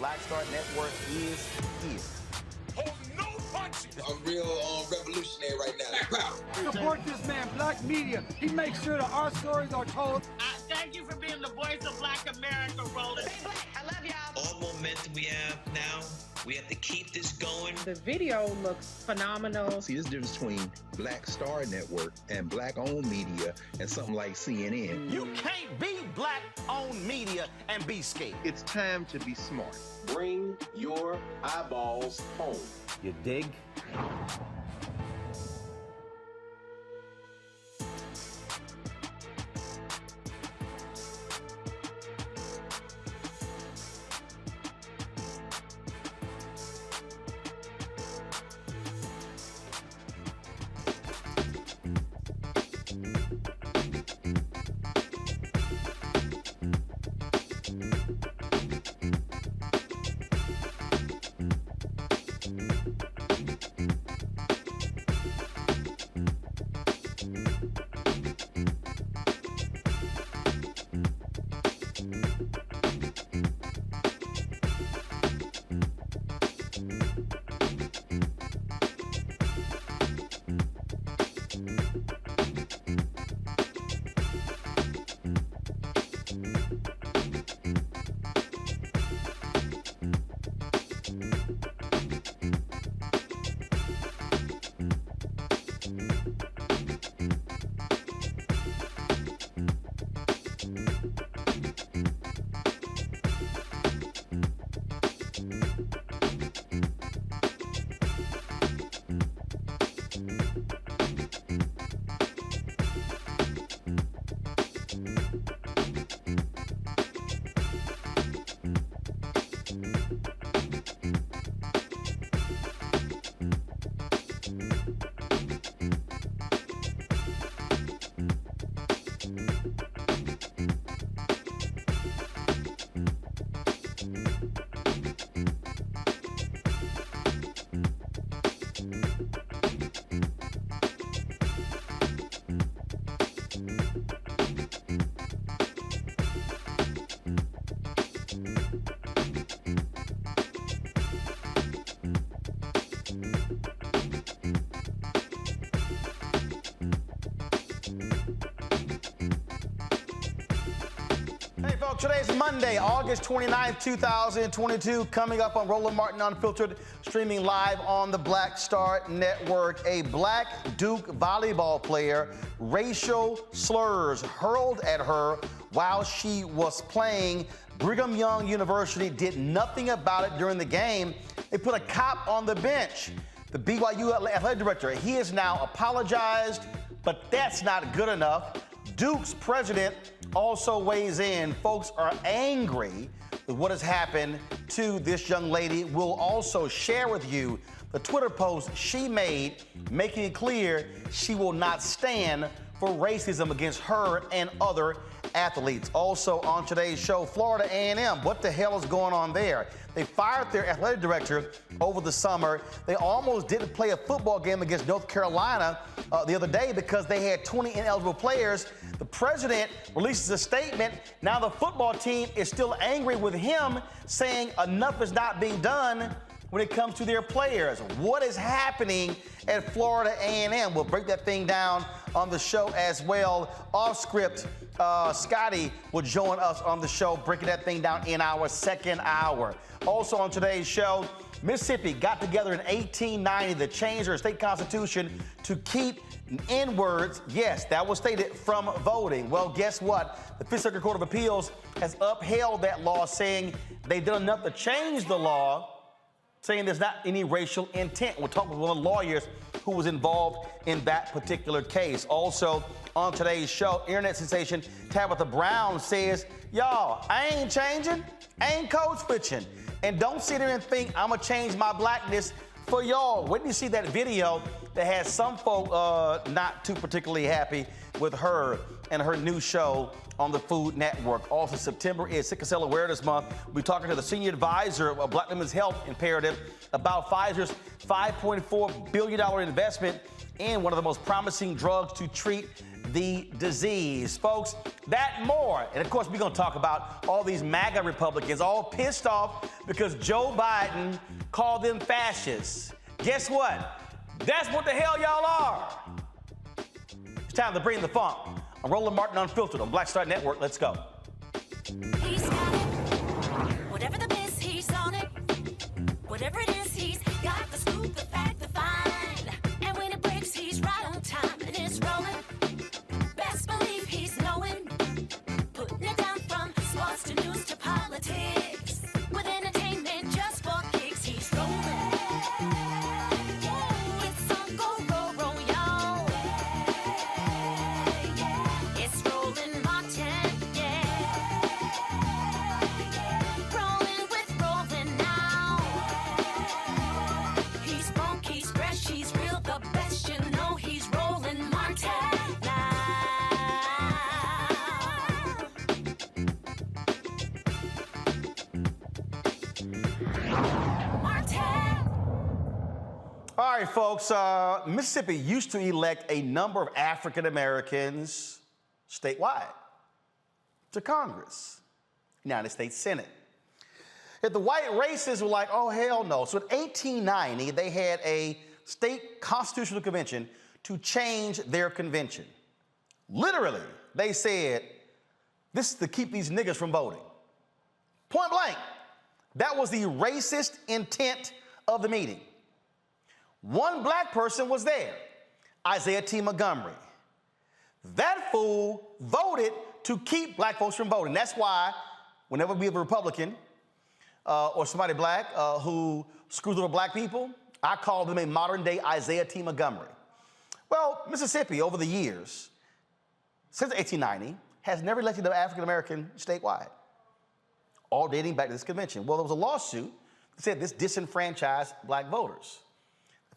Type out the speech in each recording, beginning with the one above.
Black Star Network is here. Hold no punches. I'm real revolutionary right now. Support this man, Black Media. He makes sure that our stories are told. Thank you for being the voice of Black America, Roland. Stay black. I love y'all. All momentum we have now, we have to keep this going. The video looks phenomenal. See, there's a difference between Black Star Network and Black-owned media and something like CNN. You can't be Black-owned media and be scared. It's time to be smart. Bring your eyeballs home. You dig? Today's Monday, August 29th, 2022, coming up on Roland Martin Unfiltered, streaming live on the Black Star Network. A Black Duke volleyball player, racial slurs hurled at her while she was playing. Brigham Young University did nothing about it during the game. They put a cop on the bench. The BYU athletic director, he has now apologized, but that's not good enough. Duke's president also weighs in. Folks are angry with what has happened to this young lady. We'll also share with you the Twitter post she made, making it clear she will not stand for racism against her and other athletes. Also on today's show, Florida A&M. What the hell is going on there? They fired their athletic director over the summer. They almost didn't play a football game against North Carolina the other day because they had 20 ineligible players. The president releases a statement. Now the football team is still angry with him, saying enough is not being done when it comes to their players. What is happening at Florida A&M? We'll break that thing down on the show as well. Off script, Scotty will join us on the show, breaking that thing down in our second hour. Also on today's show, Mississippi got together in 1890 to change their state constitution to keep N-words, yes, that was stated, from voting. Well, guess what? The Fifth Circuit Court of Appeals has upheld that law, saying they did enough to change the law, saying there's not any racial intent. We'll talk with one of the lawyers who was involved in that particular case. Also on today's show, internet sensation Tabitha Brown says, y'all, I ain't changing, I ain't code switching. And don't sit there and think I'm gonna change my blackness for y'all. When you see that video that has some folk not too particularly happy with her and her new show on the Food Network. Also, September is Sickle Cell Awareness Month. We'll be talking to the senior advisor of Black Women's Health Imperative about Pfizer's $5.4 billion investment in one of the most promising drugs to treat the disease. Folks, that and more. And of course, we're going to talk about all these MAGA Republicans all pissed off because Joe Biden called them fascists. Guess what? That's what the hell y'all are. It's time to bring the funk. I'm Roland Martin Unfiltered on Black Star Network. Let's go. He's got it. Whatever the miss, he's on it. Whatever it is, he's got the scoop, the fact, the find. And when it breaks, he's right on time and it's rolling. Best believe he's knowing. Putting it down from sports to news to politics. With entertainment just for kicks, he's rolling. It's on go, roll, roll, y'all. It's Roland Martin, yeah. Rolling with Roland now. He's funk, he's fresh, he's real, the best, you know he's Roland Martin now. Martin. All right, folks. Mississippi used to elect a number of African Americans statewide to Congress, United States Senate. If the white racists were like, oh, hell no. So in 1890, they had a state constitutional convention to change their convention. Literally, they said, this is to keep these niggas from voting. Point blank. That was the racist intent of the meeting. One black person was there, Isaiah T. Montgomery. That fool voted to keep black folks from voting. That's why whenever we have a Republican or somebody black who screws over black people, I call them a modern day Isaiah T. Montgomery. Well, Mississippi over the years, since 1890, has never elected an African American statewide, all dating back to this convention. Well, there was a lawsuit that said this disenfranchised black voters.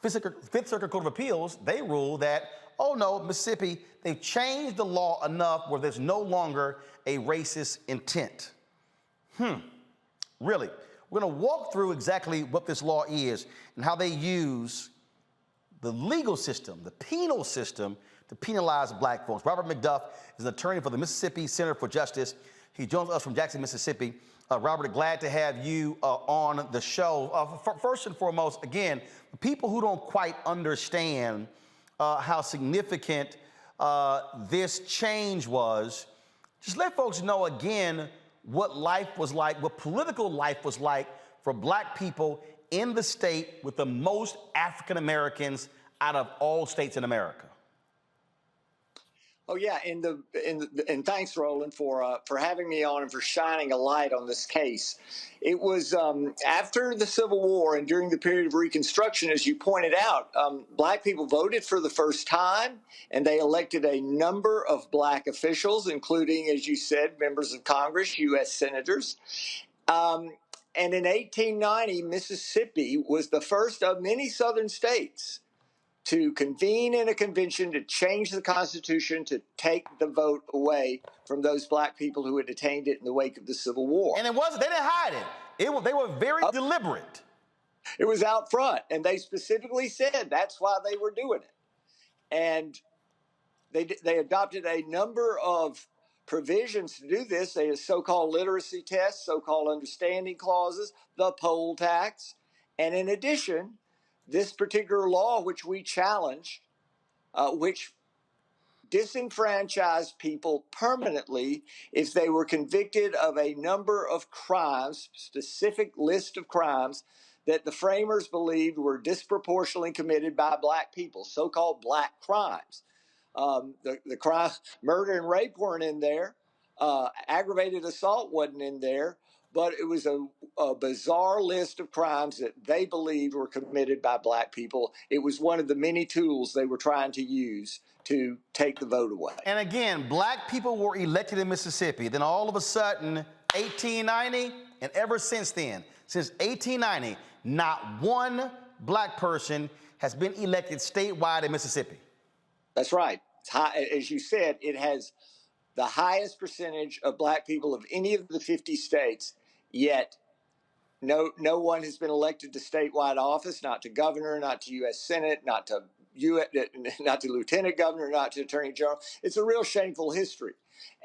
Fifth Circuit Court of Appeals, they ruled that, oh no, Mississippi, they've changed the law enough where there's no longer a racist intent. Really? We're going to walk through exactly what this law is and how they use the legal system, the penal system, to penalize black folks. Robert McDuff is an attorney for the Mississippi Center for Justice. He joins us from Jackson, Mississippi. Robert, glad to have you on the show. First and foremost, again, people who don't quite understand how significant this change was, just let folks know again what life was like, what political life was like for black people in the state with the most African Americans out of all states in America. Oh yeah, and thanks, Roland, for having me on and for shining a light on this case. It was after the Civil War and during the period of Reconstruction, as you pointed out, black people voted for the first time, and they elected a number of black officials, including, as you said, members of Congress, U.S. senators. And in 1890, Mississippi was the first of many southern states to convene in a convention to change the Constitution to take the vote away from those black people who had attained it in the wake of the Civil War. And it wasn't, they didn't hide it. They were very deliberate. It was out front, and they specifically said that's why they were doing it. And they adopted a number of provisions to do this. They had so-called literacy tests, so-called understanding clauses, the poll tax, and in addition, this particular law, which we challenge, which disenfranchised people permanently if they were convicted of a number of crimes, specific list of crimes that the framers believed were disproportionately committed by black people, so-called black crimes. The crime, murder and rape weren't in there. Aggravated assault wasn't in there. But it was a bizarre list of crimes that they believed were committed by black people. It was one of the many tools they were trying to use to take the vote away. And again, black people were elected in Mississippi. Then all of a sudden, 1890, and ever since then, since 1890, not one black person has been elected statewide in Mississippi. That's right. It's high, as you said, it has the highest percentage of black people of any of the 50 states, yet no one has been elected to statewide office, not to governor, not to U.S. Senate, not to not to lieutenant governor, not to attorney general. It's a real shameful history.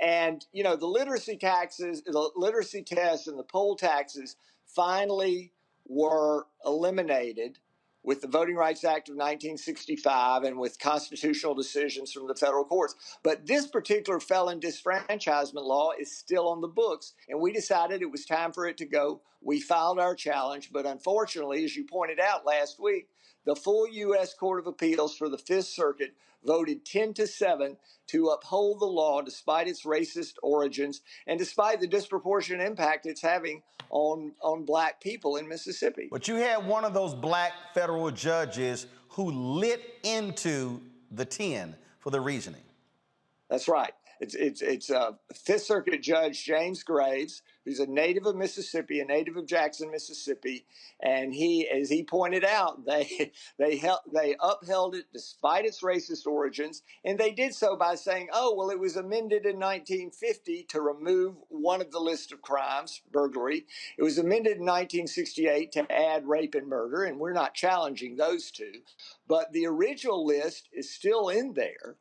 And, you know, the literacy taxes, the literacy tests and the poll taxes finally were eliminated with the Voting Rights Act of 1965 and with constitutional decisions from the federal courts. But this particular felon disfranchisement law is still on the books, and we decided it was time for it to go. We filed our challenge, but unfortunately, as you pointed out last week, the full U.S. Court of Appeals for the Fifth Circuit voted 10-7 to uphold the law despite its racist origins and despite the disproportionate impact it's having on black people in Mississippi. But you had one of those black federal judges who lit into the 10 for the reasoning. That's right. It's Fifth Circuit Judge James Graves, who's a native of Mississippi, a native of Jackson, Mississippi, and he, as he pointed out, they upheld it despite its racist origins, and they did so by saying, oh, well, it was amended in 1950 to remove one of the list of crimes, burglary. It was amended in 1968 to add rape and murder, and we're not challenging those two, but the original list is still in there.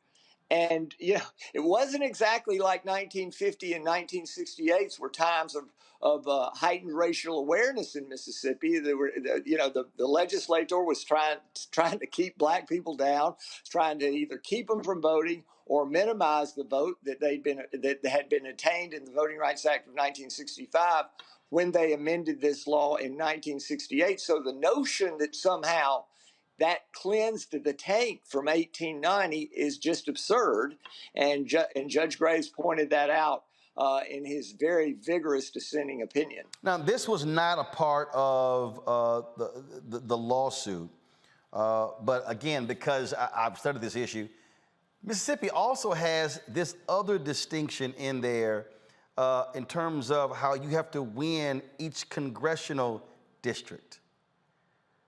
And, you know, it wasn't exactly like 1950 and 1968 were times of heightened racial awareness in Mississippi. There were, the legislator was trying to keep black people down, trying to either keep them from voting or minimize the vote that had been attained in the Voting Rights Act of 1965 when they amended this law in 1968. So the notion that somehow that cleansed the tank from 1890 is just absurd, and Judge Graves pointed that out in his very vigorous dissenting opinion. Now, this was not a part of the lawsuit, but again, because I've studied this issue, Mississippi also has this other distinction in there in terms of how you have to win each congressional district.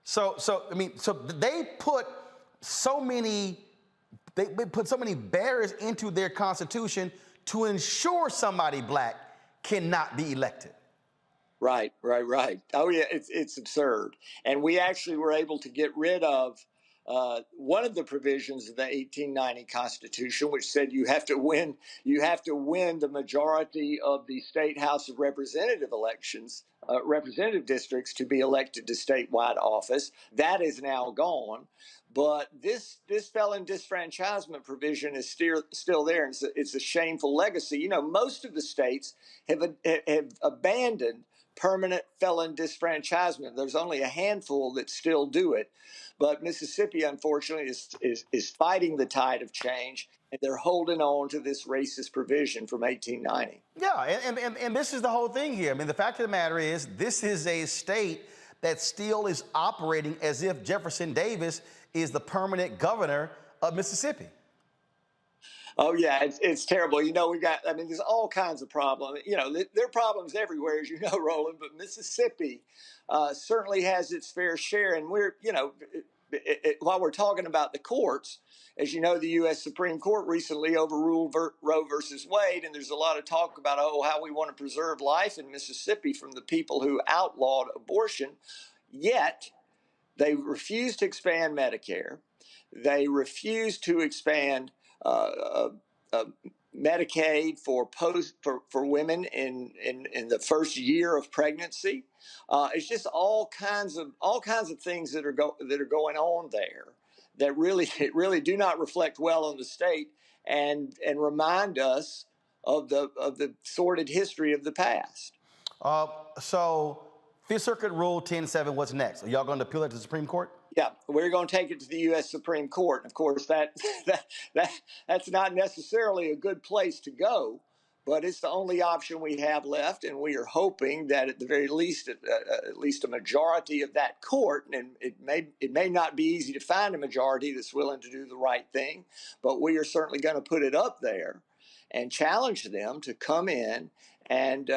So they put so many barriers into their constitution to ensure somebody black cannot be elected. Right. Oh yeah, it's absurd. And we actually were able to get rid of one of the provisions of the 1890 Constitution, which said you have to win the majority of the state House of Representative elections, representative districts, to be elected to statewide office. That is now gone. But this felon disfranchisement provision is still there, and it's a shameful legacy. You know, most of the states have abandoned permanent felon disfranchisement. There's only a handful that still do it. But Mississippi, unfortunately, is fighting the tide of change, and they're holding on to this racist provision from 1890. Yeah, and this is the whole thing here. I mean, the fact of the matter is, this is a state that still is operating as if Jefferson Davis is the permanent governor of Mississippi. Oh, yeah, it's terrible. You know, there's all kinds of problems. You know, there are problems everywhere, as you know, Roland, but Mississippi certainly has its fair share. And while we're talking about the courts, as you know, the U.S. Supreme Court recently overruled Roe versus Wade, and there's a lot of talk about, how we want to preserve life in Mississippi from the people who outlawed abortion. Yet, they refused to expand Medicare. They refused to expand Medicaid for women in the first year of pregnancy. It's just all kinds of things that are going on there that really do not reflect well on the state and remind us of the sordid history of the past. So Fifth Circuit ruled 10-7. What's next? Are y'all going to appeal it to the Supreme Court? Yeah, we're going to take it to the U.S. Supreme Court. Of course, that's not necessarily a good place to go, but it's the only option we have left, and we are hoping that at the very least, at least a majority of that court, and it may not be easy to find a majority that's willing to do the right thing, but we are certainly going to put it up there and challenge them to come in and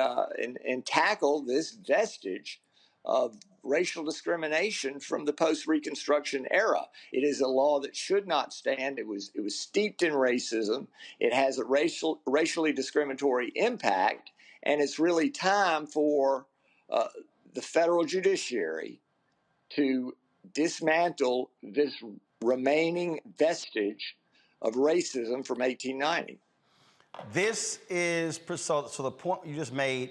tackle this vestige of racial discrimination from the post-Reconstruction era. It is a law that should not stand. It was steeped in racism. It has a racially discriminatory impact, and it's really time for the federal judiciary to dismantle this remaining vestige of racism from 1890. This is so the point you just made,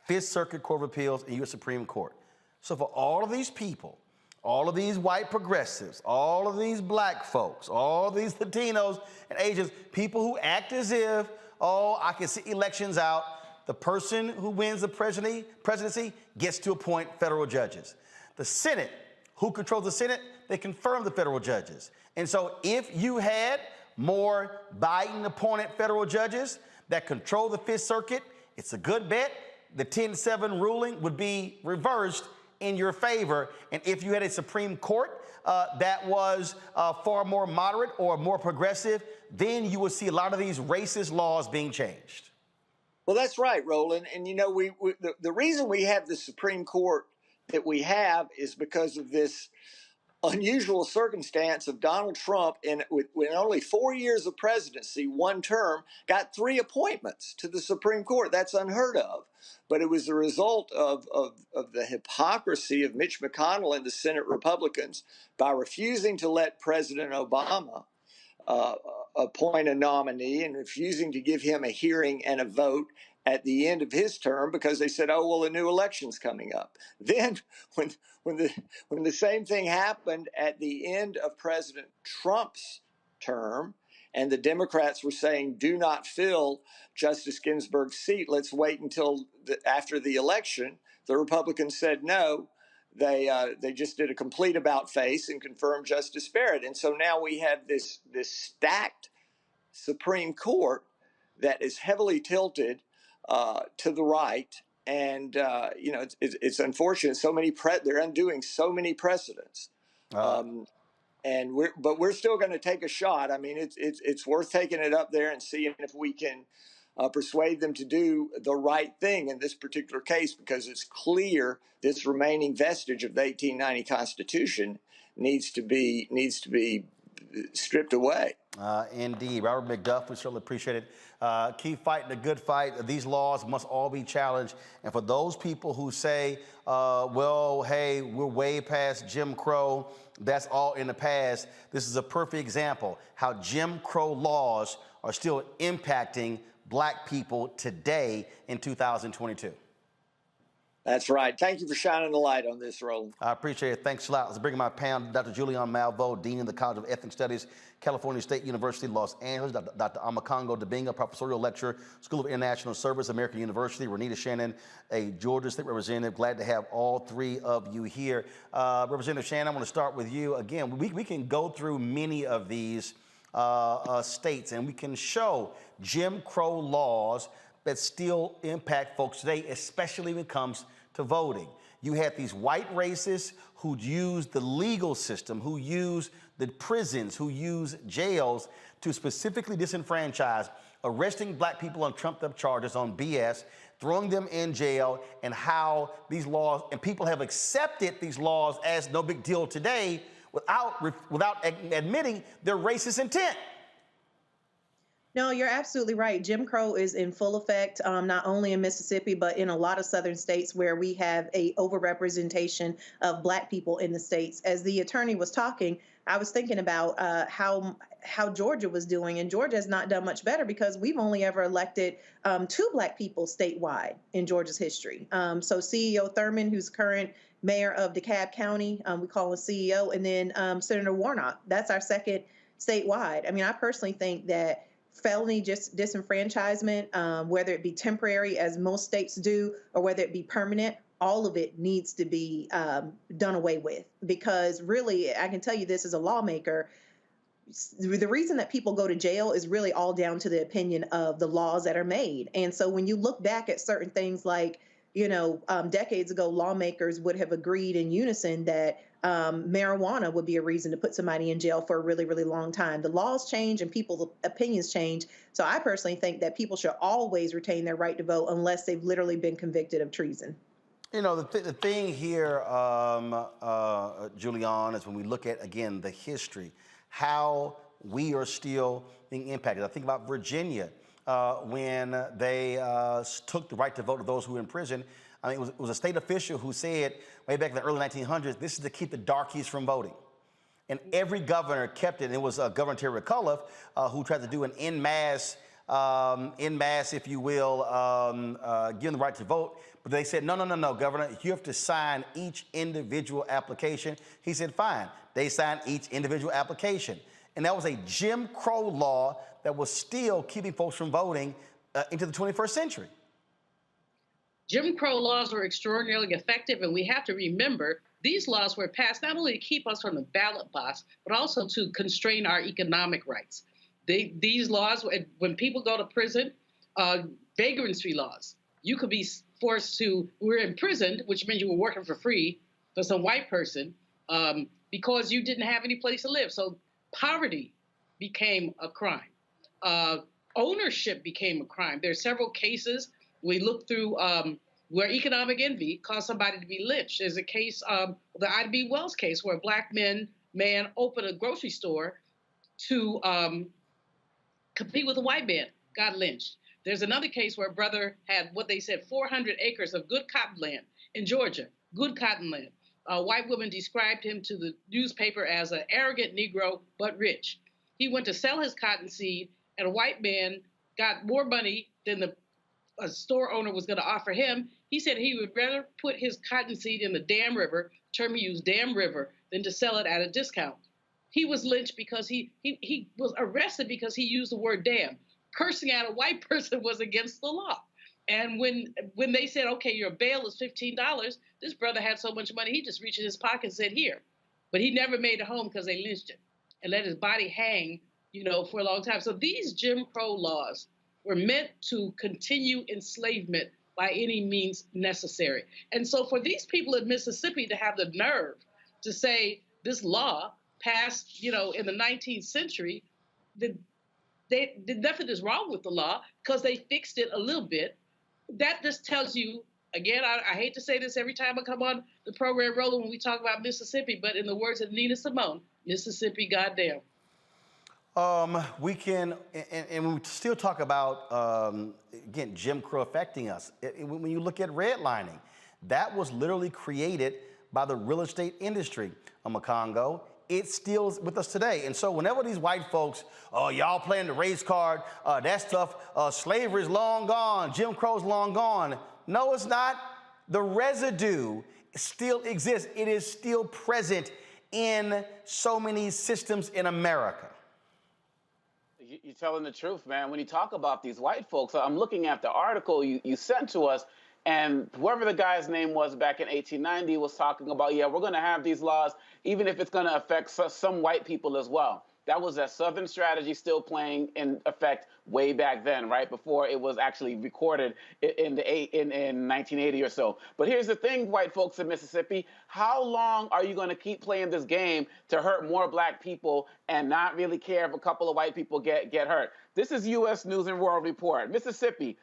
Fifth Circuit Court of Appeals and U.S. Supreme Court. So for all of these people, all of these white progressives, all of these black folks, all these Latinos and Asians, people who act as if, oh, I can see elections out, the person who wins the presidency gets to appoint federal judges. The Senate, who controls the Senate? They confirm the federal judges. And so if you had more Biden-appointed federal judges that control the Fifth Circuit, it's a good bet the 10-7 ruling would be reversed in your favor. And if you had a Supreme Court that was far more moderate or more progressive, then you would see a lot of these racist laws being changed. Well, that's right, Roland. And, you know, the reason we have the Supreme Court that we have is because of this unusual circumstance of Donald Trump, with only 4 years of presidency, one term, got 3 appointments to the Supreme Court. That's unheard of. But it was the result of the hypocrisy of Mitch McConnell and the Senate Republicans by refusing to let President Obama appoint a nominee and refusing to give him a hearing and a vote at the end of his term because they said, oh, well, a new election's coming up. Then when the same thing happened at the end of President Trump's term and the Democrats were saying, do not fill Justice Ginsburg's seat, let's wait until after the election, the Republicans said no. They just did a complete about-face and confirmed Justice Barrett. And so now we have this stacked Supreme Court that is heavily tilted to the right. And, you know, it's unfortunate. They're undoing so many precedents. And we're still going to take a shot. I mean, it's worth taking it up there and seeing if we can persuade them to do the right thing in this particular case, because it's clear this remaining vestige of the 1890 Constitution needs to be stripped away. Indeed. Robert McDuff, we certainly appreciate it. Keep fighting the good fight. These laws must all be challenged. And for those people who say, well, hey, we're way past Jim Crow, that's all in the past, this is a perfect example how Jim Crow laws are still impacting black people today in 2022. That's right. Thank you for shining the light on this, Roland. I appreciate it. Thanks a lot. Let's bring my panel, Dr. Julian Malveaux, Dean of the College of Ethnic Studies, California State University, Los Angeles, Dr. Amakongo Dibinga, Professorial Lecturer, School of International Service, American University, Renita Shannon, a Georgia State Representative. Glad to have all 3 of you here. Representative Shannon, I want to start with you. Again, we can go through many of these states and we can show Jim Crow laws that still impact folks today, especially when it comes to voting. You had these white racists who used the legal system, who used the prisons, who used jails to specifically disenfranchise, arresting black people on trumped-up charges on BS, throwing them in jail, and how these laws, and people have accepted these laws as no big deal today without admitting their racist intent. No, you're absolutely right. Jim Crow is in full effect, not only in Mississippi, but in a lot of southern states where we have a overrepresentation of black people in the states. As the attorney was talking, I was thinking about how Georgia was doing, and Georgia has not done much better because we've only ever elected 2 black people statewide in Georgia's history. So CEO Thurman, who's current mayor of DeKalb County, we call him CEO, and then Senator Warnock. That's our second statewide. I mean, I personally think that felony disenfranchisement, whether it be temporary, as most states do, or whether it be permanent, all of it needs to be done away with. Because really, I can tell you this as a lawmaker, the reason that people go to jail is really all down to the opinion of the laws that are made. And so when you look back at certain things like, you know, decades ago, lawmakers would have agreed in unison that marijuana would be a reason to put somebody in jail for a really, really long time. The laws change and people's opinions change. So I personally think that people should always retain their right to vote unless they've literally been convicted of treason. You know, the thing here, Julian, is when we look at, again, the history, how we are still being impacted. I think about Virginia. When they took the right to vote of those who were in prison. I mean, it was a state official who said way back in the early 1900s, this is to keep the darkies from voting. and every governor kept it. And it was Governor Terry McAuliffe who tried to do an en masse, if you will, give them the right to vote. But they said, no, Governor, you have to sign each individual application. He said, fine. They signed each individual application. And that was a Jim Crow law that was still keeping folks from voting into the 21st century. Jim Crow laws were extraordinarily effective, and we have to remember these laws were passed not only to keep us from the ballot box, but also to constrain our economic rights. These laws, when people go to prison, vagrancy laws, you could be forced to, we're imprisoned, which means you were working for free for some white person because you didn't have any place to live. So poverty became a crime. Ownership became a crime. There are several cases we look through where economic envy caused somebody to be lynched. There's a case, the Ida B. Wells case, where a black man opened a grocery store to compete with a white man, got lynched. There's another case where a brother had what they said 400 acres of good cotton land in Georgia, good cotton land. A white woman described him to the newspaper as an arrogant Negro, but rich. He went to sell his cotton seed, and a white man got more money than a store owner was going to offer him. He said he would rather put his cotton seed in the Dam River, term he used, Dam River, than to sell it at a discount. He was lynched because he was arrested because he used the word damn. Cursing at a white person was against the law. And when they said, okay, your bail is $15, this brother had so much money, he just reached in his pocket and said, here. But he never made it home because they lynched him and let his body hang, for a long time. So these Jim Crow laws were meant to continue enslavement by any means necessary. And so for these people in Mississippi to have the nerve to say this law passed, in the 19th century, nothing is wrong with the law because they fixed it a little bit. That just tells you, again, I hate to say this every time I come on the program, Roland, when we talk about Mississippi, but in the words of Nina Simone, Mississippi, goddamn. We can, and we still talk about, again, Jim Crow affecting us. When you look at redlining, that was literally created by the real estate industry of Macongo. It's still with us today. And so whenever these white folks, y'all playing the race card, that stuff, slavery's long gone, Jim Crow's long gone. No, it's not. The residue still exists. It is still present in so many systems in America. You're telling the truth, man. When you talk about these white folks, I'm looking at the article you sent to us, and whoever the guy's name was back in 1890 was talking about, yeah, we're going to have these laws, even if it's going to affect some white people as well. That was that Southern strategy still playing in effect way back then, right before it was actually recorded in 1980 or so. But here's the thing, white folks in Mississippi, how long are you going to keep playing this game to hurt more black people and not really care if a couple of white people get hurt? This is U.S. News and World Report. Mississippi,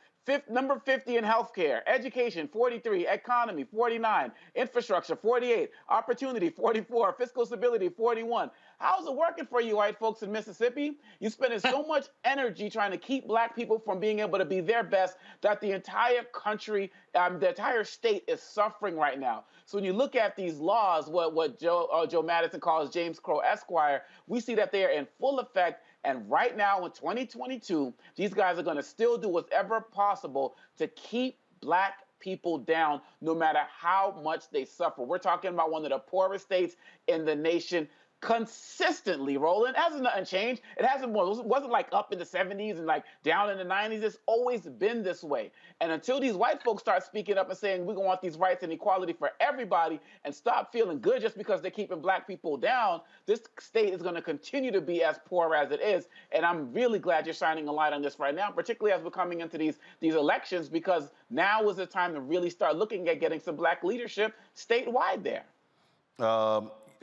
number 50 in healthcare, education 43, economy 49, infrastructure 48, opportunity 44, fiscal stability 41. How's it working for you white folks in Mississippi? You're spending so much energy trying to keep black people from being able to be their best that the entire country, the entire state is suffering right now. So when you look at these laws, what Joe Madison calls James Crow Esquire, we see that they are in full effect. And right now in 2022, these guys are going to still do whatever possible to keep black people down, no matter how much they suffer. We're talking about one of the poorest states in the nation consistently, Roland. It hasn't nothing changed. It wasn't like up in the 70s and like down in the 90s. It's always been this way. And until these white folks start speaking up and saying we want these rights and equality for everybody and stop feeling good just because they're keeping black people down, this state is going to continue to be as poor as it is. And I'm really glad you're shining a light on this right now, particularly as we're coming into these elections, because now is the time to really start looking at getting some black leadership statewide there.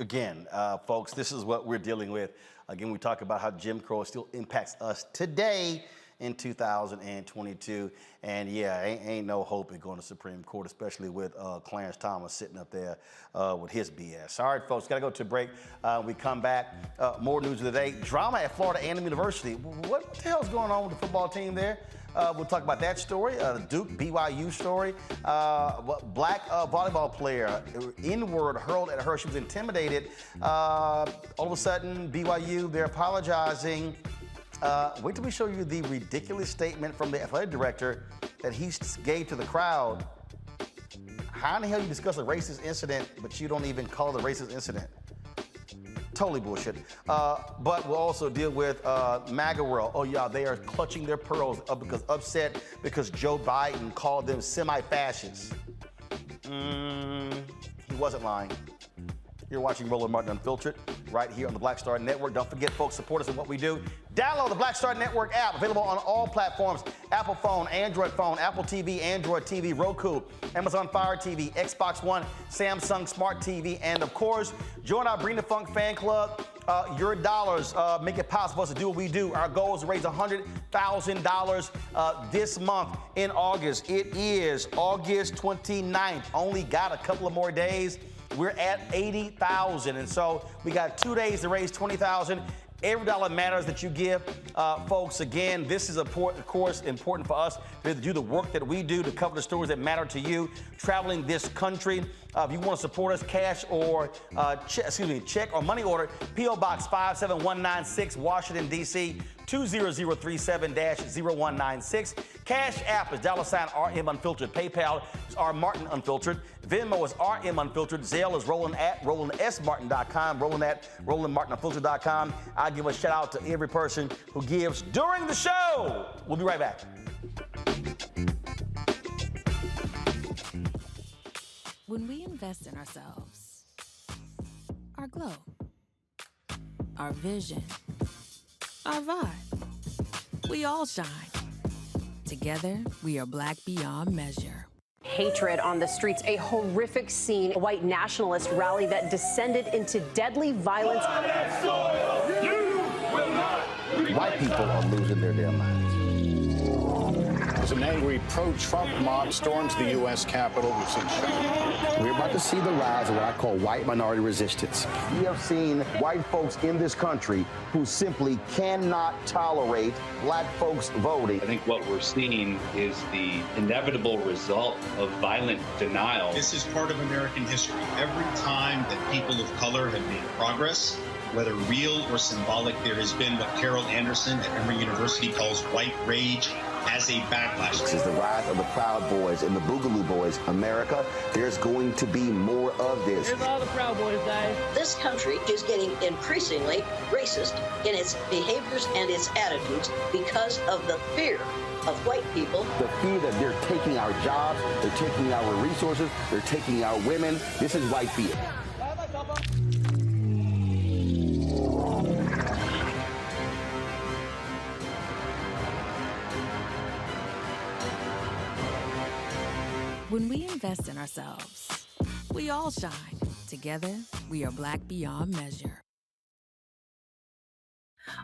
Again, folks, this is what we're dealing with. Again, we talk about how Jim Crow still impacts us today in 2022. And yeah, ain't no hope in going to Supreme Court, especially with Clarence Thomas sitting up there with his BS. All right, folks, got to go to a break. We come back. More news of the day. Drama at Florida A&M University. What the hell's going on with the football team there? We'll talk about that story, the Duke BYU story. Black volleyball player, N-word hurled at her. She was intimidated. All of a sudden, BYU, they're apologizing. Wait till we show you the ridiculous statement from the athletic director that he gave to the crowd. How in the hell you discuss a racist incident, but you don't even call it a racist incident? Totally bullshit. But we'll also deal with MAGA world. Oh yeah, they are clutching their pearls upset because Joe Biden called them semi-fascists. He wasn't lying. You're watching Roland Martin Unfiltered right here on the Black Star Network. Don't forget, folks, support us in what we do. Download the Black Star Network app, available on all platforms: Apple phone, Android phone, Apple TV, Android TV, Roku, Amazon Fire TV, Xbox One, Samsung Smart TV, and of course, join our Bring the Funk fan club. Your dollars make it possible for us to do what we do. Our goal is to raise $100,000 this month in August. It is August 29th. Only got a couple of more days. We're at 80,000, and so we got 2 days to raise 20,000. Every dollar matters that you give. Folks, again, this is, of course, important for us to do the work that we do to cover the stories that matter to you traveling this country. If you want to support us, cash or check or money order, P.O. Box 57196, Washington, D.C., 20037-0196. Cash App is $RM Unfiltered. PayPal is R Martin Unfiltered. Venmo is RM Unfiltered. Zelle is Roland at RolandSMartin.com. Roland at RolandMartinUnfiltered.com. I'll give a shout out to every person who gives during the show. We'll be right back. When we invest in ourselves, our glow, our vision, our vibe, we all shine. Together, we are black beyond measure. Hatred on the streets, a horrific scene, a white nationalist rally that descended into deadly violence. White people are losing their damn minds. As an angry pro-Trump mob storms the U.S. Capitol, we've seen shots. We're about to see the rise of what I call white minority resistance. We have seen white folks in this country who simply cannot tolerate black folks voting. I think what we're seeing is the inevitable result of violent denial. This is part of American history. Every time that people of color have made progress, whether real or symbolic, there has been what Carol Anderson at Emory University calls white rage as a backlash. This is the rise of the Proud Boys and the Boogaloo Boys. America, there's going to be more of this. Here's all the Proud Boys, guys. This country is getting increasingly racist in its behaviors and its attitudes because of the fear of white people. The fear that they're taking our jobs, they're taking our resources, they're taking our women. This is white fear. When we invest in ourselves, we all shine. Together, we are black beyond measure.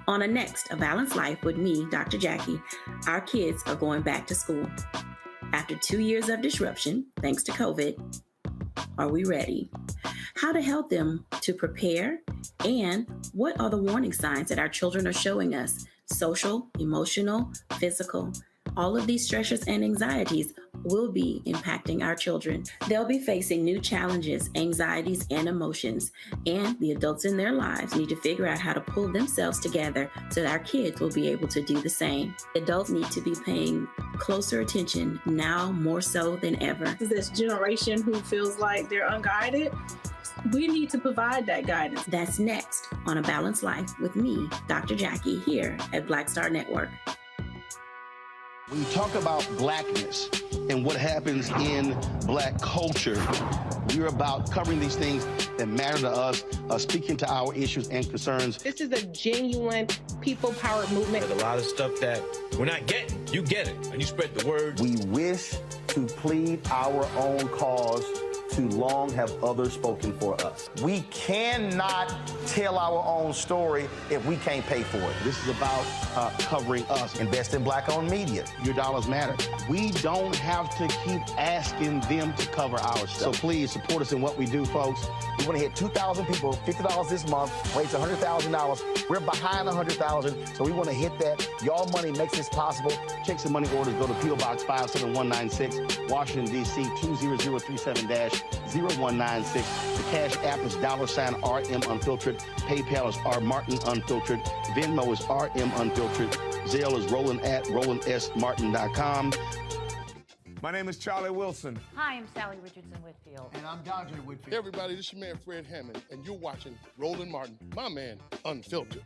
On a next A Balanced Life with me, Dr. Jackie, our kids are going back to school. After 2 years of disruption, thanks to COVID, are we ready? How to help them to prepare, and what are the warning signs that our children are showing us? Social, emotional, physical. All of these stressors and anxieties will be impacting our children. They'll be facing new challenges, anxieties, and emotions, and the adults in their lives need to figure out how to pull themselves together so that our kids will be able to do the same. Adults need to be paying closer attention now more so than ever. This generation who feels like they're unguided, we need to provide that guidance. That's next on A Balanced Life with me, Dr. Jackie, here at Black Star Network. When you talk about blackness and what happens in black culture, we're about covering these things that matter to us, speaking to our issues and concerns. This is a genuine people-powered movement. There's a lot of stuff that we're not getting. You get it, and you spread the word. We wish to plead our own cause Too long have others spoken for us. We cannot tell our own story if we can't pay for it. This is about covering us. Invest in black-owned media. Your dollars matter. We don't have to keep asking them to cover our stuff. So please support us in what we do, folks. We want to hit 2,000 people, $50 this month, raise $100,000. We're behind 100,000, so we want to hit that. Y'all money makes this possible. Checks and money orders go to P.O. Box 57196, Washington, D.C. 20037-0196. The Cash App is $RM Unfiltered. PayPal is R Martin Unfiltered. Venmo is RM Unfiltered. Zelle is Roland at RolandSMartin.com. My name is Charlie Wilson. Hi, I'm Sally Richardson Whitfield. And I'm Dodger Whitfield. Hey everybody, this is your man Fred Hammond, and you're watching Roland Martin, my man, Unfiltered.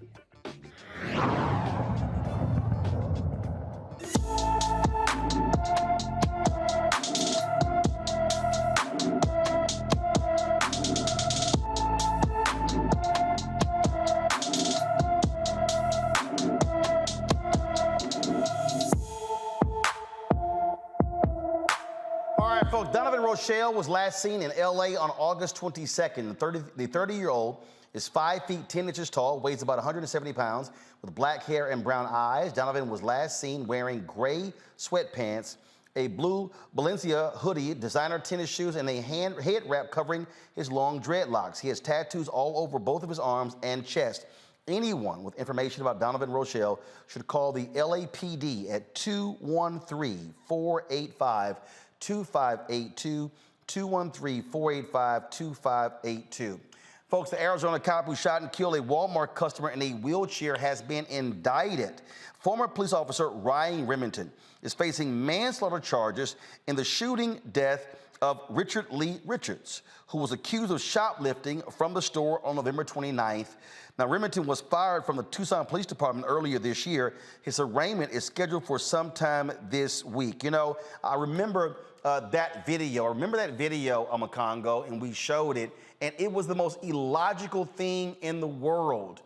Folks, Donovan Rochelle was last seen in L.A. on August 22nd. The 30-year-old is 5 feet 10 inches tall, weighs about 170 pounds, with black hair and brown eyes. Donovan was last seen wearing gray sweatpants, a blue Balenciaga hoodie, designer tennis shoes, and a head wrap covering his long dreadlocks. He has tattoos all over both of his arms and chest. Anyone with information about Donovan Rochelle should call the LAPD at 213-485-2582, 213-485-2582. Folks, the Arizona cop who shot and killed a Walmart customer in a wheelchair has been indicted. Former police officer Ryan Remington is facing manslaughter charges in the shooting death of Richard Lee Richards, who was accused of shoplifting from the store on November 29th. Now, Remington was fired from the Tucson Police Department earlier this year. His arraignment is scheduled for sometime this week. You know, I remember that video. I remember that video, Congo, and we showed it, and it was the most illogical thing in the world,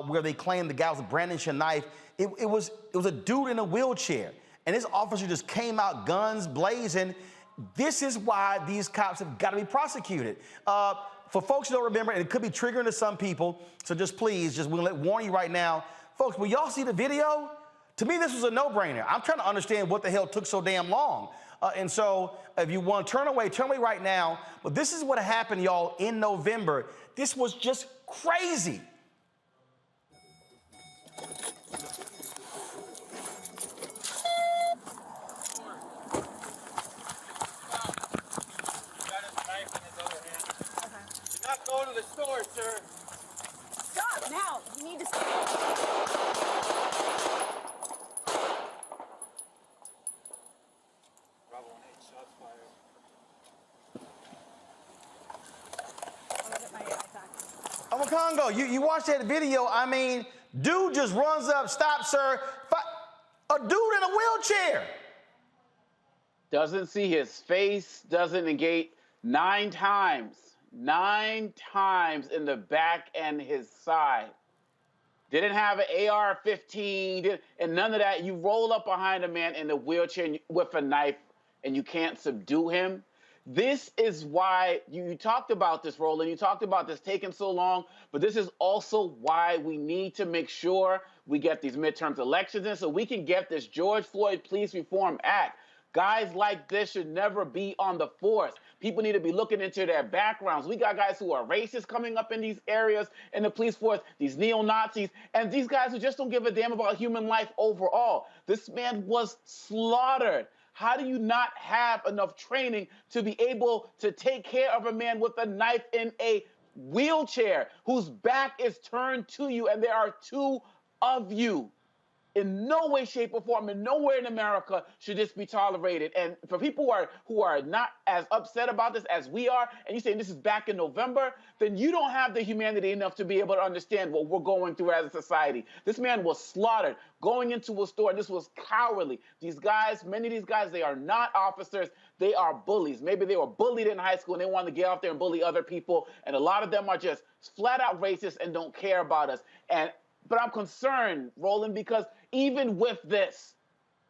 where they claimed the guy was brandishing a knife. It was a dude in a wheelchair, and this officer just came out guns blazing. This is why these cops have got to be prosecuted. For folks who don't remember, and it could be triggering to some people, so just please, we're gonna warn you right now. Folks, when y'all see the video, to me, this was a no-brainer. I'm trying to understand what the hell took so damn long. And so if you want to turn away right now. But this is what happened, y'all, in November. This was just crazy. Go to the store, sir. Stop now. You need to stop. Bravo 1-8, shots fired. Congo, you watched that video. I mean, dude just runs up, stop, sir. A dude in a wheelchair. Doesn't see his face, doesn't negate 9 times. 9 times in the back and his side. Didn't have an AR-15, and none of that. You roll up behind a man in a wheelchair with a knife, and you can't subdue him. This is why you talked about this, Roland. You talked about this taking so long, but this is also why we need to make sure we get these midterm elections in so we can get this George Floyd Police Reform Act. Guys like this should never be on the force. People need to be looking into their backgrounds. We got guys who are racist coming up in these areas in the police force, these neo-Nazis, and these guys who just don't give a damn about human life overall. This man was slaughtered. How do you not have enough training to be able to take care of a man with a knife in a wheelchair whose back is turned to you and there are 2 of you? In no way, shape, or form, and nowhere in America should this be tolerated. And for people who are not as upset about this as we are, and you're saying this is back in November, then you don't have the humanity enough to be able to understand what we're going through as a society. This man was slaughtered going into a store. This was cowardly. These guys, many of these guys, they are not officers. They are bullies. Maybe they were bullied in high school and they wanted to get out there and bully other people. And a lot of them are just flat out racist and don't care about us. But I'm concerned, Roland, because even with this,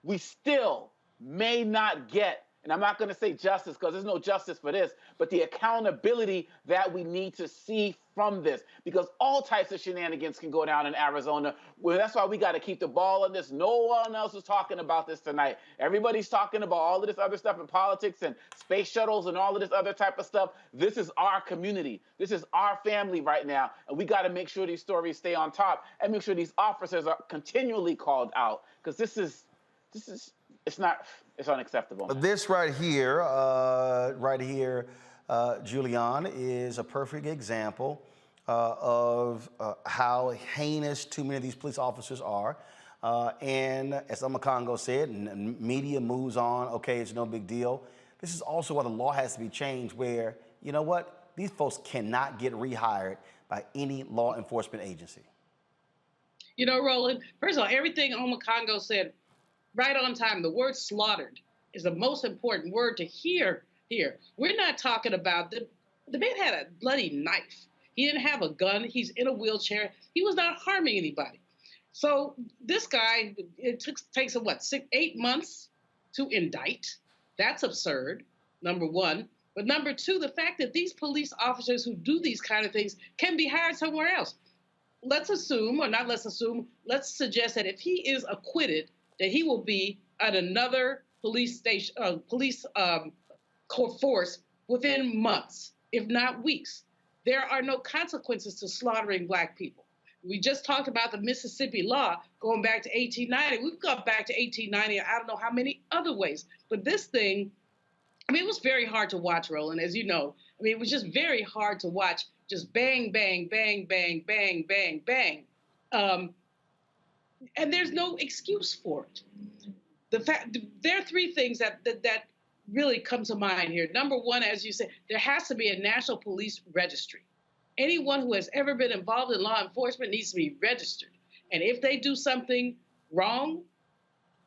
we still may not get and I'm not going to say justice because there's no justice for this, but the accountability that we need to see from this, because all types of shenanigans can go down in Arizona. Well, that's why we got to keep the ball on this. No one else is talking about this tonight. Everybody's talking about all of this other stuff in politics and space shuttles and all of this other type of stuff. This is our community. This is our family right now, and we got to make sure these stories stay on top and make sure these officers are continually called out, because this is it's unacceptable. This right here, Julian, is a perfect example of how heinous too many of these police officers are. And as Amakongo said, media moves on, okay, it's no big deal. This is also why the law has to be changed where, you know what, these folks cannot get rehired by any law enforcement agency. You know, Roland, first of all, everything Amakongo said, right on time. The word slaughtered is the most important word to hear here. We're not talking about the man had a bloody knife. He didn't have a gun. He's in a wheelchair. He was not harming anybody. So this guy, it takes him, what, 8 months to indict? That's absurd, number one. But number two, the fact that these police officers who do these kind of things can be hired somewhere else. Let's assume, or not let's assume, let's suggest that if he is acquitted, that he will be at another police station, force within months, if not weeks. There are no consequences to slaughtering Black people. We just talked about the Mississippi law going back to 1890. We've gone back to 1890, I don't know how many other ways. But this thing, I mean, it was very hard to watch, Roland, as you know. I mean, it was just very hard to watch, just bang, bang, bang, bang, bang, bang, bang. And there's no excuse for it. There are three things that really come to mind here. Number one, as you said, there has to be a national police registry. Anyone who has ever been involved in law enforcement needs to be registered. And if they do something wrong,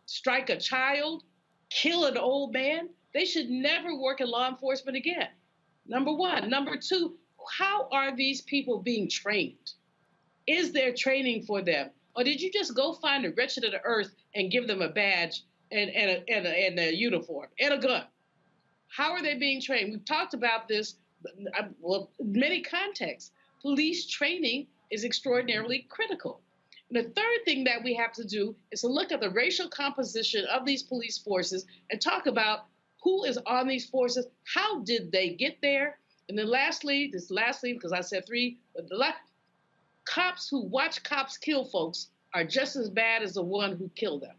strike a child, kill an old man, they should never work in law enforcement again. Number one. Number two, how are these people being trained? Is there training for them? Or did you just go find a wretched of the earth and give them a badge and a uniform and a gun? How are they being trained? We've talked about this, well, in many contexts. Police training is extraordinarily critical. And the third thing that we have to do is to look at the racial composition of these police forces and talk about who is on these forces, how did they get there? And then lastly, because I said three, but cops who watch cops kill folks are just as bad as the one who killed them.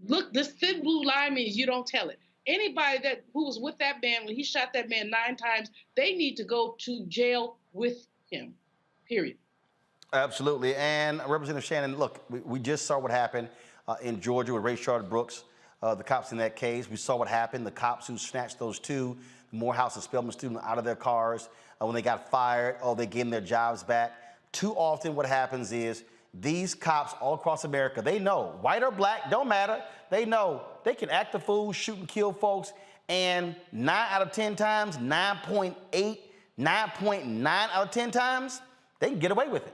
Look, this thin blue line means you don't tell it. Anybody who was with that man when he shot that man 9 times, they need to go to jail with him, period. Absolutely. And Representative Shannon, look, we just saw what happened in Georgia with Rayshard Brooks, the cops in that case. We saw what happened, the cops who snatched those 2 Morehouse and Spelman students out of their cars when they got fired. Oh, they gave them their jobs back. Too often what happens is these cops all across America, they know, white or black, don't matter. They know they can act a fool, shoot and kill folks, and 9 out of 10 times, 9.8, 9.9 out of 10 times, they can get away with it.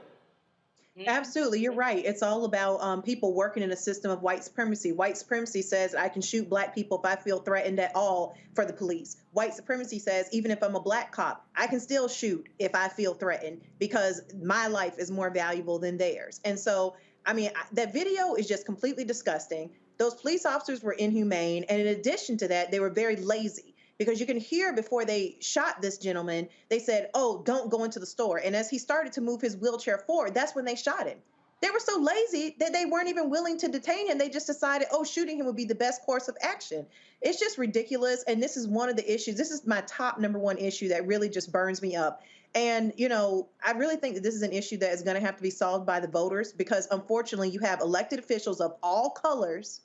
Absolutely, you're right. It's all about people working in a system of white supremacy. White supremacy says I can shoot Black people if I feel threatened at all for the police. White supremacy says even if I'm a Black cop, I can still shoot if I feel threatened because my life is more valuable than theirs. And so, I mean, that video is just completely disgusting. Those police officers were inhumane. And in addition to that, they were very lazy. Because you can hear before they shot this gentleman, they said, oh, don't go into the store. And as he started to move his wheelchair forward, that's when they shot him. They were so lazy that they weren't even willing to detain him. They just decided, oh, shooting him would be the best course of action. It's just ridiculous. And this is one of the issues. This is my top #1 issue that really just burns me up. And, you know, I really think that this is an issue that is going to have to be solved by the voters because, unfortunately, you have elected officials of all colors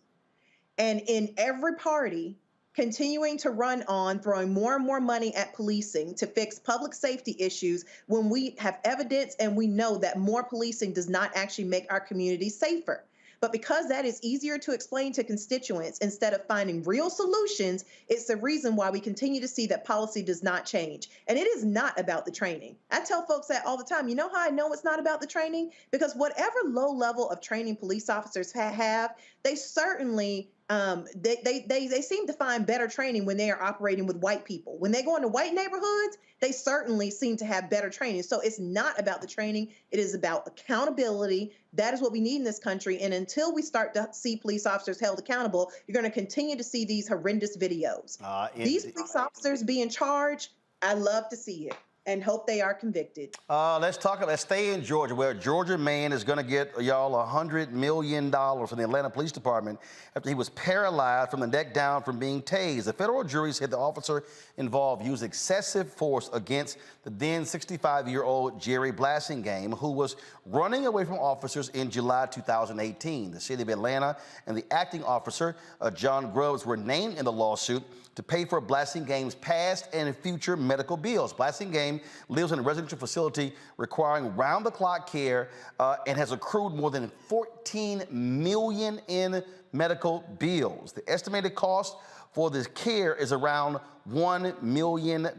and in every party continuing to run on throwing more and more money at policing to fix public safety issues when we have evidence and we know that more policing does not actually make our communities safer. But because that is easier to explain to constituents instead of finding real solutions, it's the reason why we continue to see that policy does not change. And it is not about the training. I tell folks that all the time. You know how I know it's not about the training? Because whatever low level of training police officers have, they certainly They seem to find better training when they are operating with white people. When they go into white neighborhoods, they certainly seem to have better training. So it's not about the training. It is about accountability. That is what we need in this country. And until we start to see police officers held accountable, you're going to continue to see these horrendous videos. These police officers being charged, I love to see it and hope they are convicted. Let's stay in Georgia, where a Georgia man is going to get y'all $100 million from the Atlanta Police Department after he was paralyzed from the neck down from being tased. The federal jury said the officer involved used excessive force against the then 65-year-old Jerry Blassingame, who was running away from officers in July 2018. The city of Atlanta and the acting officer, John Grubbs, were named in the lawsuit to pay for Blassingame's past and future medical bills. Blassingame lives in a residential facility requiring round-the-clock care and has accrued more than $14 million in medical bills. The estimated cost for this care is around $1 million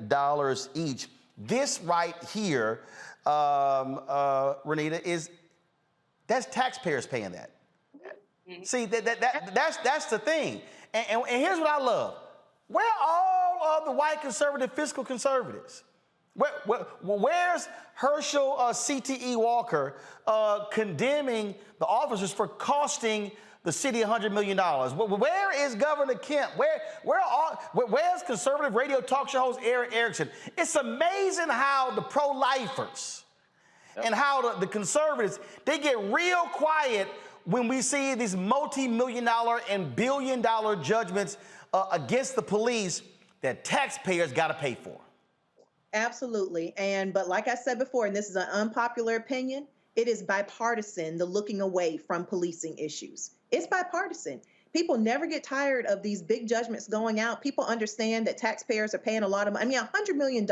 each. This right here, Renita, that's taxpayers paying that. See, that's the thing. And here's what I love. Where are all of the white conservative fiscal conservatives? Where's Herschel CTE Walker condemning the officers for costing the city $100 million? Where is Governor Kemp? Where's conservative radio talk show host Eric Erickson? It's amazing how the pro-lifers and how the conservatives, they get real quiet when we see these multi-million-dollar and billion-dollar judgments against the police that taxpayers got to pay for. Absolutely. But like I said before, and this is an unpopular opinion, it is bipartisan, the looking away from policing issues. It's bipartisan. People never get tired of these big judgments going out. People understand that taxpayers are paying a lot of money. I mean, $100 million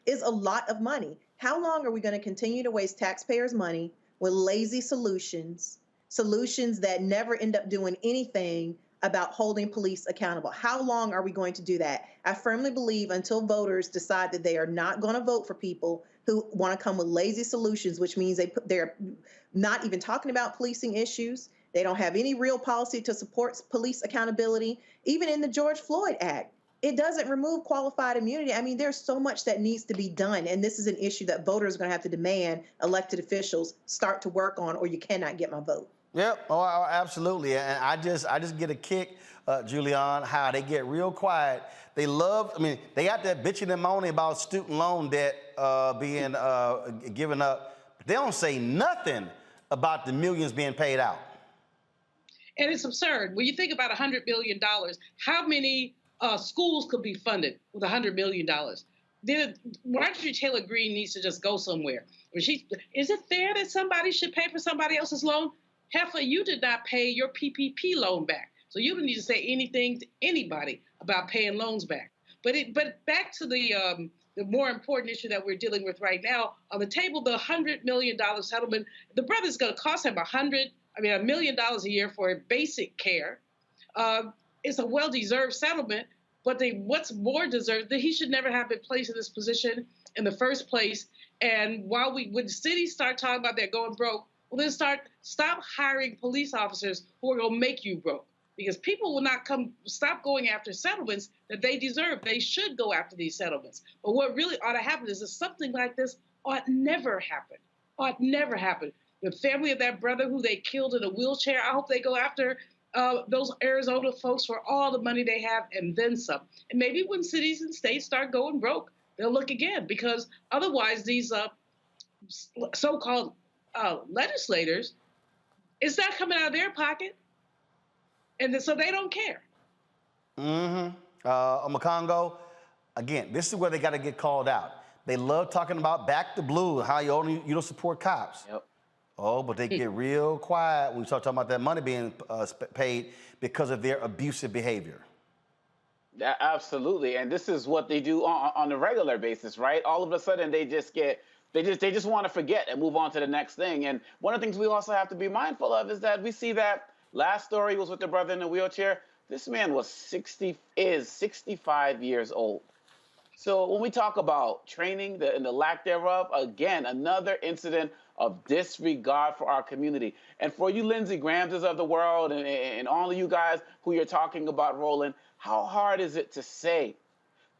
is a lot of money. How long are we going to continue to waste taxpayers' money with lazy solutions that never end up doing anything about holding police accountable? How long are we going to do that? I firmly believe until voters decide that they are not going to vote for people who want to come with lazy solutions, which means they're not even talking about policing issues. They don't have any real policy to support police accountability. Even in the George Floyd Act, it doesn't remove qualified immunity. I mean, there's so much that needs to be done. And this is an issue that voters are going to have to demand elected officials start to work on, or you cannot get my vote. Yep, absolutely. And I just get a kick, Julian, how they get real quiet. They they got that bitching and moaning about student loan debt being given up. But they don't say nothing about the millions being paid out. And it's absurd. When you think about $100 million, how many schools could be funded with $100 million? Marjorie Taylor Greene needs to just go somewhere. Is it fair that somebody should pay for somebody else's loan? Heifer, you did not pay your PPP loan back. So you don't need to say anything to anybody about paying loans back. But back to the more important issue that we're dealing with right now, on the table, the $100 million settlement, the brother's going to cost him $1 million a year for basic care. It's a well-deserved settlement, but what's more deserved, that he should never have been placed in this position in the first place. And when cities start talking about they're going broke, well, then stop hiring police officers who are going to make you broke, because people will not stop going after settlements that they deserve. They should go after these settlements. But what really ought to happen is that something like this ought never happen. Ought never happen. The family of that brother who they killed in a wheelchair, I hope they go after those Arizona folks for all the money they have and then some. And maybe when cities and states start going broke, they'll look again, because otherwise these so-called legislators, it's not coming out of their pocket, and so they don't care. Makongo, again, this is where they got to get called out. They love talking about back the blue, how you don't support cops. Yep. Oh, but they get real quiet when we start talking about that money being paid because of their abusive behavior. Yeah, absolutely, and this is what they do on a regular basis, right? All of a sudden, they just want to forget and move on to the next thing. And one of the things we also have to be mindful of is that we see that last story was with the brother in the wheelchair. This man is 65 years old. So when we talk about training and the lack thereof, again, another incident of disregard for our community. And for you Lindsey Grahamses of the world and all of you guys who you're talking about, Roland, how hard is it to say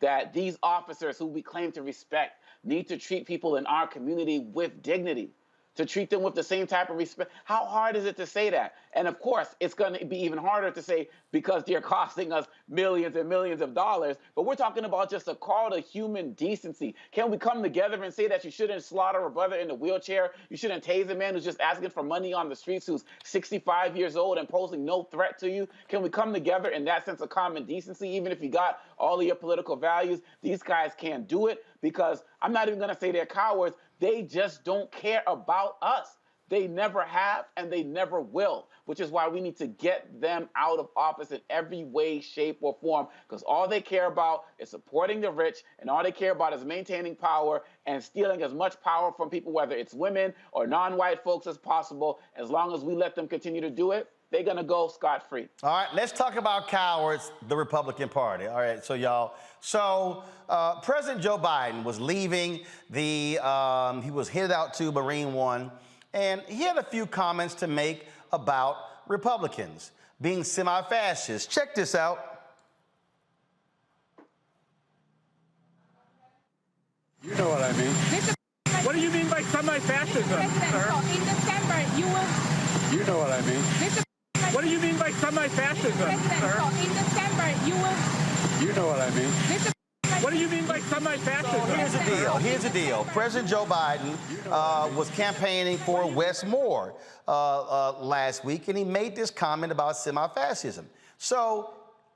that these officers who we claim to respect need to treat people in our community with dignity, to treat them with the same type of respect? How hard is it to say that? And of course, it's going to be even harder to say because they're costing us millions and millions of dollars. But we're talking about just a call to human decency. Can we come together and say that you shouldn't slaughter a brother in a wheelchair? You shouldn't tase a man who's just asking for money on the streets, who's 65 years old and posing no threat to you? Can we come together in that sense of common decency? Even if you got all of your political values, these guys can't do it because I'm not even going to say they're cowards. They just don't care about us. They never have and they never will, which is why we need to get them out of office in every way, shape, or form, because all they care about is supporting the rich, and all they care about is maintaining power and stealing as much power from people, whether it's women or non-white folks, as possible. As long as we let them continue to do it, they're going to go scot-free. All right, let's talk about cowards, the Republican Party. All right, so y'all, President Joe Biden was leaving he was headed out to Marine One, and he had a few comments to make about Republicans being semi-fascist. Check this out. You know what I mean. What do you mean by semi-fascism, sir? In December, you will... You know what I mean. What do you mean by semi-fascism, sir? In December, you will... You know what I mean. What do you mean by semi-fascism? So here's the deal. President Joe Biden was campaigning for Wes Moore last week, and he made this comment about semi-fascism. So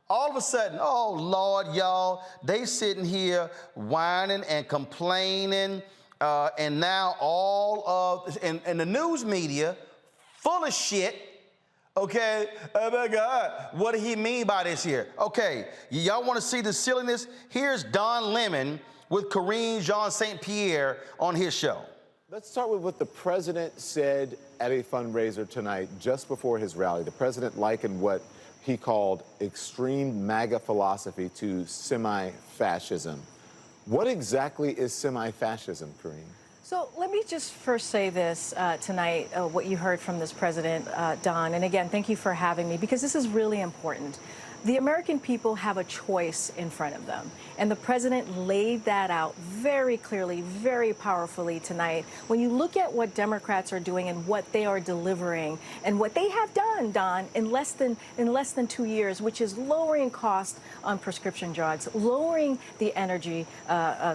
all of a sudden, oh, Lord, y'all, they sitting here whining and complaining, and now all of, and the news media full of shit. Okay, oh my God, what did he mean by this here? Okay, y'all want to see the silliness? Here's Don Lemon with Karine Jean St. Pierre on his show. Let's start with what the president said at a fundraiser tonight, just before his rally. The president likened what he called extreme MAGA philosophy to semi-fascism. What exactly is semi-fascism, Karine? So let me just first say this tonight, what you heard from this president, Don. And again, thank you for having me, because this is really important. The American people have a choice in front of them. And the president laid that out very clearly, very powerfully tonight. When you look at what Democrats are doing and what they are delivering and what they have done, Don, in less than 2 years, which is lowering costs on prescription drugs, lowering the energy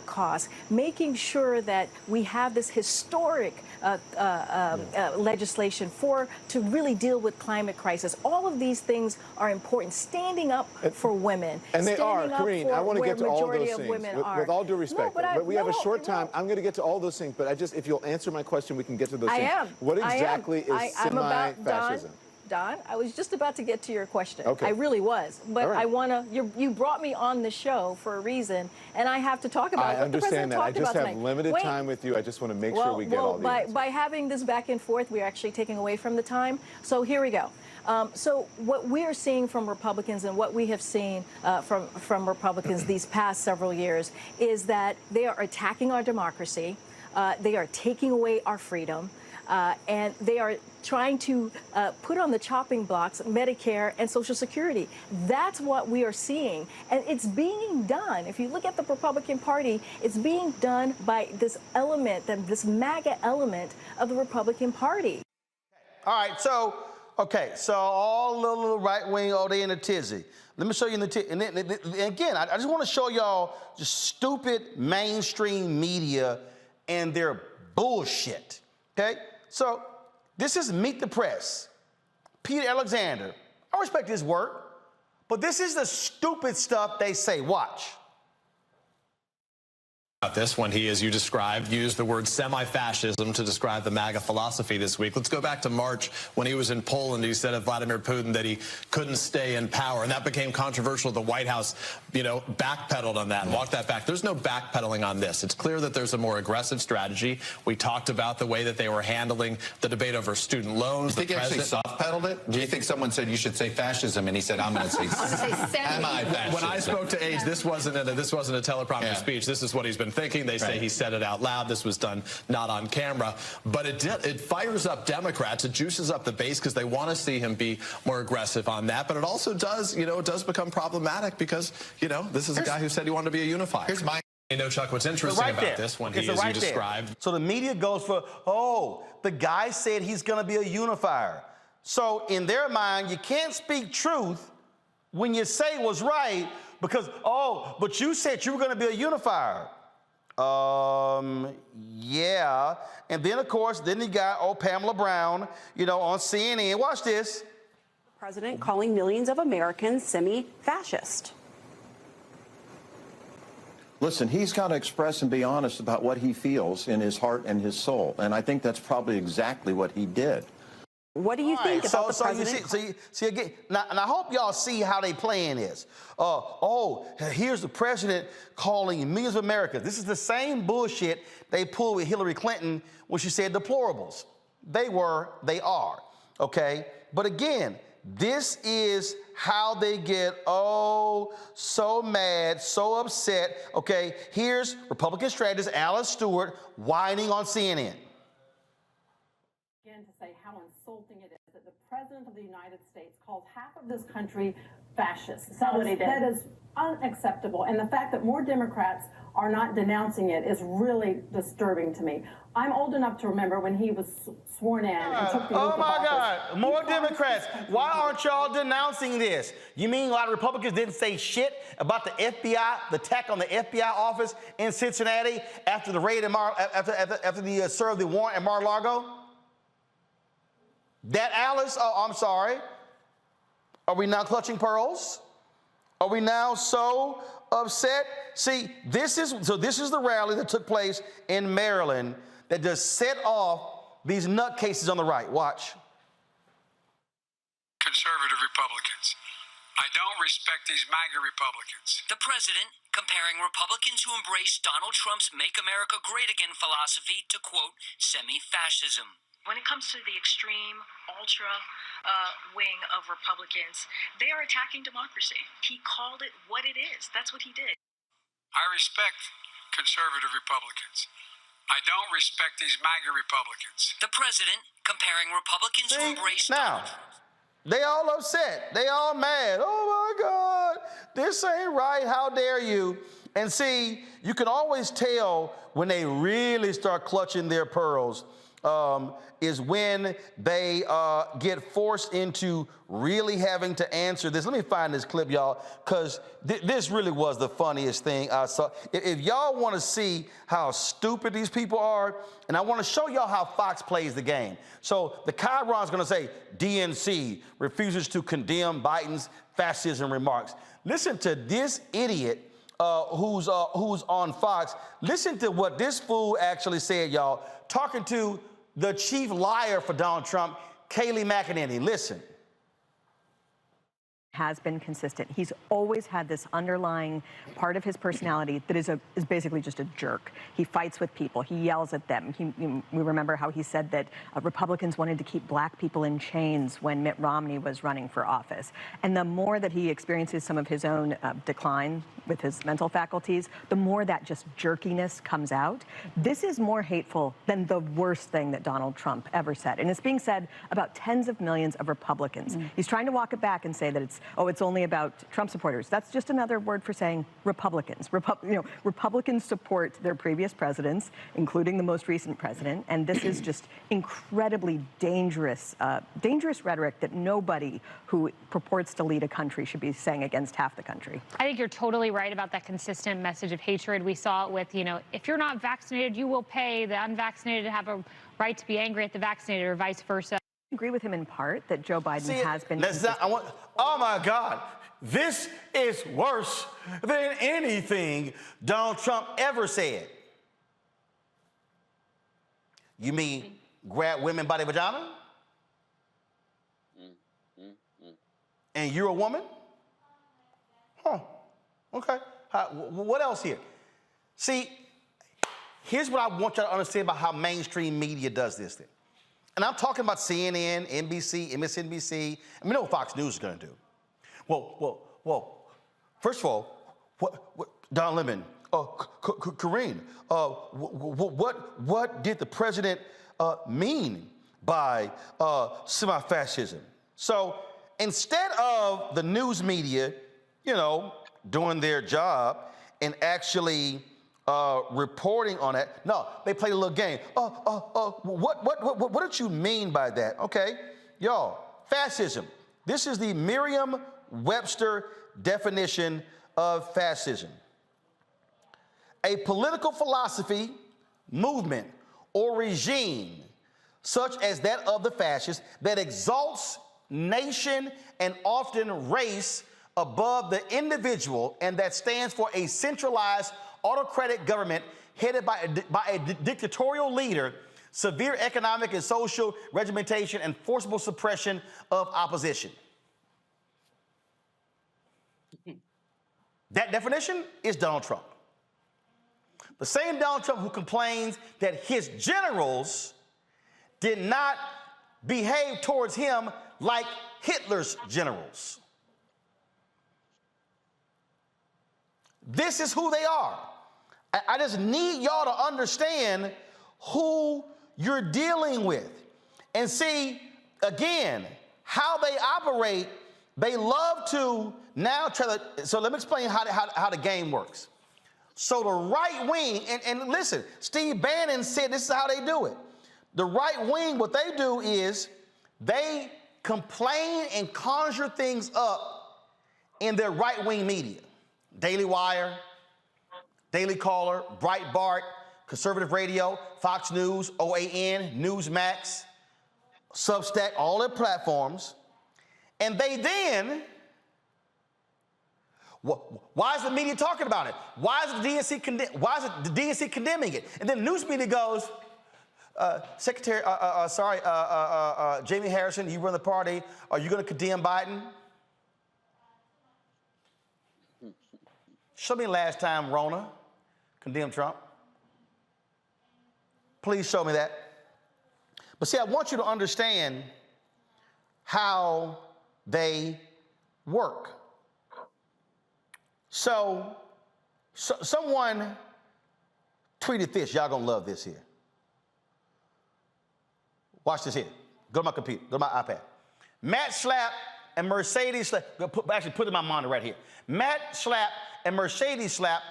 costs, making sure that we have this historic legislation to really deal with climate crisis. All of these things are important. Standing up for women. And they are, Karine. I want to get to all those things. With all due respect, but we have a short time. I'm going to get to all those things, but if you'll answer my question, we can get to those things. What exactly is semi-fascism? Don, I was just about to get to your question. Okay. I really was. But right. I want to, you brought me on the show for a reason, and I have to talk about what the president talked about tonight. I understand that. I just have limited time with you. I just want to make sure we get all the answers. By having this back and forth, we're actually taking away from the time. So here we go. So what we are seeing from Republicans and what we have seen from Republicans these past several years is that they are attacking our democracy. They are taking away our freedom. And they are trying to put on the chopping blocks Medicare and Social Security. That's what we are seeing. And it's being done. If you look at the Republican Party, it's being done by this element, this MAGA element of the Republican Party. All right, so all the little right wing, they in a tizzy. Let me show you in the tizzy. And again, I just want to show y'all just stupid mainstream media and their bullshit. Okay? So this is Meet the Press. Peter Alexander. I respect his work, but this is the stupid stuff they say. Watch. This when he, as you described, used the word semi-fascism to describe the MAGA philosophy this week. Let's go back to March when he was in Poland. He said of Vladimir Putin that he couldn't stay in power, and that became controversial. The White House, backpedaled on that and walked that back. There's no backpedaling on this. It's clear that there's a more aggressive strategy. We talked about the way that they were handling the debate over student loans. Do you think he actually soft-pedaled it? Do you think someone said you should say fascism, and he said, I'm going to say semi-fascism? When I spoke to Age, this wasn't a teleprompter speech. This is what he's been thinking. They say he said it out loud. This was done not on camera. But it fires up Democrats. It juices up the base because they want to see him be more aggressive on that. But it also does, it does become problematic because, this is a guy who said he wanted to be a unifier. Here's my... Chuck, what's interesting about this when he, as you described... So the media goes for, the guy said he's going to be a unifier. So in their mind, you can't speak truth when you say what's right because, but you said you were going to be a unifier. Yeah. And then, of course, you got Pamela Brown, on CNN. Watch this. The president calling millions of Americans semi-fascist. Listen, he's got to express and be honest about what he feels in his heart and his soul. And I think that's probably exactly what he did. What do you think about the president? You see again, now, and I hope y'all see how they playing this. Here's the president calling millions of Americans. This is the same bullshit they pulled with Hillary Clinton when she said deplorables. They are, okay? But again, this is how they get, so mad, so upset, okay? Here's Republican strategist Alice Stewart whining on CNN. To say how insulting it is that the President of the United States calls half of this country fascist. That is unacceptable. And the fact that more Democrats are not denouncing it is really disturbing to me. I'm old enough to remember when he was sworn in and took the oath of office. God, more Democrats. Why aren't y'all denouncing this? You mean a lot of Republicans didn't say shit about the FBI, the attack on the FBI office in Cincinnati after the raid after the served the warrant at Mar-a-Lago? That Alice, I'm sorry. Are we now clutching pearls? Are we now so upset? See, this is the rally that took place in Maryland that just set off these nutcases on the right. Watch. Conservative Republicans. I don't respect these MAGA Republicans. The president comparing Republicans who embrace Donald Trump's Make America Great Again philosophy to, quote, semi-fascism. When it comes to the extreme, ultra wing of Republicans, they are attacking democracy. He called it what it is. That's what he did. I respect conservative Republicans. I don't respect these MAGA Republicans. The president comparing Republicans who embrace Donald Trump. They all upset. They all mad. Oh, my God. This ain't right. How dare you? And see, you can always tell when they really start clutching their pearls. Is when they get forced into really having to answer this. Let me find this clip, y'all, because this really was the funniest thing I saw. If y'all want to see how stupid these people are, and I want to show y'all how Fox plays the game. So the Chiron's going to say, DNC refuses to condemn Biden's fascism remarks. Listen to this idiot who's on Fox. Listen to what this fool actually said, y'all, talking to the chief liar for Donald Trump, Kayleigh McEnany. Listen. Has been consistent. He's always had this underlying part of his personality that is basically just a jerk. He fights with people. He yells at them. We remember how he said that Republicans wanted to keep black people in chains when Mitt Romney was running for office. And the more that he experiences some of his own decline with his mental faculties, the more that just jerkiness comes out. This is more hateful than the worst thing that Donald Trump ever said. And it's being said about tens of millions of Republicans. He's trying to walk it back and say that it's only about Trump supporters. That's just another word for saying Republicans. Republicans support their previous presidents, including the most recent president, and this is just incredibly dangerous rhetoric that nobody who purports to lead a country should be saying against half the country. I think you're totally right about that consistent message of hatred. We saw it with, if you're not vaccinated, you will pay the unvaccinated to have a right to be angry at the vaccinated or vice versa. I agree with him in part that Joe Biden has been. Oh my God, This is worse than anything Donald Trump ever said. You mean grab women by the vagina? And you're a woman? Huh, okay. What else here? See, here's what I want y'all to understand about how mainstream media does this thing. And I'm talking about CNN, NBC, MSNBC, and we know what Fox News is gonna do. Well, first of all, what Don Lemon, Karine, what did the president mean by semi-fascism? So instead of the news media, doing their job and actually reporting on that, no, they played a little game. What did you mean by that? Okay, y'all, fascism. This is the Merriam-Webster definition of fascism. A political philosophy, movement, or regime, such as that of the fascists, that exalts nation and often race above the individual, and that stands for a centralized autocratic government headed by a dictatorial leader, severe economic and social regimentation, and forcible suppression of opposition. That definition is Donald Trump. The same Donald Trump who complains that his generals did not behave towards him like Hitler's generals. This is who they are. I just need y'all to understand who you're dealing with. And see, again, how they operate. They love to now try to, so let me explain how the game works. So the right wing, and listen, Steve Bannon said this is how they do it. The right wing, what they do is they complain and conjure things up in their right wing media. Daily Wire, Daily Caller, Breitbart, Conservative Radio, Fox News, OAN, Newsmax, Substack, all their platforms. And they then, why is the media talking about it? Why is the DNC condemning it? And then the news media goes, Jamie Harrison, you run the party. Are you going to condemn Biden? Show me last time Rona condemned Trump. Please show me that. But see, I want you to understand how they work. So someone tweeted this. Y'all gonna love this here. Watch this here. Go to my computer, go to my iPad. Matt Schlapp and Mercedes Schlapp, actually put it in my monitor right here. Matt Schlapp and Mercedes Schlapp,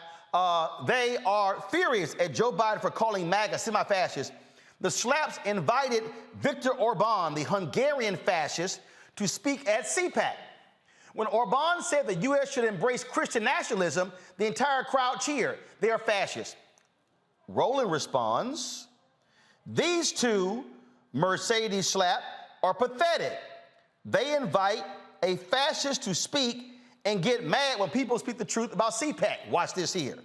they are furious at Joe Biden for calling MAGA semi-fascist. The Schlapps invited Viktor Orban, the Hungarian fascist, to speak at CPAC. When Orban said the U.S. should embrace Christian nationalism, the entire crowd cheered. They are fascists. Roland responds, these two, Mercedes Schlapp, are pathetic. They invite a fascist to speak and get mad when people speak the truth about CPAC. Watch this here.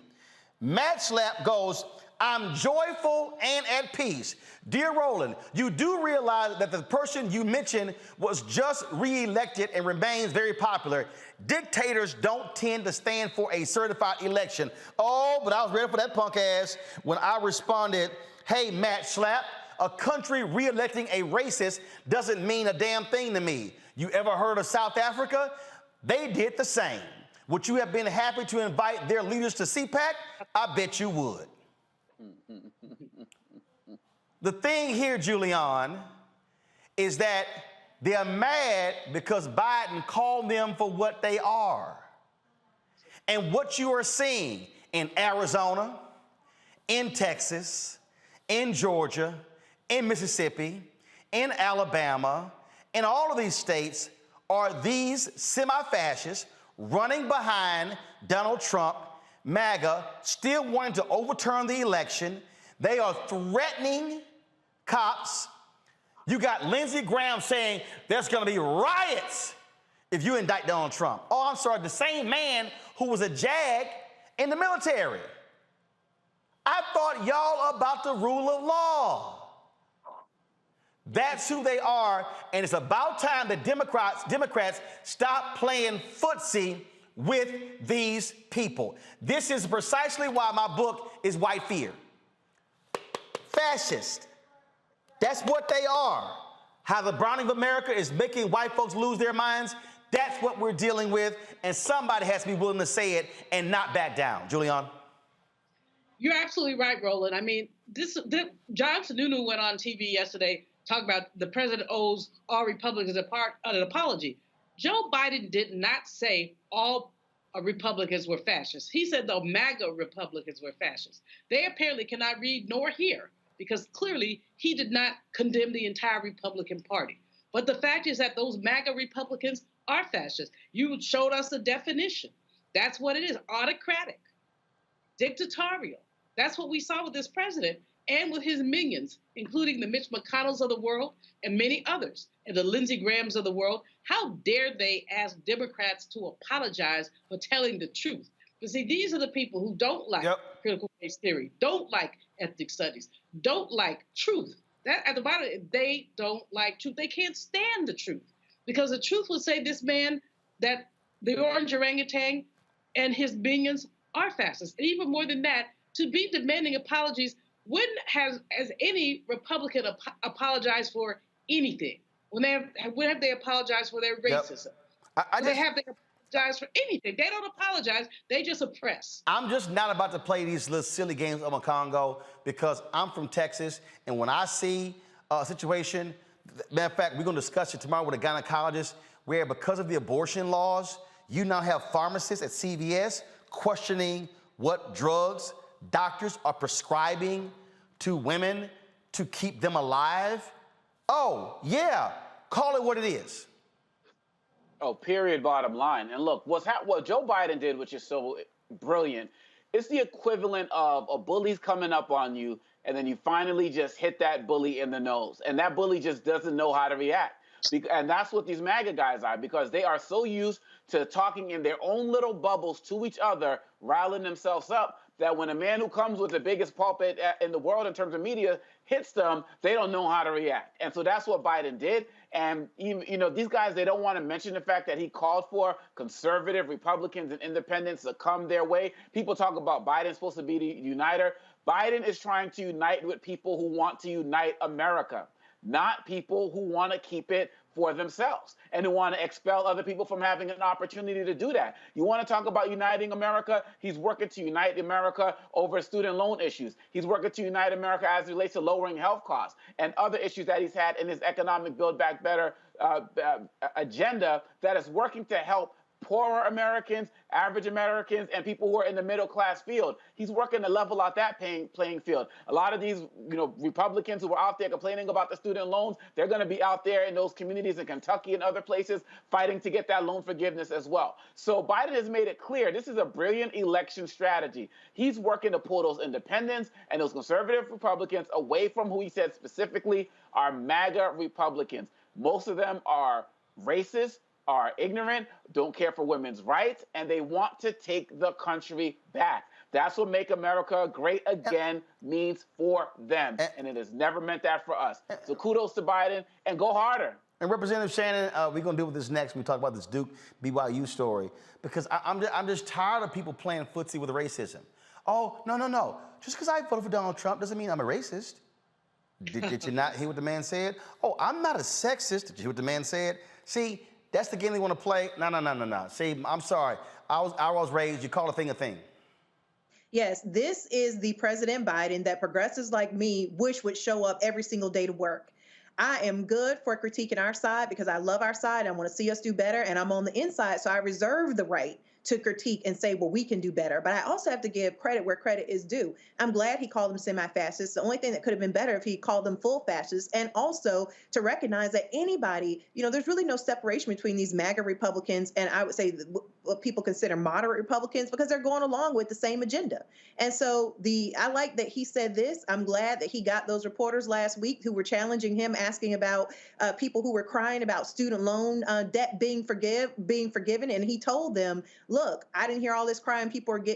Matt Schlapp goes, I'm joyful and at peace. Dear Roland, you do realize that the person you mentioned was just re-elected and remains very popular. Dictators don't tend to stand for a certified election. Oh, but I was ready for that punk ass when I responded, hey, Matt Schlapp, a country re-electing a racist doesn't mean a damn thing to me. You ever heard of South Africa? They did the same. Would you have been happy to invite their leaders to CPAC? I bet you would. The thing here, Julian, is that they're mad because Biden called them for what they are. And what you are seeing in Arizona, in Texas, in Georgia, in Mississippi, in Alabama, in all of these states are these semi-fascists running behind Donald Trump, MAGA, still wanting to overturn the election. They are threatening cops. You got Lindsey Graham saying there's going to be riots if you indict Donald Trump. Oh, I'm sorry, the same man who was a JAG in the military. I thought y'all about the rule of law. That's who they are, and it's about time that Democrats stop playing footsie with these people. This is precisely why my book is White Fear. Fascist. That's what they are. How the Browning of America is making white folks lose their minds. That's what we're dealing with, and somebody has to be willing to say it and not back down. Julian? You're absolutely right, Roland. I mean, John Sununu went on TV yesterday talking about the president owes all Republicans an apology. Joe Biden did not say all Republicans were fascists. He said the MAGA Republicans were fascists. They apparently cannot read nor hear because clearly he did not condemn the entire Republican Party. But the fact is that those MAGA Republicans are fascists. You showed us the definition. That's what it is, autocratic, dictatorial. That's what we saw with this president and with his minions, including the Mitch McConnells of the world and many others, and the Lindsey Grahams of the world. How dare they ask Democrats to apologize for telling the truth? But see, these are the people who don't like critical race theory, don't like ethnic studies, don't like truth. That at the bottom, they don't like truth. They can't stand the truth because the truth would say this man, that the orange orangutan and his minions are fascists. And even more than that, to be demanding apologies, when has any Republican apologized for anything? When have they apologized for their racism? They apologized for anything. They don't apologize. They just oppress. I'm just not about to play these little silly games of a Congo because I'm from Texas, and when I see a situation, matter of fact, we're going to discuss it tomorrow with a gynecologist, where because of the abortion laws, you now have pharmacists at CVS questioning what drugs doctors are prescribing to women to keep them alive. Oh, yeah, call it what it is. Oh, period, bottom line. And look, what Joe Biden did, which is so brilliant, it's the equivalent of a bully's coming up on you, and then you finally just hit that bully in the nose. And that bully just doesn't know how to react. And that's what these MAGA guys are, because they are so used to talking in their own little bubbles to each other, riling themselves up, that when a man who comes with the biggest pulpit in the world in terms of media hits them, they don't know how to react. And so that's what Biden did. And, you know, these guys, they don't want to mention the fact that he called for conservative Republicans and independents to come their way. People talk about Biden's supposed to be the uniter. Biden is trying to unite with people who want to unite America, not people who want to keep it for themselves and who want to expel other people from having an opportunity to do that. You want to talk about uniting America? He's working to unite America over student loan issues. He's working to unite America as it relates to lowering health costs and other issues that he's had in his economic Build Back Better agenda that is working to help poorer Americans, average Americans, and people who are in the middle class field. He's working to level out that playing field. A lot of these, Republicans who are out there complaining about the student loans, they're going to be out there in those communities in Kentucky and other places fighting to get that loan forgiveness as well. So Biden has made it clear this is a brilliant election strategy. He's working to pull those independents and those conservative Republicans away from who he said specifically are MAGA Republicans. Most of them are racist, are ignorant, don't care for women's rights, and they want to take the country back. That's what Make America Great Again means for them, and it has never meant that for us. So kudos to Biden, and go harder. And Representative Shannon, we're going to deal with this next when we talk about this Duke BYU story, because I'm just tired of people playing footsie with racism. Oh, no. Just because I voted for Donald Trump doesn't mean I'm a racist. Did you not hear what the man said? Oh, I'm not a sexist. Did you hear what the man said? See, that's the game they want to play. No. See, I'm sorry. I was raised, you call a thing a thing. Yes, this is the President Biden that progressives like me wish would show up every single day to work. I am good for critiquing our side because I love our side. I want to see us do better, and I'm on the inside, so I reserve the right to critique and say, well, we can do better. But I also have to give credit where credit is due. I'm glad he called them semi-fascists. The only thing that could have been better if he called them full fascists, and also to recognize that anybody, there's really no separation between these MAGA Republicans and I would say what people consider moderate Republicans because they're going along with the same agenda. And so I like that he said this. I'm glad that he got those reporters last week who were challenging him, asking about people who were crying about student loan debt being forgiven. And he told them, look, I didn't hear all this crying.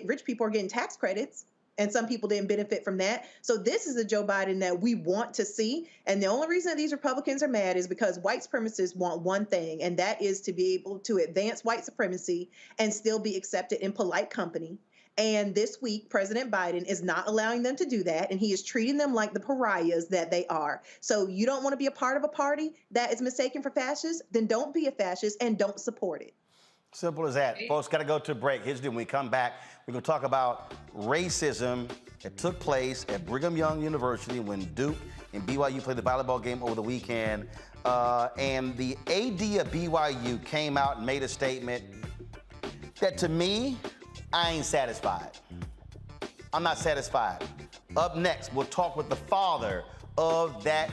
Rich people are getting tax credits. And some people didn't benefit from that. So this is the Joe Biden that we want to see. And the only reason that these Republicans are mad is because white supremacists want one thing, and that is to be able to advance white supremacy and still be accepted in polite company. And this week, President Biden is not allowing them to do that, and he is treating them like the pariahs that they are. So you don't want to be a part of a party that is mistaken for fascist? Then don't be a fascist and don't support it. Simple as that. Folks, got to go to a break. Here's the deal. When we come back, we're going to talk about racism that took place at Brigham Young University when Duke and BYU played the volleyball game over the weekend. And the AD of BYU came out and made a statement that, to me, I ain't satisfied. I'm not satisfied. Up next, we'll talk with the father of that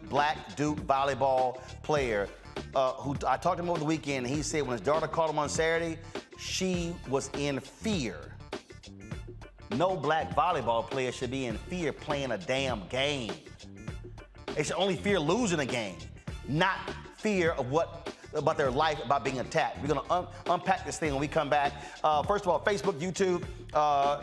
black Duke volleyball player. Who I talked to him over the weekend, and he said when his daughter called him on Saturday, she was in fear. No black volleyball player should be in fear playing a damn game. They should only fear losing a game, not fear of about their life, about being attacked. We're gonna unpack this thing when we come back. First of all, Facebook, YouTube,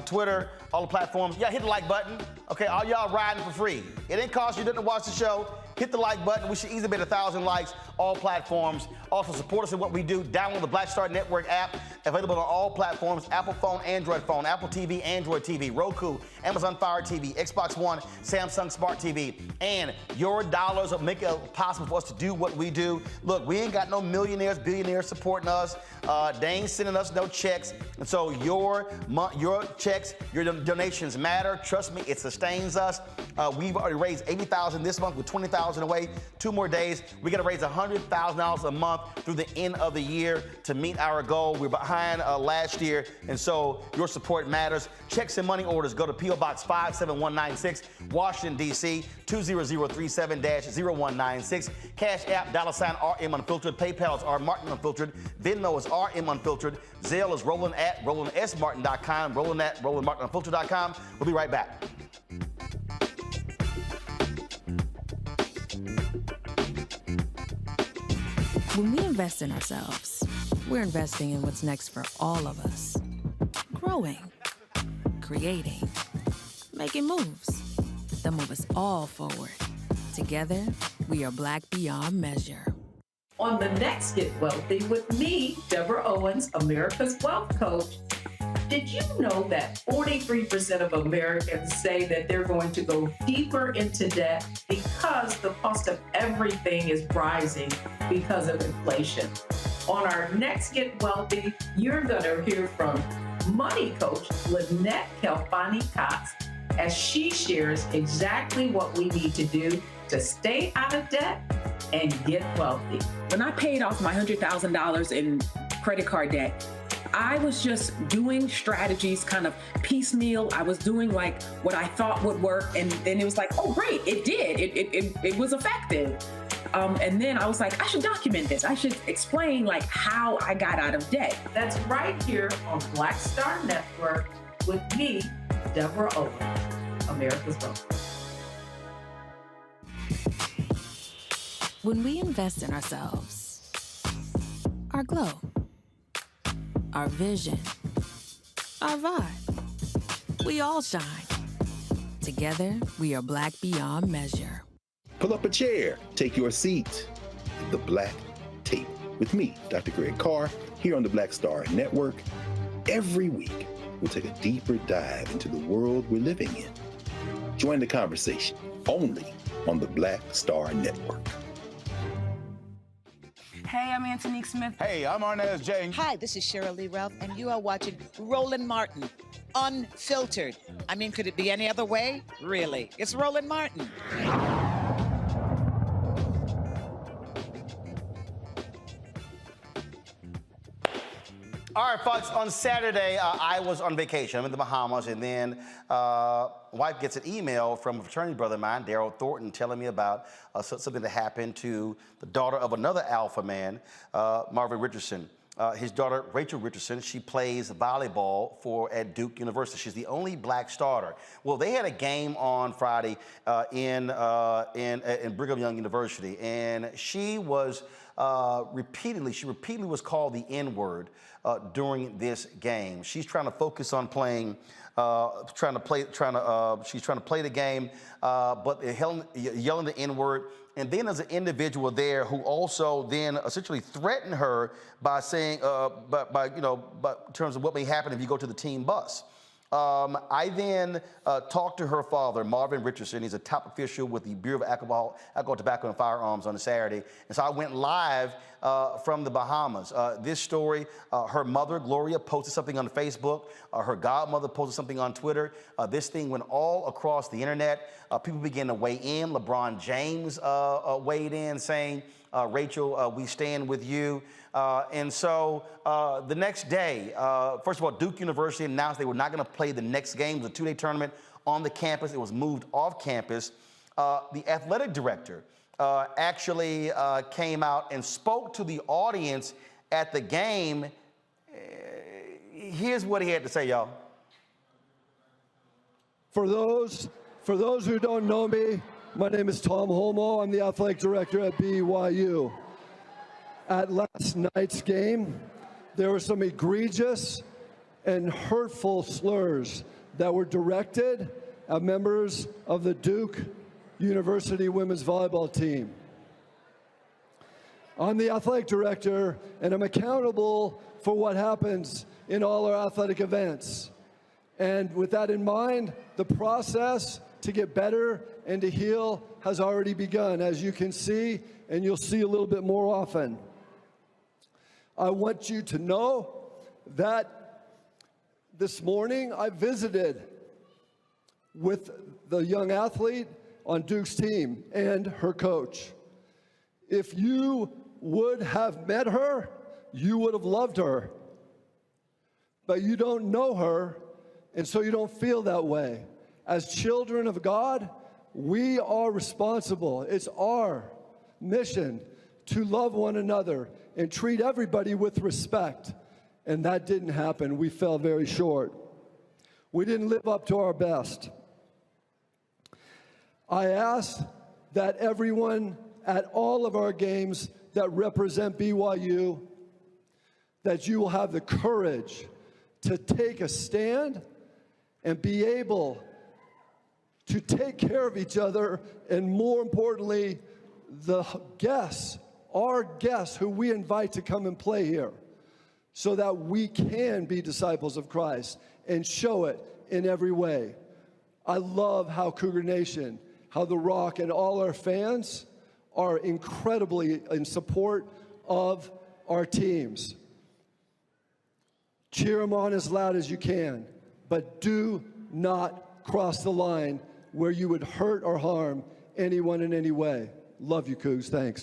Twitter, all the platforms. Yeah, hit the like button. Okay, all y'all riding for free. It didn't cost you nothing to watch the show. Hit the like button. We should easily be at 1,000 likes, all platforms. Also, support us in what we do. Download the Black Star Network app, available on all platforms: Apple phone, Android phone, Apple TV, Android TV, Roku, Amazon Fire TV, Xbox One, Samsung Smart TV. And your dollars will make it possible for us to do what we do. Look, we ain't got no millionaires, billionaires supporting us. They ain't sending us no checks. And so your checks, your donations matter. Trust me, it sustains us. We've already raised $80,000 this month with $20,000 away. 2 more days. We got to raise $100,000 a month through the end of the year to meet our goal. We're behind last year, and so your support matters. Checks and money orders go to P.O. Box 57196, Washington, D.C. 20037-0196. Cash App, $RM Unfiltered. PayPal is R Martin Unfiltered. Venmo is RM Unfiltered. Zelle is Roland at RolandSMartin.com. Roland at RolandMartinUnfiltered.com. We'll be right back. When we invest in ourselves, we're investing in what's next for all of us. Growing, creating, making moves that move us all forward. Together, we are Black beyond measure. On the next Get Wealthy with me, Deborah Owens, America's Wealth Coach. Did you know that 43% of Americans say that they're going to go deeper into debt because the cost of everything is rising because of inflation? On our next Get Wealthy, you're going to hear from money coach Lynette Kelfani-Cox as she shares exactly what we need to do to stay out of debt and get wealthy. When I paid off my $100,000 in credit card debt, I was just doing strategies kind of piecemeal. I was doing like what I thought would work. And then it was like, oh, great, it did. It was effective. And then I was like, I should document this. I should explain like how I got out of debt. That's right here on Black Star Network with me, Deborah Owens, America's Wealth. When we invest in ourselves, our glow, our vision, our vibe, we all shine. Together, we are Black beyond measure. Pull up a chair, take your seat. The Black Tape with me, Dr. Greg Carr, here on the Black Star Network. Every week, we'll take a deeper dive into the world we're living in. Join the conversation only on the Black Star Network. Hey, I'm Antonique Smith. Hey, I'm Arnaz James. Hi, this is Cheryl Lee Ralph, and you are watching Roland Martin, Unfiltered. I mean, could it be any other way? Really? It's Roland Martin. All right, folks, on Saturday, I was on vacation. I'm in the Bahamas, and then wife gets an email from a fraternity brother of mine, Daryl Thornton, telling me about something that happened to the daughter of another alpha man, Marvin Richardson. his daughter, Rachel Richardson, she plays volleyball at Duke University. She's the only black starter. Well, they had a game on Friday in Brigham Young University, and she was repeatedly was called the N-word during this game. She's trying to focus on playing. She's trying to play the game, but yelling the N-word. And then there's an individual there who also then essentially threatened her by saying, in terms of what may happen if you go to the team bus. I then talked to her father, Marvin Richardson. He's a top official with the Bureau of Alcohol, Tobacco, and Firearms on a Saturday. And so I went live from the Bahamas. This story, her mother, Gloria, posted something on Facebook. Her godmother posted something on Twitter. This thing went all across the internet. People began to weigh in. LeBron James weighed in saying, Rachel, we stand with you. And so the next day, first of all, Duke University announced they were not going to play the next game. It was a two-day tournament on the campus. It was moved off campus. The athletic director actually came out and spoke to the audience at the game. Here's what he had to say, y'all. For those who don't know me, my name is Tom Holmo. I'm the athletic director at BYU. At last night's game, there were some egregious and hurtful slurs that were directed at members of the Duke University women's volleyball team. I'm the athletic director, and I'm accountable for what happens in all our athletic events. And with that in mind, the process to get better and to heal has already begun, as you can see, and you'll see a little bit more often. I want you to know that this morning I visited with the young athlete on Duke's team and her coach. If you would have met her, you would have loved her. But you don't know her, and so you don't feel that way. As children of God, we are responsible. It's our mission to love one another and treat everybody with respect. And that didn't happen. We fell very short. We didn't live up to our best. I ask that everyone at all of our games that represent BYU, that you will have the courage to take a stand and be able to take care of each other, and more importantly, the guests, our guests who we invite to come and play here, so that we can be disciples of Christ and show it in every way. I love how Cougar Nation, how The Rock, and all our fans are incredibly in support of our teams. Cheer them on as loud as you can, but do not cross the line where you would hurt or harm anyone in any way. Love you, Cougs. Thanks.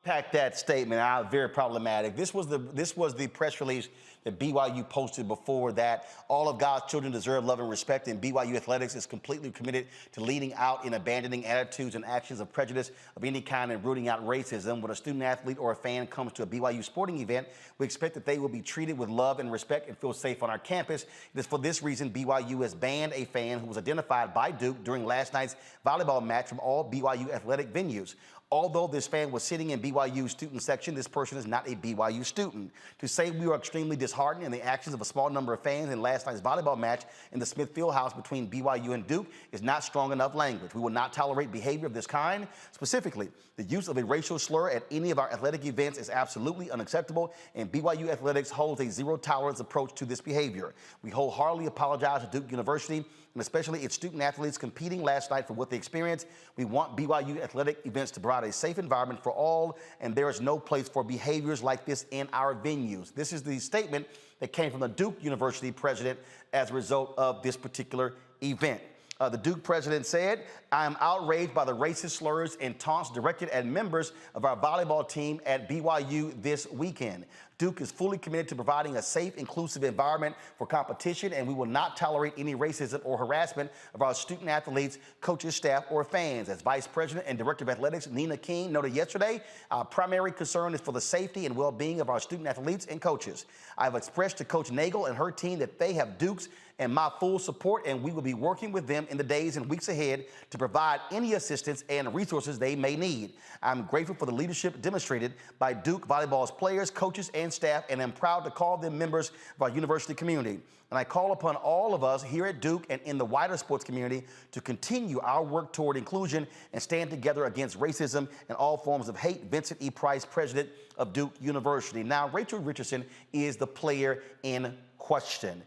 Pack that statement out, very problematic. This was the press release that BYU posted before that. All of God's children deserve love and respect, and BYU Athletics is completely committed to leading out in abandoning attitudes and actions of prejudice of any kind and rooting out racism. When a student athlete or a fan comes to a BYU sporting event, we expect that they will be treated with love and respect and feel safe on our campus. It is for this reason BYU has banned a fan who was identified by Duke during last night's volleyball match from all BYU athletic venues. Although this fan was sitting in BYU's student section, this person is not a BYU student. To say we are extremely disheartened in the actions of a small number of fans in last night's volleyball match in the Smith Fieldhouse between BYU and Duke is not strong enough language. We will not tolerate behavior of this kind. Specifically, the use of a racial slur at any of our athletic events is absolutely unacceptable, and BYU Athletics holds a zero-tolerance approach to this behavior. We wholeheartedly apologize to Duke University, and especially its student athletes competing last night for what they experienced. We want BYU athletic events to provide a safe environment for all, and there is no place for behaviors like this in our venues. This is the statement that came from the Duke University president as a result of this particular event. The Duke president said, "I am outraged by the racist slurs and taunts directed at members of our volleyball team at BYU this weekend. Duke is fully committed to providing a safe, inclusive environment for competition, and we will not tolerate any racism or harassment of our student athletes, coaches, staff, or fans. As Vice President and Director of Athletics Nina King noted yesterday, our primary concern is for the safety and well-being of our student athletes and coaches. I have expressed to Coach Nagel and her team that they have Duke's and my full support, and we will be working with them in the days and weeks ahead to provide any assistance and resources they may need. I'm grateful for the leadership demonstrated by Duke volleyball's players, coaches, and staff, and I'm proud to call them members of our university community. And I call upon all of us here at Duke and in the wider sports community to continue our work toward inclusion and stand together against racism and all forms of hate. Vincent E. Price, president of Duke University. Now, Rachel Richardson is the player in question.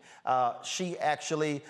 She actually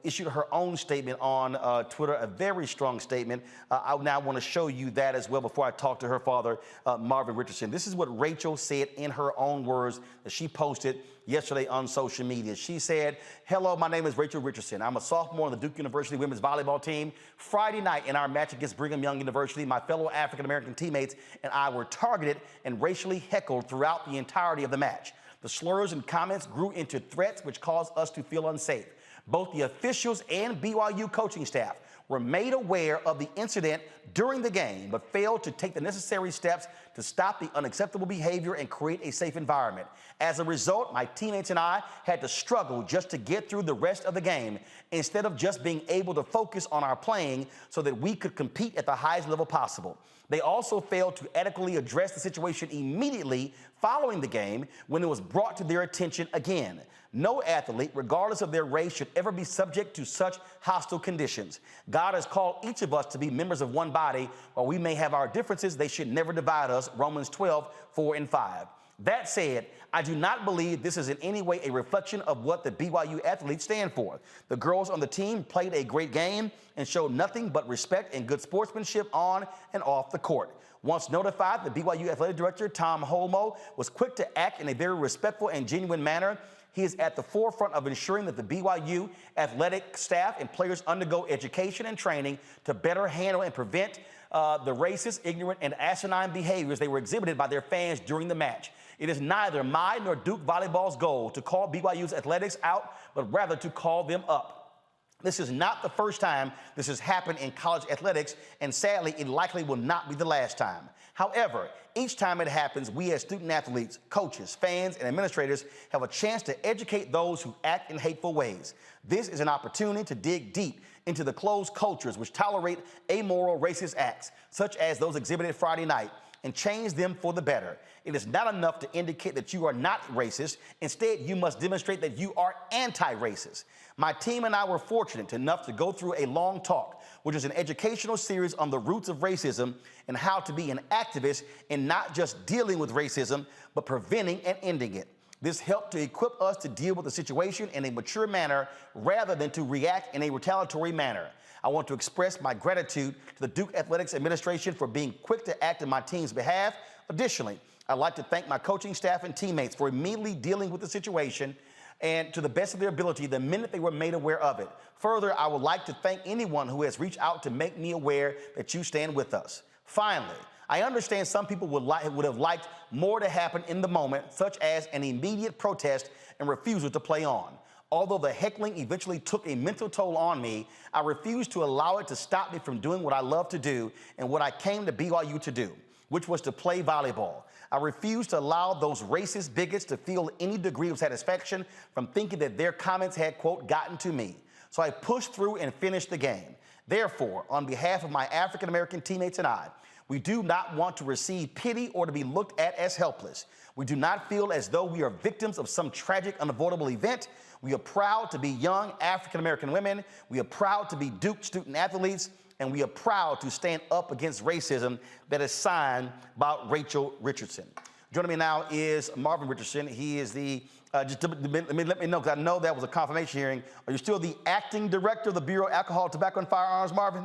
issued her own statement on Twitter, a very strong statement. I now want to show you that as well before I talk to her father, Marvin Richardson. This is what Rachel said in her own words that she posted yesterday on social media. She said, "Hello, my name is Rachel Richardson. I'm a sophomore on the Duke University women's volleyball team. Friday night in our match against Brigham Young University, my fellow African-American teammates and I were targeted and racially heckled throughout the entirety of the match. The slurs and comments grew into threats, which caused us to feel unsafe. Both the officials and BYU coaching staff were made aware of the incident during the game, but failed to take the necessary steps to stop the unacceptable behavior and create a safe environment. As a result, my teammates and I had to struggle just to get through the rest of the game instead of just being able to focus on our playing so that we could compete at the highest level possible. They also failed to adequately address the situation immediately following the game when it was brought to their attention again. No athlete, regardless of their race, should ever be subject to such hostile conditions. God has called each of us to be members of one body. While we may have our differences, they should never divide us." Romans 12:4-5. That said, I do not believe this is in any way a reflection of what the BYU athletes stand for. The girls on the team played a great game and showed nothing but respect and good sportsmanship on and off the court. Once notified, the BYU athletic director, Tom Holmoe, was quick to act in a very respectful and genuine manner. He is at the forefront of ensuring that the BYU athletic staff and players undergo education and training to better handle and prevent the racist, ignorant, and asinine behaviors they were exhibited by their fans during the match. It is neither my nor Duke volleyball's goal to call BYU's athletics out, but rather to call them up. This is not the first time this has happened in college athletics, and sadly, it likely will not be the last time. However, each time it happens, we as student athletes, coaches, fans, and administrators have a chance to educate those who act in hateful ways. This is an opportunity to dig deep into the closed cultures which tolerate amoral racist acts, such as those exhibited Friday night, and change them for the better. It is not enough to indicate that you are not racist. Instead, you must demonstrate that you are anti-racist. My team and I were fortunate enough to go through a long talk, which is an educational series on the roots of racism and how to be an activist in not just dealing with racism, but preventing and ending it. This helped to equip us to deal with the situation in a mature manner rather than to react in a retaliatory manner. I want to express my gratitude to the Duke Athletics Administration for being quick to act on my team's behalf. Additionally, I'd like to thank my coaching staff and teammates for immediately dealing with the situation and to the best of their ability the minute they were made aware of it. Further, I would like to thank anyone who has reached out to make me aware that you stand with us. Finally, I understand some people would have liked more to happen in the moment, such as an immediate protest and refusal to play on. Although the heckling eventually took a mental toll on me, I refused to allow it to stop me from doing what I love to do and what I came to BYU to do, which was to play volleyball. I refused to allow those racist bigots to feel any degree of satisfaction from thinking that their comments had, quote, gotten to me. So I pushed through and finished the game. Therefore, on behalf of my African-American teammates and I, we do not want to receive pity or to be looked at as helpless. We do not feel as though we are victims of some tragic, unavoidable event. We are proud to be young African-American women. We are proud to be Duke student athletes. And we are proud to stand up against racism that is signed by Rachel Richardson. Joining me now is Marvin Richardson. He is the, let me know, because I know that was a confirmation hearing. Are you still the acting director of the Bureau of Alcohol, Tobacco, and Firearms, Marvin?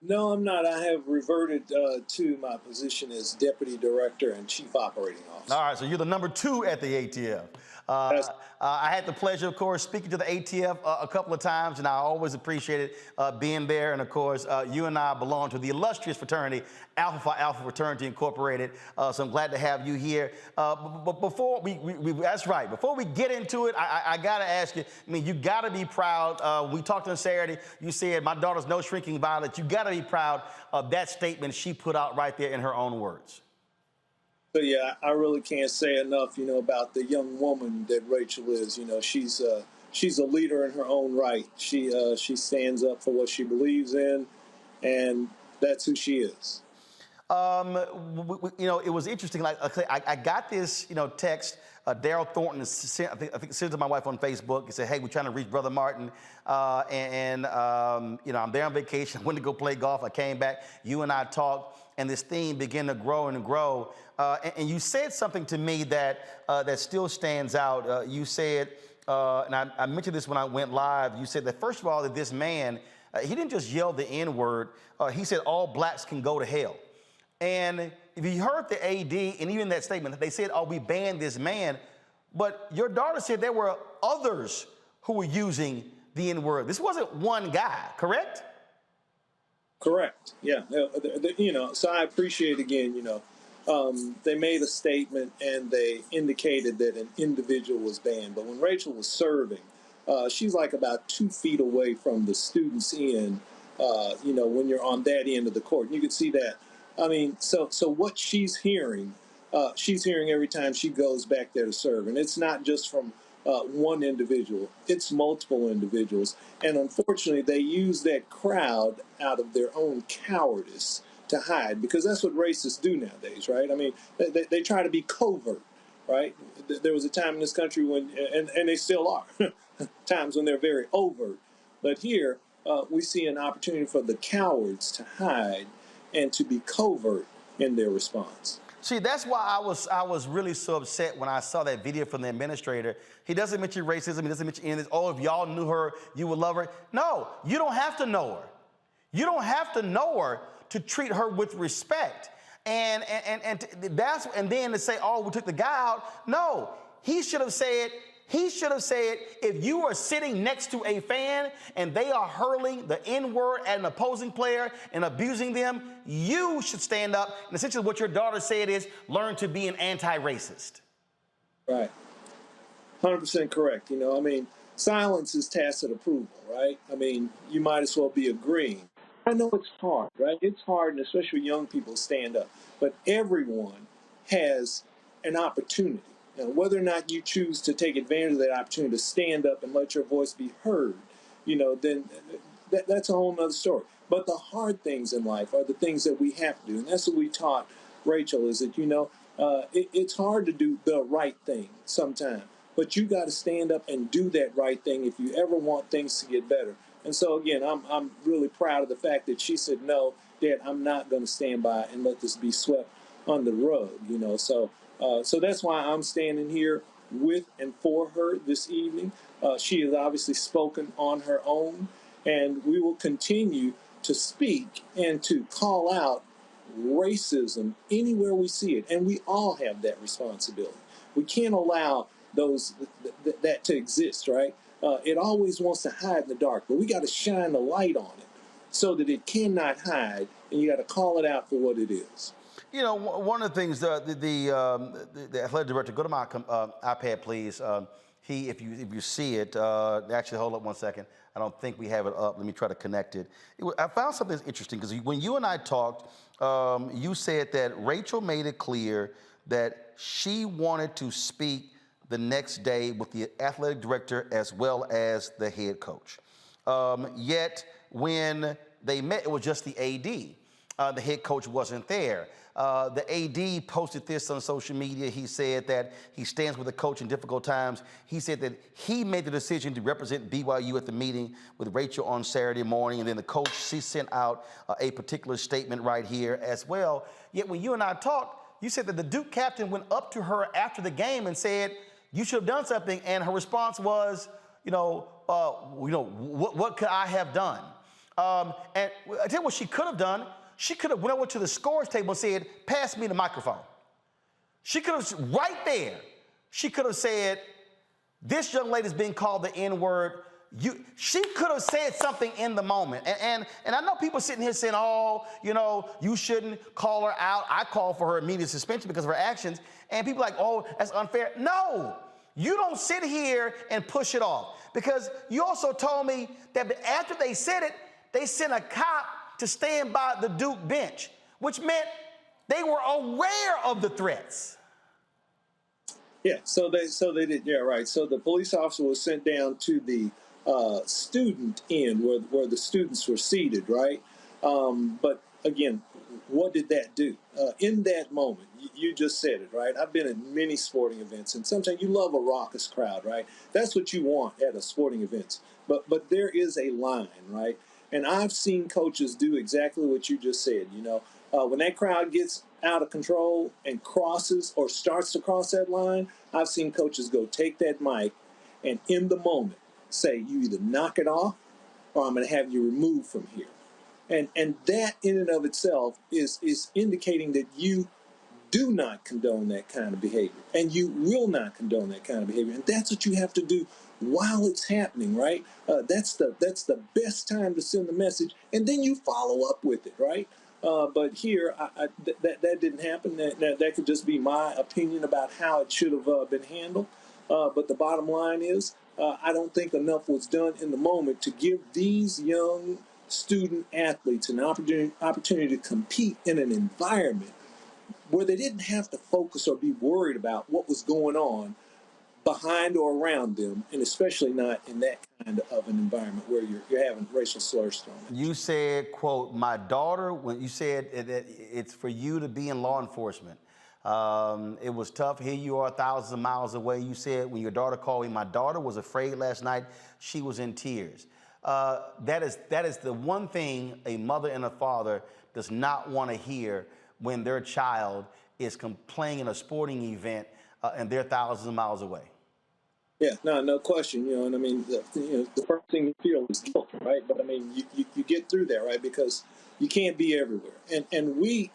No, I'm not. I have reverted to my position as Deputy Director and Chief Operating Officer. All right, so you're the number 2 at the ATF. I had the pleasure, of course, speaking to the ATF a couple of times, and I always appreciated being there. And, of course, you and I belong to the illustrious fraternity, Alpha Phi Alpha Fraternity Incorporated. So I'm glad to have you here. But before that's right. Before we get into it, I got to ask you, I mean, you got to be proud. We talked on Saturday. You said, my daughter's no shrinking violet. You got to be proud of that statement she put out right there in her own words. So, yeah, I really can't say enough, about the young woman that Rachel is. She's a leader in her own right. She stands up for what she believes in, and that's who she is. It was interesting. Like, I got this, text. Daryl Thornton, I think sent to my wife on Facebook. He said, "Hey, we're trying to reach Brother Martin, I'm there on vacation. I went to go play golf. I came back. You and I talked, and this theme began to grow and grow. And you said something to me that still stands out. You said, and I mentioned this when I went live. You said that first of all, that this man, he didn't just yell the N-word. He said all blacks can go to hell." And if you heard the AD and even that statement, they said, "Oh, we banned this man," but your daughter said there were others who were using the N-word. This wasn't one guy, correct? Correct. Yeah. So I appreciate again, they made a statement and they indicated that an individual was banned. But when Rachel was serving, she's like about 2 feet away from the students' end, when you're on that end of the court. You can see that. I mean, so what she's hearing every time she goes back there to serve. And it's not just from one individual. It's multiple individuals. And unfortunately, they use that crowd out of their own cowardice to hide, because that's what racists do nowadays, right? I mean, they try to be covert, right? There was a time in this country when, and they still are, times when they're very overt. But here, we see an opportunity for the cowards to hide and to be covert in their response. See, that's why I was really so upset when I saw that video from the administrator. He doesn't mention racism. He doesn't mention any of this. Oh, if y'all knew her, you would love her. No, you don't have to know her. You don't have to know her to treat her with respect. And then to say, oh, we took the guy out. No, he should have said, if you are sitting next to a fan and they are hurling the N-word at an opposing player and abusing them, you should stand up. And essentially what your daughter said is, learn to be an anti-racist. Right. 100% correct. Silence is tacit approval, right? I mean, you might as well be agreeing. I know it's hard, right? It's hard, and especially young people stand up. But everyone has an opportunity. Now, whether or not you choose to take advantage of that opportunity to stand up and let your voice be heard, then that's a whole other story. But the hard things in life are the things that we have to do. And that's what we taught Rachel, is that, it's hard to do the right thing sometimes. But you got to stand up and do that right thing if you ever want things to get better. And so, again, I'm really proud of the fact that she said, no, Dad, I'm not going to stand by and let this be swept under the rug, So that's why I'm standing here with and for her this evening. She has obviously spoken on her own, and we will continue to speak and to call out racism anywhere we see it. And we all have that responsibility. We can't allow that to exist, right? It always wants to hide in the dark, but we got to shine the light on it so that it cannot hide, and you got to call it out for what it is. One of the things, the athletic director, go to my iPad, please. If you see it, actually, hold up one second. I don't think we have it up. Let me try to connect it. I found something interesting, because when you and I talked, you said that Rachel made it clear that she wanted to speak the next day with the athletic director as well as the head coach. Yet, when they met, it was just the AD. The head coach wasn't there. The AD posted this on social media. He said that he stands with the coach in difficult times. He said that he made the decision to represent BYU at the meeting with Rachel on Saturday morning, and then the coach, she sent out a particular statement right here as well. Yet when you and I talked, you said that the Duke captain went up to her after the game and said, you should have done something, and her response was, what could I have done? And I tell you what she could have done. She could have went over to the scores table and said, pass me the microphone. She could have, right there, she could have said, This young lady's being called the N-word. She could have said something in the moment. And I know people sitting here saying, oh, you shouldn't call her out. I call for her immediate suspension because of her actions. And people are like, oh, that's unfair. No, you don't sit here and push it off. Because you also told me that after they said it, they sent a cop to stand by the Duke bench, which meant they were aware of the threats. Yeah, so they did. Yeah, right. So the police officer was sent down to the student end where the students were seated, right? But again, what did that do? In that moment, you just said it, right? I've been at many sporting events, and sometimes you love a raucous crowd, right? That's what you want at a sporting event. But there is a line, right? And I've seen coaches do exactly what you just said. When that crowd gets out of control and crosses or starts to cross that line, I've seen coaches go take that mic and in the moment say, you either knock it off or I'm going to have you removed from here. And that in and of itself is indicating that you do not condone that kind of behavior, and you will not condone that kind of behavior. And that's what you have to do while it's happening, right? That's the best time to send the message, and then you follow up with it, right? But here, that didn't happen. That could just be my opinion about how it should have been handled. But the bottom line is, I don't think enough was done in the moment to give these young student athletes an opportunity to compete in an environment where they didn't have to focus or be worried about what was going on behind or around them, and especially not in that kind of an environment where you're having racial slurs thrown at you. You said, quote, my daughter, when you said that it's for you to be in law enforcement. It was tough. Here you are thousands of miles away. You said when your daughter called me, my daughter was afraid last night. She was in tears. That is the one thing a mother and a father does not want to hear when their child is playing in a sporting event and they're thousands of miles away. Yeah, no question. And I mean, the first thing you feel is guilt, right? But I mean, you get through that, right? Because you can't be everywhere. And we,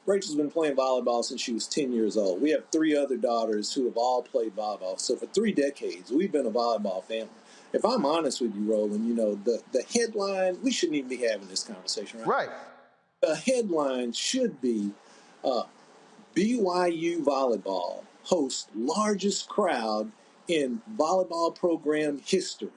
Rachel's been playing volleyball since she was 10 years old. We have 3 other daughters who have all played volleyball. So for 3 decades, we've been a volleyball family. If I'm honest with you, Roland, the headline, we shouldn't even be having this conversation, right? Right. The headline should be BYU volleyball hosts largest crowd in volleyball program history.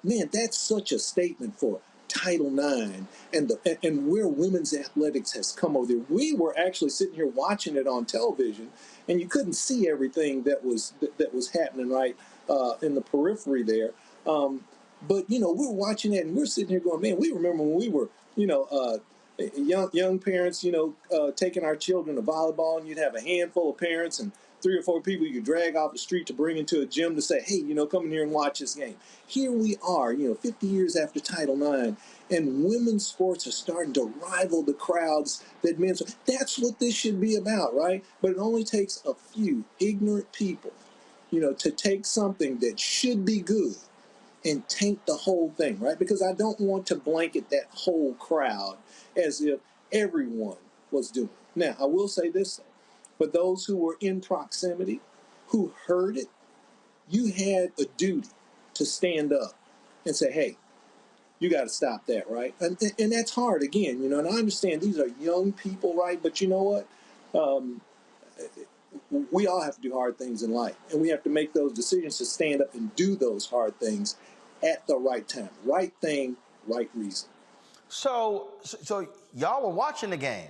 Man, that's such a statement for Title IX and where women's athletics has come over there. We were actually sitting here watching it on television, and you couldn't see everything that was happening right in the periphery there. But we're watching it, and we're sitting here going, man, we remember when we were young parents, taking our children to volleyball, and you'd have a handful of parents and 3 or 4 people you could drag off the street to bring into a gym to say, hey, come in here and watch this game. Here we are, 50 years after Title IX, and women's sports are starting to rival the crowds that men's. That's what this should be about, right? But it only takes a few ignorant people, to take something that should be good and taint the whole thing, right? Because I don't want to blanket that whole crowd as if everyone was doing it. Now, I will say this, though. For those who were in proximity, who heard it, you had a duty to stand up and say, hey, you got to stop that, right? And that's hard, again, and I understand these are young people, right? But you know what? We all have to do hard things in life, and we have to make those decisions to stand up and do those hard things at the right time. Right thing, right reason. So y'all were watching the game.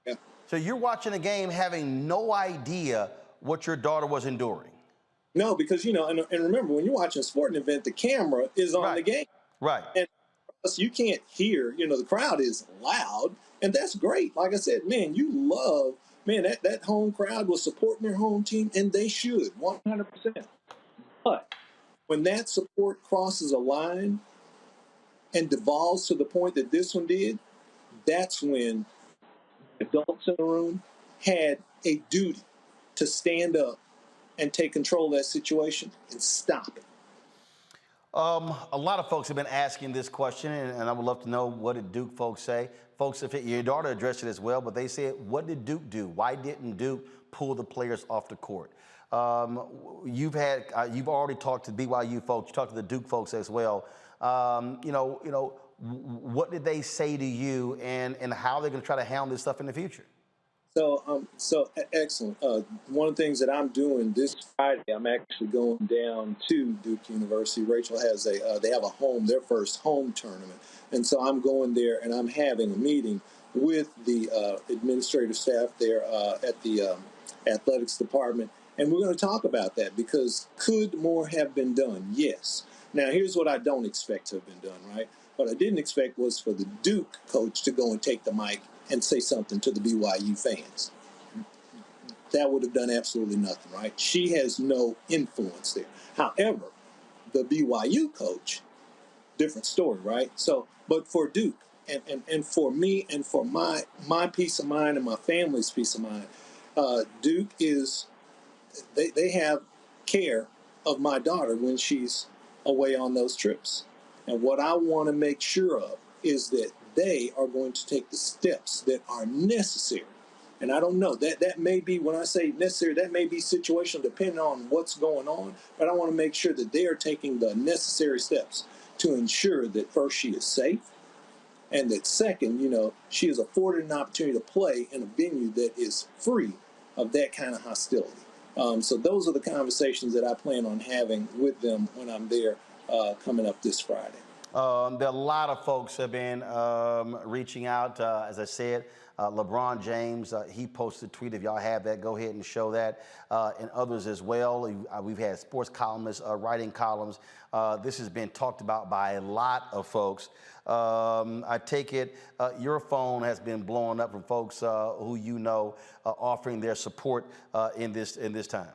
Yeah. So you're watching the game having no idea what your daughter was enduring. No, because, and remember, when you're watching a sporting event, the camera is on the game. Right. And you can't hear, the crowd is loud, and that's great. Like I said, man, you love, that home crowd was supporting their home team, and they should, 100%. But when that support crosses a line and devolves to the point that this one did, that's when adults in the room had a duty to stand up and take control of that situation and stop it. A lot of folks have been asking this question, and I would love to know, what did Duke folks say? Folks, your daughter addressed it as well, but they said, what did Duke do? Why didn't Duke pull the players off the court? You've already talked to BYU folks, you talked to the Duke folks as well. What did they say to you, and how they're going to try to handle this stuff in the future? Excellent. One of the things that I'm doing this Friday, I'm actually going down to Duke University. Rachel has they have their first home tournament. And so I'm going there and I'm having a meeting with the administrative staff there at the athletics department. And we're going to talk about that, because could more have been done? Yes. Now, here's what I don't expect to have been done, right? What I didn't expect was for the Duke coach to go and take the mic and say something to the BYU fans. That would have done absolutely nothing, right? She has no influence there. However, the BYU coach, different story, right? So, but for Duke and for me and for my peace of mind and my family's peace of mind, Duke is, they have care of my daughter when she's away on those trips. And what I want to make sure of is that they are going to take the steps that are necessary. And I don't know, that may be, when I say necessary, that may be situational depending on what's going on, but I want to make sure that they are taking the necessary steps to ensure that first, she is safe, and that second, she is afforded an opportunity to play in a venue that is free of that kind of hostility. So those are the conversations that I plan on having with them when I'm there coming up this Friday. There are a lot of folks have been reaching out. As I said, LeBron James, he posted a tweet. If y'all have that, go ahead and show that. And others as well. We've had sports columnists writing columns. This has been talked about by a lot of folks. I take it your phone has been blowing up from folks who offering their support in this time.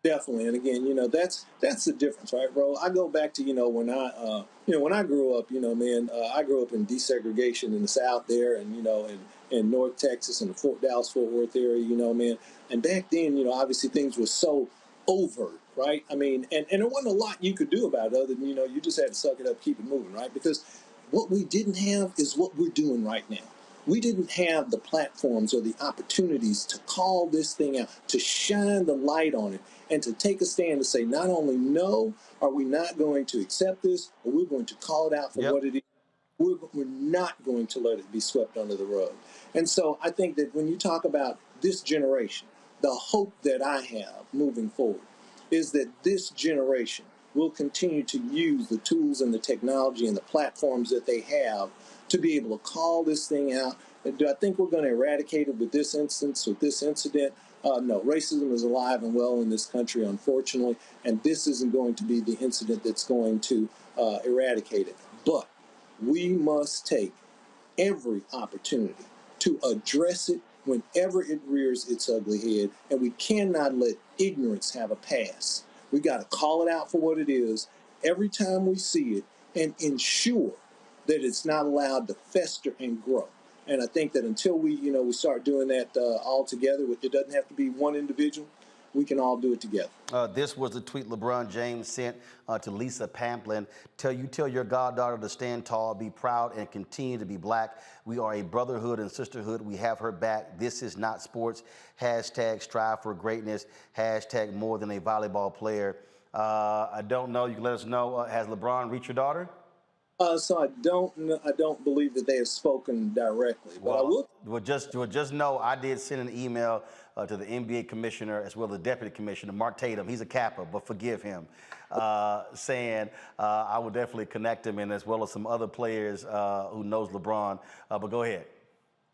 Definitely, and again, that's the difference, right, bro? I go back to when I grew up, I grew up in desegregation in the South there, and in North Texas and the Dallas-Fort Worth area, man. And back then, obviously things were so overt, right? I mean, and there wasn't a lot you could do about it other than you just had to suck it up, keep it moving, right? Because what we didn't have is what we're doing right now. We didn't have the platforms or the opportunities to call this thing out, to shine the light on it, and to take a stand to say, not only no, are we not going to accept this, but we're going to call it out for what it is. We're not going to let it be swept under the rug. And so I think that when you talk about this generation, the hope that I have moving forward is that this generation will continue to use the tools and the technology and the platforms that they have to be able to call this thing out. Do I think we're going to eradicate it with this instance, with this incident? No, racism is alive and well in this country, unfortunately, and this isn't going to be the incident that's going to eradicate it. But we must take every opportunity to address it whenever it rears its ugly head, and we cannot let ignorance have a pass. We got to call it out for what it is every time we see it and ensure that it's not allowed to fester and grow. And I think that until we start doing that all together, it doesn't have to be one individual. We can all do it together. This was the tweet LeBron James sent to Lisa Pamplin. Tell your goddaughter to stand tall, be proud, and continue to be black. We are a brotherhood and sisterhood. We have her back. This is not sports. Hashtag strive for greatness. Hashtag more than a volleyball player. I don't know. You can let us know. Has LeBron reached your daughter? So I don't believe that they have spoken directly, but I will. Well, just know I did send an email to the NBA commissioner as well as the deputy commissioner, Mark Tatum. He's a Kappa, but forgive him, saying I will definitely connect him, and as well as some other players who knows LeBron. But go ahead.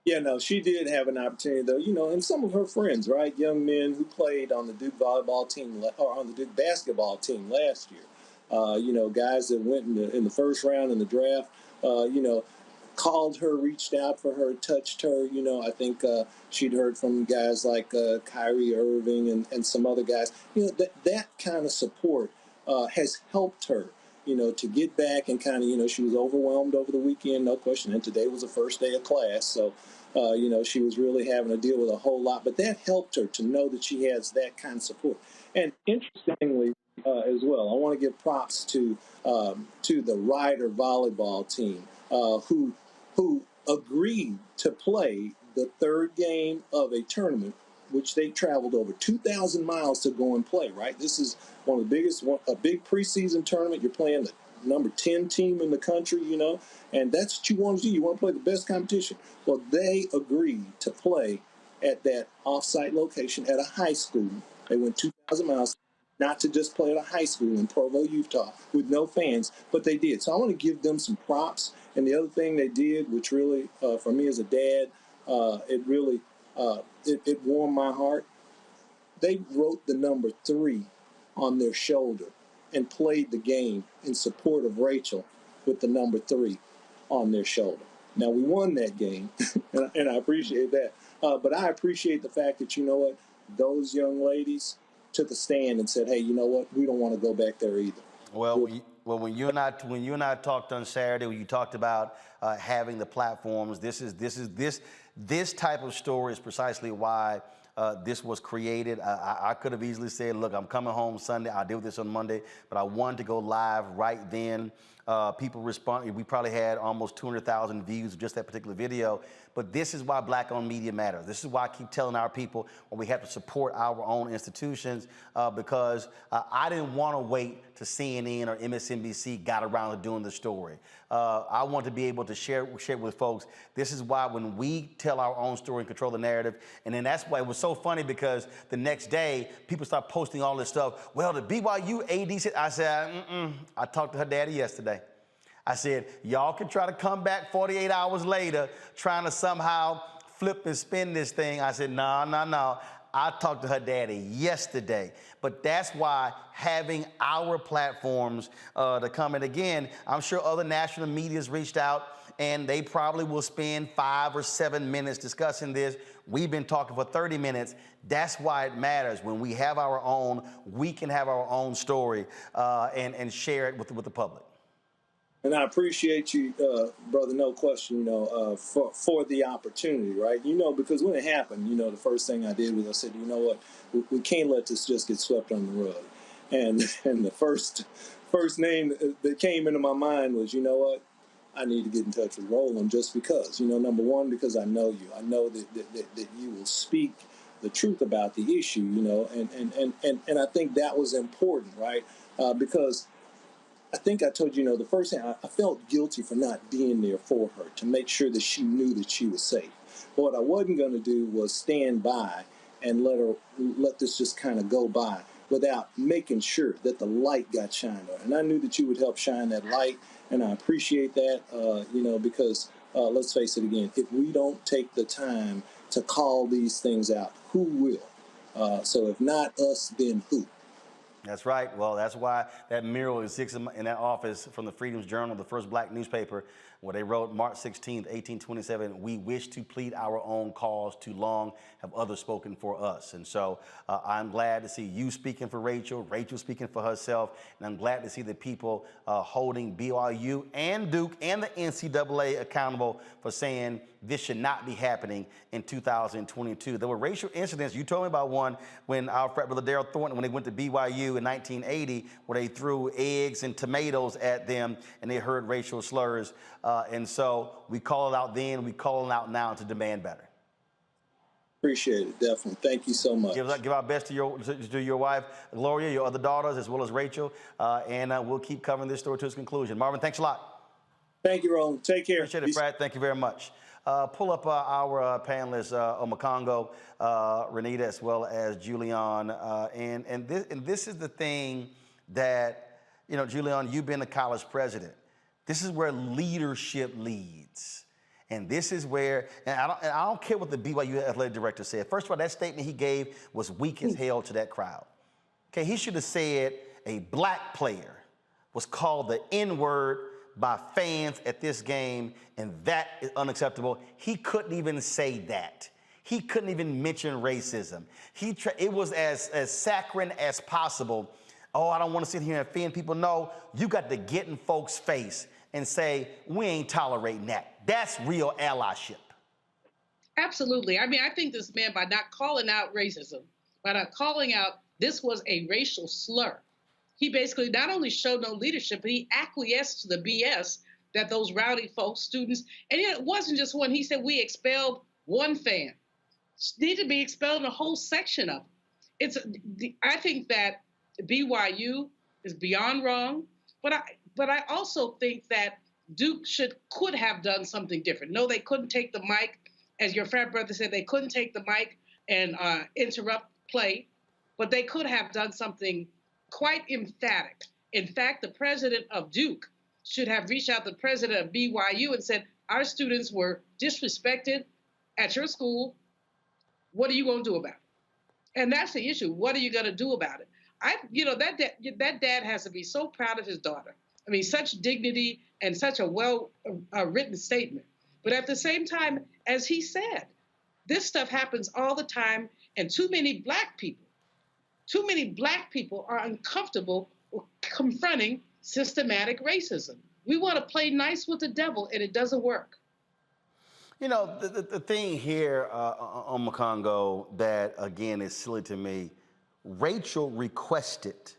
Yeah, no, she did have an opportunity, though, and some of her friends, right, young men who played on the Duke volleyball team or on the Duke basketball team last year. Guys that went in the first round in the draft, called her, reached out for her, touched her. I think she'd heard from guys like Kyrie Irving and some other guys. That kind of support has helped her, to get back and kind of, she was overwhelmed over the weekend, no question. And today was the first day of class. So, she was really having to deal with a whole lot. But that helped her to know that she has that kind of support. And interestingly, as well, I want to give props to the Ryder volleyball team who agreed to play the third game of a tournament which they traveled over 2,000 miles to go and play, right? This is one of the biggest, a big preseason tournament. You're playing the number 10 team in the country, you know, and that's what you want to do. You want to play the best competition. Well, they agreed to play at that off-site location at a high school. They went 2,000 miles, not to just play at a high school in Provo, Utah, with no fans, but they did. So I want to give them some props. And the other thing they did, which really, for me as a dad, it really it warmed my heart. They wrote the number 3 on their shoulder and played the game in support of Rachel with the number 3 on their shoulder. Now, we won that game, and I appreciate that. But I appreciate the fact that, you know what, those young ladies took a stand and said, hey, you know what, we don't want to go back there either. Well, when you and I talked on Saturday, when you talked about having the platforms, this type of story is precisely why this was created. I could have easily said, look, I'm coming home Sunday. I'll deal with this on Monday. But I wanted to go live right then. People responded. We probably had almost 200,000 views of just that particular video. But this is why Black-owned media matters. This is why I keep telling our people when we have to support our own institutions, because I didn't want to wait till CNN or MSNBC got around to doing the story. I want to be able to share with folks. This is why when we tell our own story and control the narrative, and then that's why it was so funny, because the next day people start posting all this stuff. Well, the BYU AD said, I said, I talked to her daddy yesterday. I said, y'all can try to come back 48 hours later trying to somehow flip and spin this thing. I said, no. I talked to her daddy yesterday. But that's why having our platforms to come in again, I'm sure other national media's reached out and they probably will spend 5 or 7 minutes discussing this. We've been talking for 30 minutes. That's why it matters. When we have our own, we can have our own story and share it with the public. And I appreciate you, brother, no question, you know, for the opportunity, right? You know, because when it happened, you know, the first thing I did was I said, you know what, we can't let this just get swept under the rug. And the first name that came into my mind was, you know what, I need to get in touch with Roland just because, you know, number one, because I know you. I know that you will speak the truth about the issue, you know, and I think that was important, right? Because I think I told you, you know, the first thing, I felt guilty for not being there for her to make sure that she knew that she was safe. But what I wasn't going to do was stand by and let this just kind of go by without making sure that the light got shined on. And I knew that you would help shine that light, and I appreciate that, you know, because let's face it again, if we don't take the time to call these things out, who will? So if not us, then who? That's right. Well, that's why that mural is in that office from the Freedom's Journal, the first Black newspaper, where they wrote March 16th, 1827, we wish to plead our own cause, too long have others spoken for us. And so I'm glad to see you speaking for Rachel speaking for herself, and I'm glad to see the people holding BYU and Duke and the NCAA accountable for saying this should not be happening in 2022. There were racial incidents. You told me about one when our frat brother Darryl Thornton, when they went to BYU in 1980, where they threw eggs and tomatoes at them and they heard racial slurs. And so we call it out then, we call it out now to demand better. Appreciate it, definitely. Thank you so much. Give our best to your wife, Gloria, your other daughters, as well as Rachel, and we'll keep covering this story to its conclusion. Marvin, thanks a lot. Thank you, Roland. Take care. Appreciate it, Brad. Thank you very much. Pull up our panelists, Omakongo, Renita, as well as Julian. And this is the thing that, you know, Julian, you've been a college president. This is where leadership leads. And this is where, and I don't care what the BYU athletic director said. First of all, that statement he gave was weak as hell to that crowd. Okay, he should have said a Black player was called the N-word by fans at this game, and that is unacceptable. He couldn't even say that. He couldn't even mention racism. It was as saccharine as possible. Oh, I don't want to sit here and offend people. No, you got to get in folks' face and say, we ain't tolerating that. That's real allyship. Absolutely. I mean, I think this man, by not calling out racism, by not calling out this was a racial slur, he basically not only showed no leadership, but he acquiesced to the BS that those rowdy folks, students, and it wasn't just one. He said, we expelled one fan. need to be expelled in a whole section of them. I think that BYU is beyond wrong, but I also think that Duke could have done something different. No, they couldn't take the mic, as your frat brother said, they couldn't take the mic and interrupt play, but they could have done something quite emphatic. In fact, the president of Duke should have reached out to the president of BYU and said, our students were disrespected at your school. What are you going to do about it? And that's the issue. What are you going to do about it? That dad has to be so proud of his daughter. I mean, such dignity and such a well-written statement. But at the same time, as he said, this stuff happens all the time, and too many black people are uncomfortable with confronting systematic racism. We want to play nice with the devil, and it doesn't work. You know, the thing here on Makongo that, again, is silly to me, Rachel requested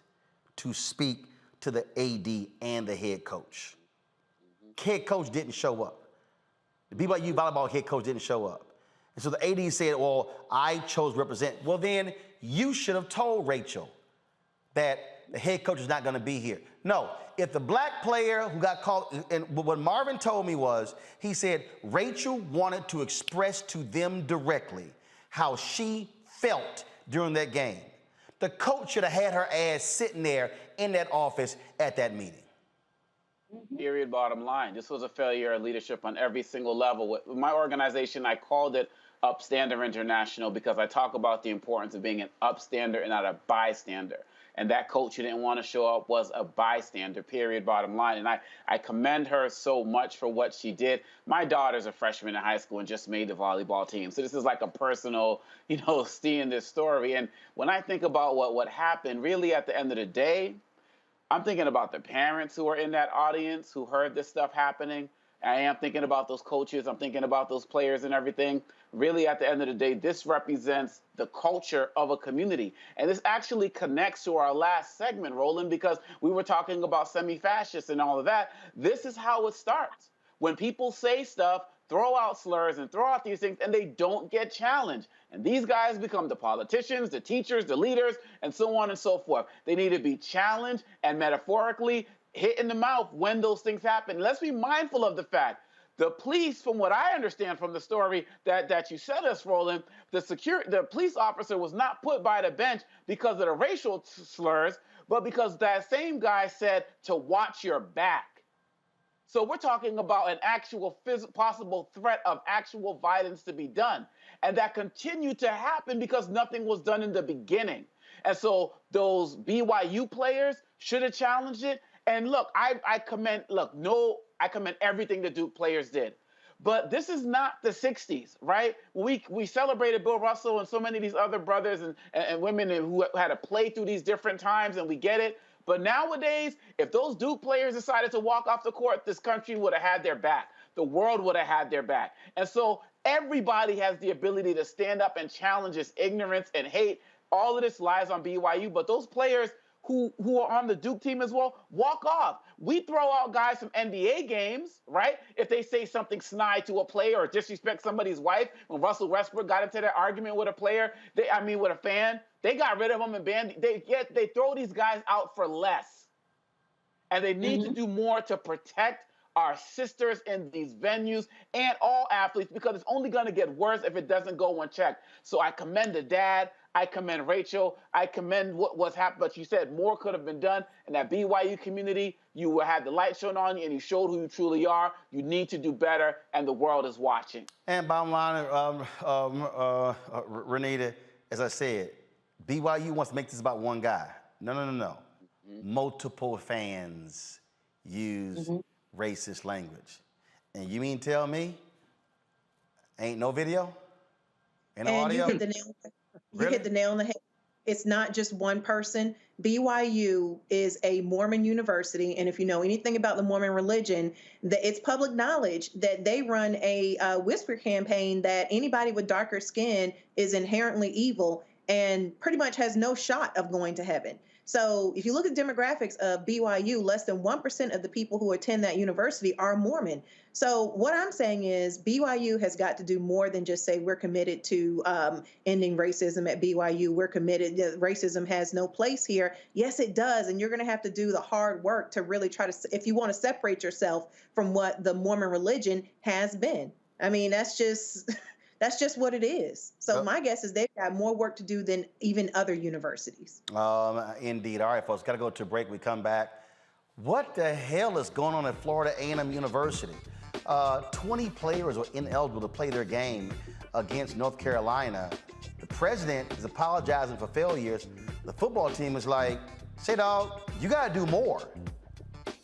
to speak to the AD and the head coach. Head coach didn't show up. The BYU volleyball head coach didn't show up. And so the AD said, well, I chose to represent. Well, then you should have told Rachel that the head coach is not going to be here. No, if the black player who got called, and what Marvin told me was, he said Rachel wanted to express to them directly how she felt during that game. The coach should have had her ass sitting there in that office at that meeting. Period, bottom line. This was a failure of leadership on every single level. With my organization, I called it Upstander International because I talk about the importance of being an upstander and not a bystander. And that coach who didn't want to show up was a bystander, period, bottom line. And I commend her so much for what she did. My daughter's a freshman in high school and just made the volleyball team. So this is like a personal, seeing this story. And when I think about what happened, really at the end of the day, I'm thinking about the parents who are in that audience who heard this stuff happening. I am thinking about those coaches. I'm thinking about those players and everything. Really, at the end of the day, this represents the culture of a community. And this actually connects to our last segment, Roland, because we were talking about semi-fascists and all of that. This is how it starts. When people say stuff, throw out slurs and throw out these things, and they don't get challenged. And these guys become the politicians, the teachers, the leaders, and so on and so forth. They need to be challenged and metaphorically hit in the mouth when those things happen. Let's be mindful of the fact the police, from what I understand from the story that you sent us, Roland, the police officer was not put by the bench because of the racial slurs, but because that same guy said to watch your back. So we're talking about an actual possible threat of actual violence to be done. And that continued to happen because nothing was done in the beginning. And so those BYU players should have challenged it. And look, I commend everything the Duke players did. But this is not the 60s, right? We celebrated Bill Russell and so many of these other brothers and women who had to play through these different times, and we get it. But nowadays, if those Duke players decided to walk off the court, this country would have had their back. The world would have had their back. And so everybody has the ability to stand up and challenge this ignorance and hate. All of this lies on BYU, but those players who are on the Duke team as well, walk off. We throw out guys from NBA games, right? If they say something snide to a player or disrespect somebody's wife. When Russell Westbrook got into that argument with a player, with a fan, they got rid of him and banned. They throw these guys out for less. And they need to do more to protect our sisters in these venues and all athletes, because it's only going to get worse if it doesn't go unchecked. So I commend the dad. I commend Rachel. I commend what's happened. But you said more could have been done. In that BYU community, you had the light shown on you and you showed who you truly are. You need to do better, and the world is watching. And bottom line, Renita, as I said, BYU wants to make this about one guy. No. Multiple fans use racist language. And you mean tell me ain't no video? Ain't no audio? You hit the nail on the head. It's not just one person. BYU is a Mormon university, and if you know anything about the Mormon religion, it's public knowledge that they run a whisper campaign that anybody with darker skin is inherently evil and pretty much has no shot of going to heaven. So if you look at demographics of BYU, less than 1% of the people who attend that university are Mormon. So what I'm saying is BYU has got to do more than just say we're committed to ending racism at BYU. We're committed. Racism has no place here. Yes, it does. And you're going to have to do the hard work to really try to, if you want to separate yourself from what the Mormon religion has been. I mean, that's just what it is. So my guess is they've got more work to do than even other universities. Indeed. All right, folks, got to go to a break. We come back. What the hell is going on at Florida A&M University? 20 players were ineligible to play their game against North Carolina. The president is apologizing for failures. The football team is like, say, dog, you got to do more.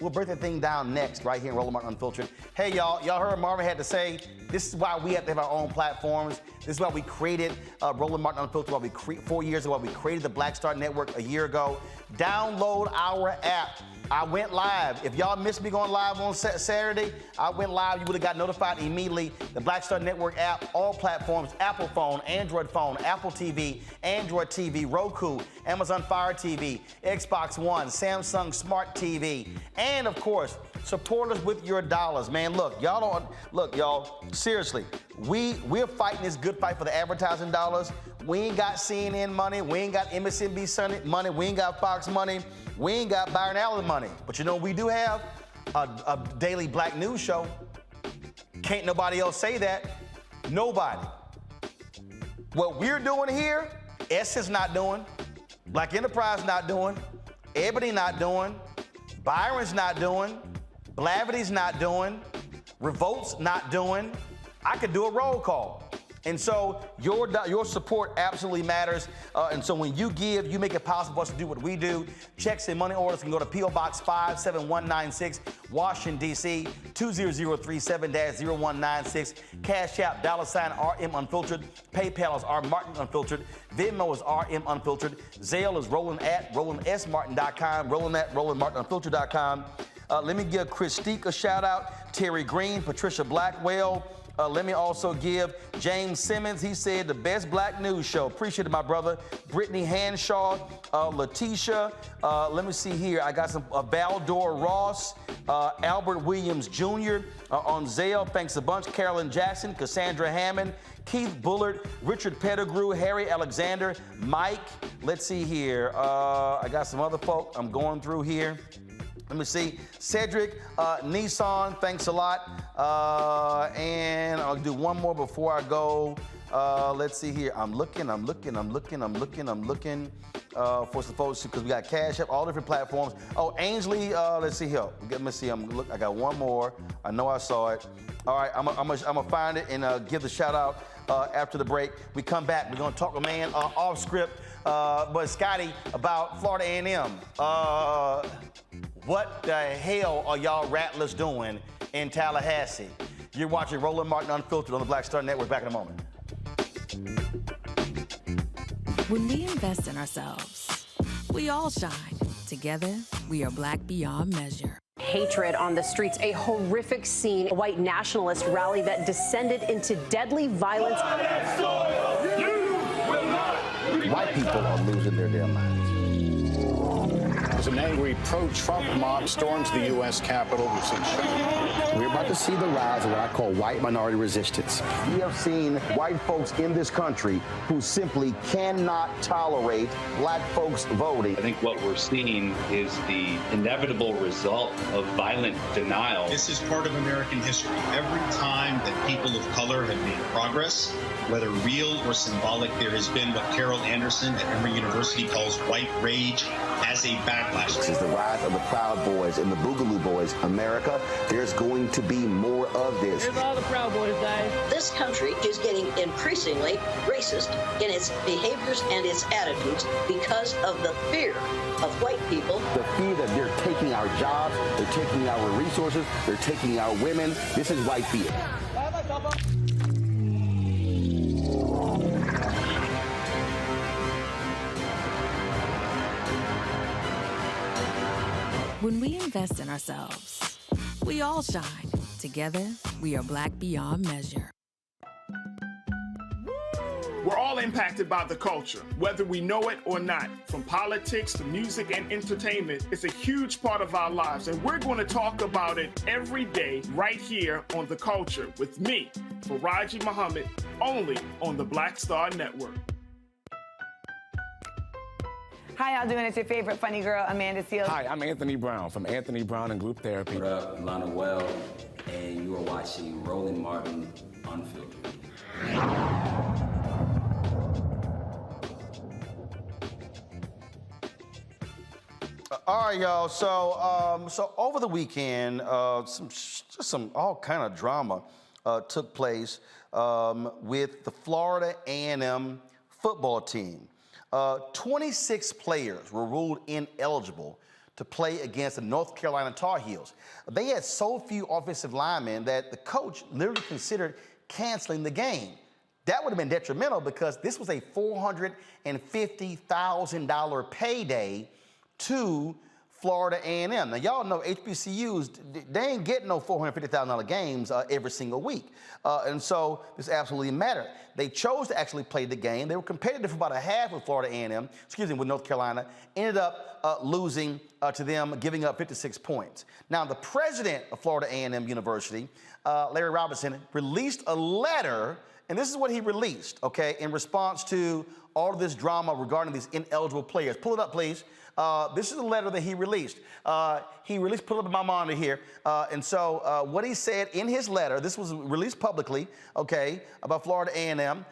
We'll break that thing down next, right here in Roland Martin Unfiltered. Hey, y'all heard what Marvin had to say? This is why we have to have our own platforms. This is why we created Roland Martin Unfiltered, 4 years ago, we created the Black Star Network a year ago. Download our app. I went live. If y'all missed me going live on Saturday, I went live. You would have got notified immediately. The Black Star Network app, all platforms, Apple phone, Android phone, Apple TV, Android TV, Roku, Amazon Fire TV, Xbox One, Samsung Smart TV, and of course, support us with your dollars, man. Look, y'all, seriously, we're fighting this good fight for the advertising dollars. We ain't got CNN money. We ain't got MSNBC money. We ain't got Fox money. We ain't got Byron Allen money. But you know what we do have? A daily black news show. Can't nobody else say that. Nobody. What we're doing here, Essence not doing, Black Enterprise not doing, Ebony not doing, Byron's not doing, Blavity's not doing, Revolt's not doing. I could do a roll call. And so your support absolutely matters. And so when you give, you make it possible for us to do what we do. Checks and money orders can go to P.O. Box 57196, Washington, D.C., 20037-0196. Cash App, $RM Unfiltered. PayPal is R Martin Unfiltered. Venmo is RM Unfiltered. Zelle is Roland@RolandSMartin.com, Roland@RolandMartinUnfiltered.com. Let me give Christique a shout out, Terry Green, Patricia Blackwell. Let me also give James Simmons. He said the best black news show. Appreciate it, my brother. Brittany Hanshaw, Letitia. Let me see here. I got some Valdor Ross, Albert Williams Jr. On Zale. Thanks a bunch. Carolyn Jackson, Cassandra Hammond, Keith Bullard, Richard Pettigrew, Harry Alexander, Mike. Let's see here. I got some other folk I'm going through here. Let me see. Cedric, Nissan, thanks a lot. And I'll do one more before I go. Let's see here. I'm looking for some folks because we got Cash App, all different platforms. Oh, Ainsley, let's see here. Let me see. I got one more. I know I saw it. All right, I'm gonna find it and give the shout out after the break. We come back. We're gonna talk a man off script, but Scotty about Florida A&M. What the hell are y'all rattlers doing in Tallahassee? You're watching Roland Martin Unfiltered on the Black Star Network. Back in a moment. When we invest in ourselves, we all shine. Together, we are black beyond measure. Hatred on the streets, a horrific scene, a white nationalist rally that descended into deadly violence. White people are losing their damn minds. As an angry pro-Trump mob storms the U.S. Capitol, we're about to see the rise of what I call white minority resistance. We have seen white folks in this country who simply cannot tolerate black folks voting. I think what we're seeing is the inevitable result of violent denial. This is part of American history. Every time that people of color have made progress, whether real or symbolic, there has been what Carol Anderson at Emory University calls white rage as a backlash. This is the rise of the Proud Boys and the Boogaloo Boys. America, there's going to be more of this. Here's all the Proud Boys, guys. This country is getting increasingly racist in its behaviors and its attitudes because of the fear of white people. The fear that they're taking our jobs, they're taking our resources, they're taking our women. This is white fear. When we invest in ourselves, we all shine. Together, we are black beyond measure. We're all impacted by the culture, whether we know it or not. From politics to music and entertainment, it's a huge part of our lives, and we're going to talk about it every day right here on The Culture with me, Faraji Muhammad, only on the Black Star Network. How y'all doing? It's your favorite funny girl, Amanda Seals. Hi, I'm Anthony Brown from Anthony Brown and Group Therapy. What up, Lana Well, and you are watching Roland Martin Unfiltered. All right, y'all. So over the weekend, some all kind of drama took place with the Florida A&M football team. 26 players were ruled ineligible to play against the North Carolina Tar Heels. They had so few offensive linemen that the coach literally considered canceling the game. That would have been detrimental because this was a $450,000 payday to Florida A&M. Now, y'all know HBCUs, they ain't getting no $450,000 games every single week. And so this absolutely mattered. They chose to actually play the game. They were competitive for about a half with Florida A&M, with North Carolina, ended up losing to them, giving up 56 points. Now, the president of Florida A&M University, Larry Robinson, released a letter, and this is what he released, okay, in response to all of this drama regarding these ineligible players. Pull it up, please. This is a letter that he released. Put it up in my monitor here. And so what he said in his letter, this was released publicly, okay, about Florida A&M.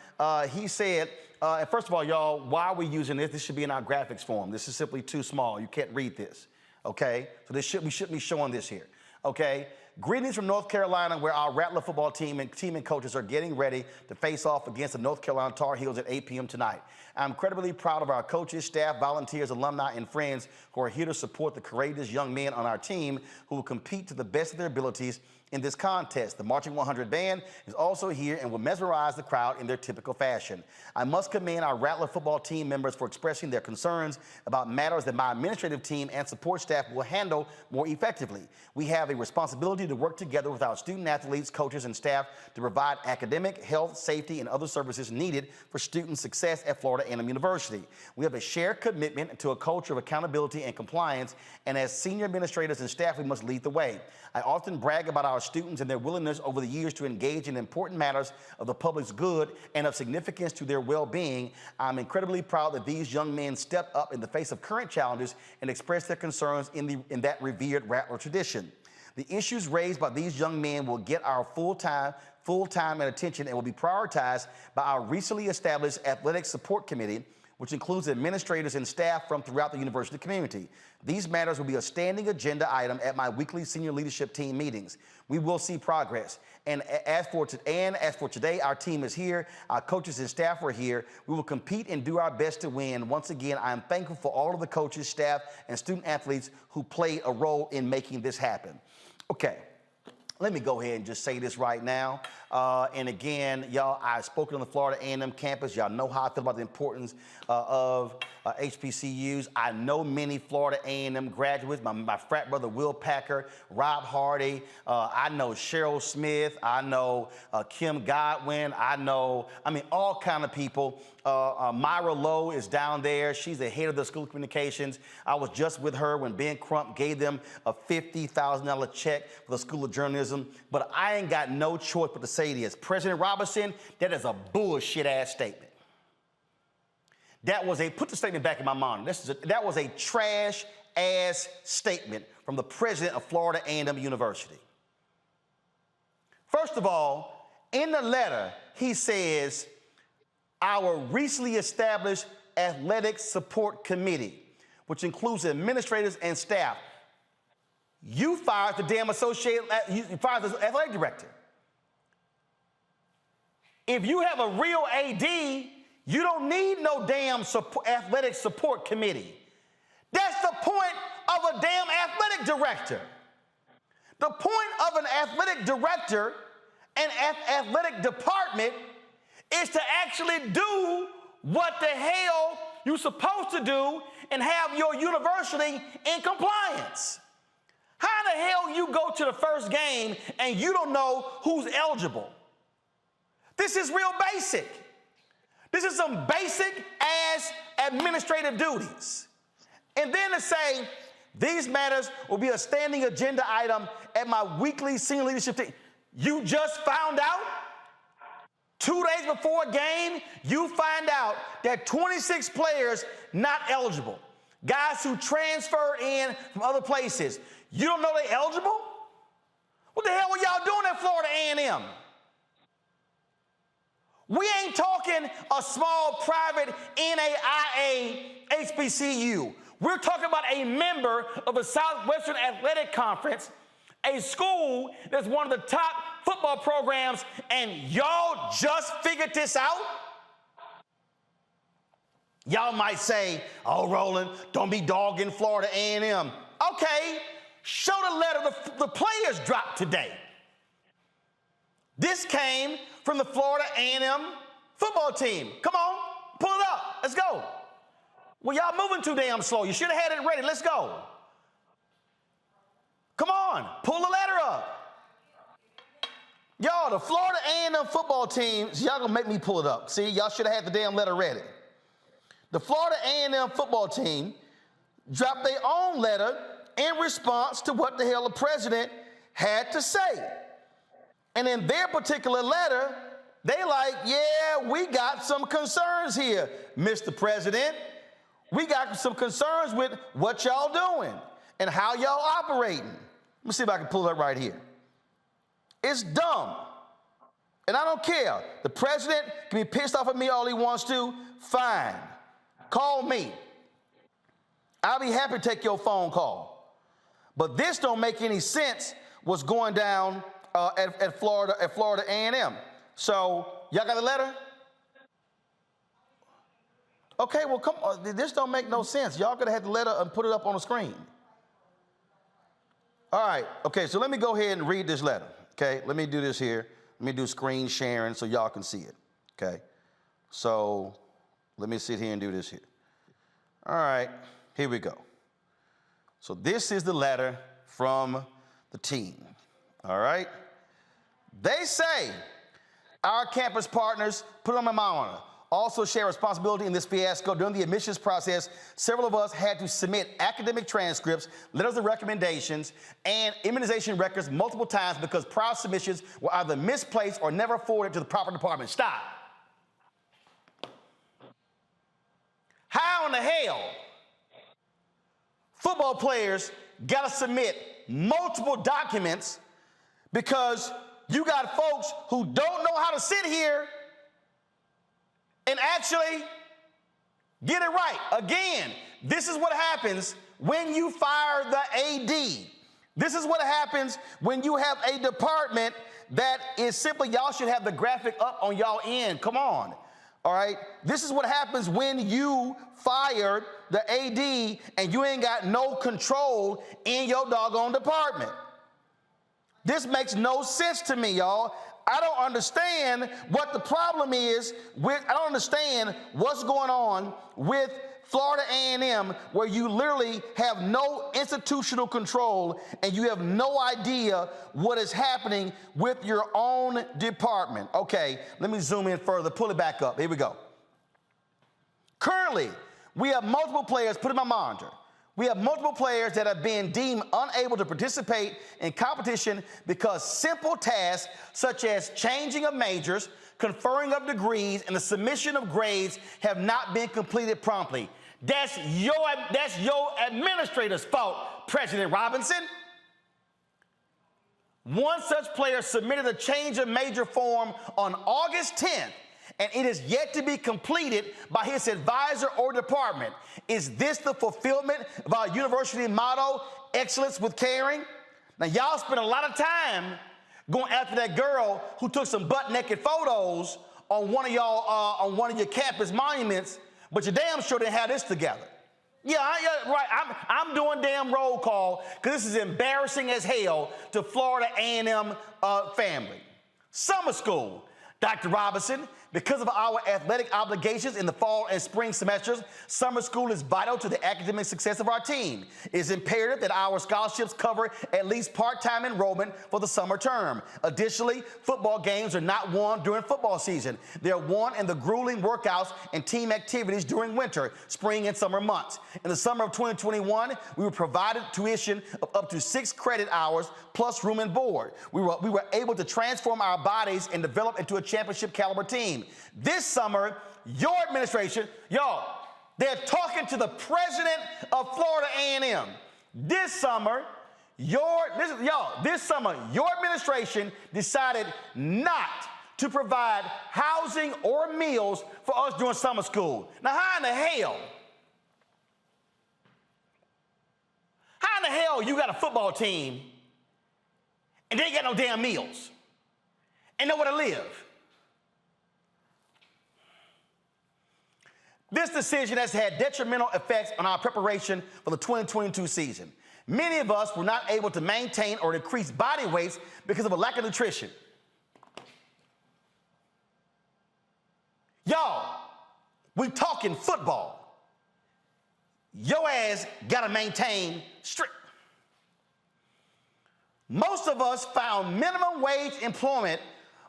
He said, and first of all, y'all, why are we using this? This should be in our graphics form. This is simply too small. You can't read this, okay? So we shouldn't be showing this here, okay? Greetings from North Carolina, where our Rattler football team and coaches are getting ready to face off against the North Carolina Tar Heels at 8 p.m. tonight. I'm incredibly proud of our coaches, staff, volunteers, alumni, and friends who are here to support the courageous young men on our team who will compete to the best of their abilities in this contest. The Marching 100 band is also here and will mesmerize the crowd in their typical fashion. I must commend our Rattler football team members for expressing their concerns about matters that my administrative team and support staff will handle more effectively. We have a responsibility to work together with our student athletes, coaches, and staff to provide academic, health, safety, and other services needed for student success at Florida A&M University. We have a shared commitment to a culture of accountability and compliance, and as senior administrators and staff, we must lead the way. I often brag about our students and their willingness over the years to engage in important matters of the public's good and of significance to their well-being. I'm incredibly proud that these young men stepped up in the face of current challenges and expressed their concerns in that revered Rattler tradition. The issues raised by these young men will get our full time and attention and will be prioritized by our recently established Athletic Support Committee, which includes administrators and staff from throughout the university community. These matters will be a standing agenda item at my weekly senior leadership team meetings. We will see progress. And as for today, our team is here, our coaches and staff are here. We will compete and do our best to win. Once again, I am thankful for all of the coaches, staff, and student athletes who played a role in making this happen. Okay. Let me go ahead and just say this right now. And again, y'all, I've spoken on the Florida A&M campus. Y'all know how I feel about the importance of HBCUs. I know many Florida A&M graduates, my frat brother Will Packer, Rob Hardy. I know Cheryl Smith. I know Kim Godwin. All kind of people. Myra Lowe is down there. She's the head of the School of Communications. I was just with her when Ben Crump gave them a $50,000 check for the School of Journalism. But I ain't got no choice but to say this. President Robinson, that is a bullshit-ass statement. Put the statement back in my mind. That was a trash-ass statement from the president of Florida A&M University. First of all, in the letter, he says, our recently established Athletic Support Committee, which includes administrators and staff. You fired the damn you fired the athletic director. If you have a real AD, you don't need no damn athletic support committee. That's the point of a damn athletic director. The point of an athletic director and athletic department is to actually do what the hell you're supposed to do and have your university in compliance. How the hell you go to the first game and you don't know who's eligible? This is real basic. This is some basic ass administrative duties. And then to say, these matters will be a standing agenda item at my weekly senior leadership team. You just found out? 2 days before a game, you find out that 26 players not eligible. Guys who transferred in from other places. You don't know they're eligible? What the hell were y'all doing at Florida A&M? We ain't talking a small private NAIA HBCU. We're talking about a member of the Southwestern Athletic Conference, a school that's one of the top football programs, and y'all just figured this out? Y'all might say, oh, Roland, don't be dogging Florida A&M. Okay, show the letter the players dropped today. This came from the Florida A&M football team. Come on, pull it up. Let's go. Well, y'all moving too damn slow. You should have had it ready. Let's go. Come on, pull the letter up. Y'all, the Florida A&M football team, y'all gonna make me pull it up. See, y'all should have had the damn letter ready. The Florida A&M football team dropped their own letter in response to what the hell the president had to say. And in their particular letter, they like, yeah, we got some concerns here, Mr. President. We got some concerns with what y'all doing and how y'all operating. Let me see if I can pull it up right here. It's dumb. And I don't care. The president can be pissed off at me all he wants to. Fine. Call me. I'll be happy to take your phone call. But this don't make any sense what's going down at Florida A&M. So y'all got a letter? Okay, well, come on. This don't make no sense. Y'all could have had the letter and put it up on the screen. All right, okay, so let me go ahead and read this letter, okay? Let me do this here. Let me do screen sharing so y'all can see it, okay? So let me sit here and do this here. All right, here we go. So this is the letter from the team, all right? They say, our campus partners, put it on my monitor, also share responsibility in this fiasco. During the admissions process, several of us had to submit academic transcripts, letters of recommendations, and immunization records multiple times because prior submissions were either misplaced or never forwarded to the proper department. Stop. How in the hell football players got to submit multiple documents because you got folks who don't know how to sit here and actually get it right? Again, this is what happens when you fire the AD. This is what happens when you have a department that is simply, y'all should have the graphic up on y'all end. Come on. All right? This is what happens when you fired the AD and you ain't got no control in your doggone department. This makes no sense to me, y'all. I don't understand what the problem is with, I don't understand what's going on with Florida A&M where you literally have no institutional control and you have no idea what is happening with your own department. Okay, let me zoom in further, pull it back up. Here we go. Currently, we have multiple players, put in my monitor. We have multiple players that have been deemed unable to participate in competition because simple tasks such as changing of majors, conferring of degrees, and the submission of grades have not been completed promptly. That's your administrator's fault, President Robinson. One such player submitted a change of major form on August 10th, and it is yet to be completed by his advisor or department. Is this the fulfillment of our university motto, excellence with caring? Now, y'all spend a lot of time going after that girl who took some butt-naked photos on one of your campus monuments, but you damn sure didn't have this together. Yeah, right. I'm doing damn roll call because this is embarrassing as hell to Florida A&M family. Summer school. Dr. Robinson, Because of our athletic obligations in the fall and spring semesters, summer school is vital to the academic success of our team. It is imperative that our scholarships cover at least part-time enrollment for the summer term. Additionally, football games are not won during football season. They are won in the grueling workouts and team activities during winter, spring, and summer months. In the summer of 2021, we were provided tuition of up to 6 credit hours plus room and board. We were able to transform our bodies and develop into a championship caliber team. This summer, your administration, y'all, they're talking to the president of Florida A&M. This summer, your administration decided not to provide housing or meals for us during summer school. Now, how in the hell you got a football team and they ain't got no damn meals and nowhere to live? This decision has had detrimental effects on our preparation for the 2022 season. Many of us were not able to maintain or increase body weights because of a lack of nutrition. Y'all, we talking football. Your ass gotta maintain strict. Most of us found minimum wage employment,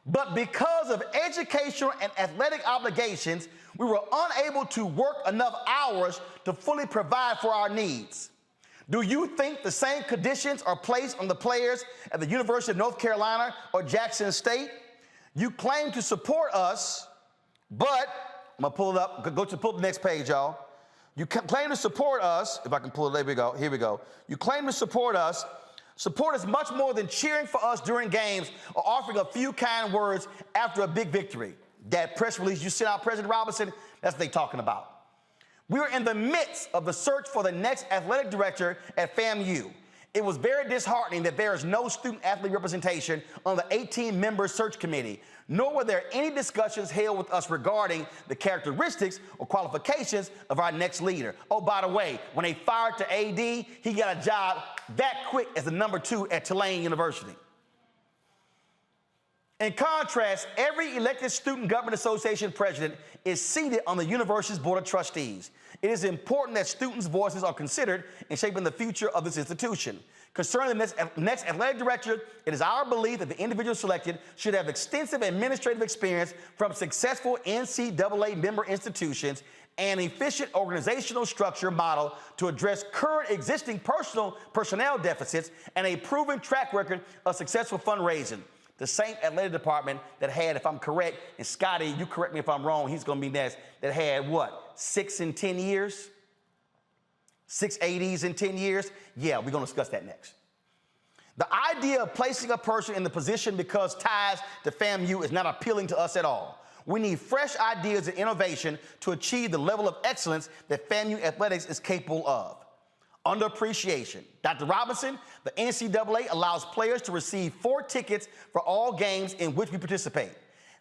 but because of educational and athletic obligations, we were unable to work enough hours to fully provide for our needs. Do you think the same conditions are placed on the players at the University of North Carolina or Jackson State? You claim to support us, but I'm gonna pull it up. Pull the next page, y'all. You claim to support us. If I can pull it, there we go. Here we go. You claim to support us. Support is much more than cheering for us during games or offering a few kind words after a big victory. That press release you sent out, President Robinson, that's what they're talking about. We were in the midst of the search for the next athletic director at FAMU. It was very disheartening that there is no student-athlete representation on the 18-member search committee, nor were there any discussions held with us regarding the characteristics or qualifications of our next leader. Oh, by the way, when they fired the AD, he got a job that quick as the number 2 at Tulane University. In contrast, every elected Student Government Association president is seated on the university's board of trustees. It is important that students' voices are considered in shaping the future of this institution. Concerning the next athletic director, it is our belief that the individual selected should have extensive administrative experience from successful NCAA member institutions and efficient organizational structure model to address current existing personnel deficits and a proven track record of successful fundraising. The same athletic department that had, if I'm correct, and Scotty, you correct me if I'm wrong, he's gonna be next, that had what, 6 in 10 years? 6 ADs in 10 years? Yeah, we're gonna discuss that next. The idea of placing a person in the position because ties to FAMU is not appealing to us at all. We need fresh ideas and innovation to achieve the level of excellence that FAMU athletics is capable of. Underappreciation. Dr. Robinson, the NCAA allows players to receive 4 tickets for all games in which we participate.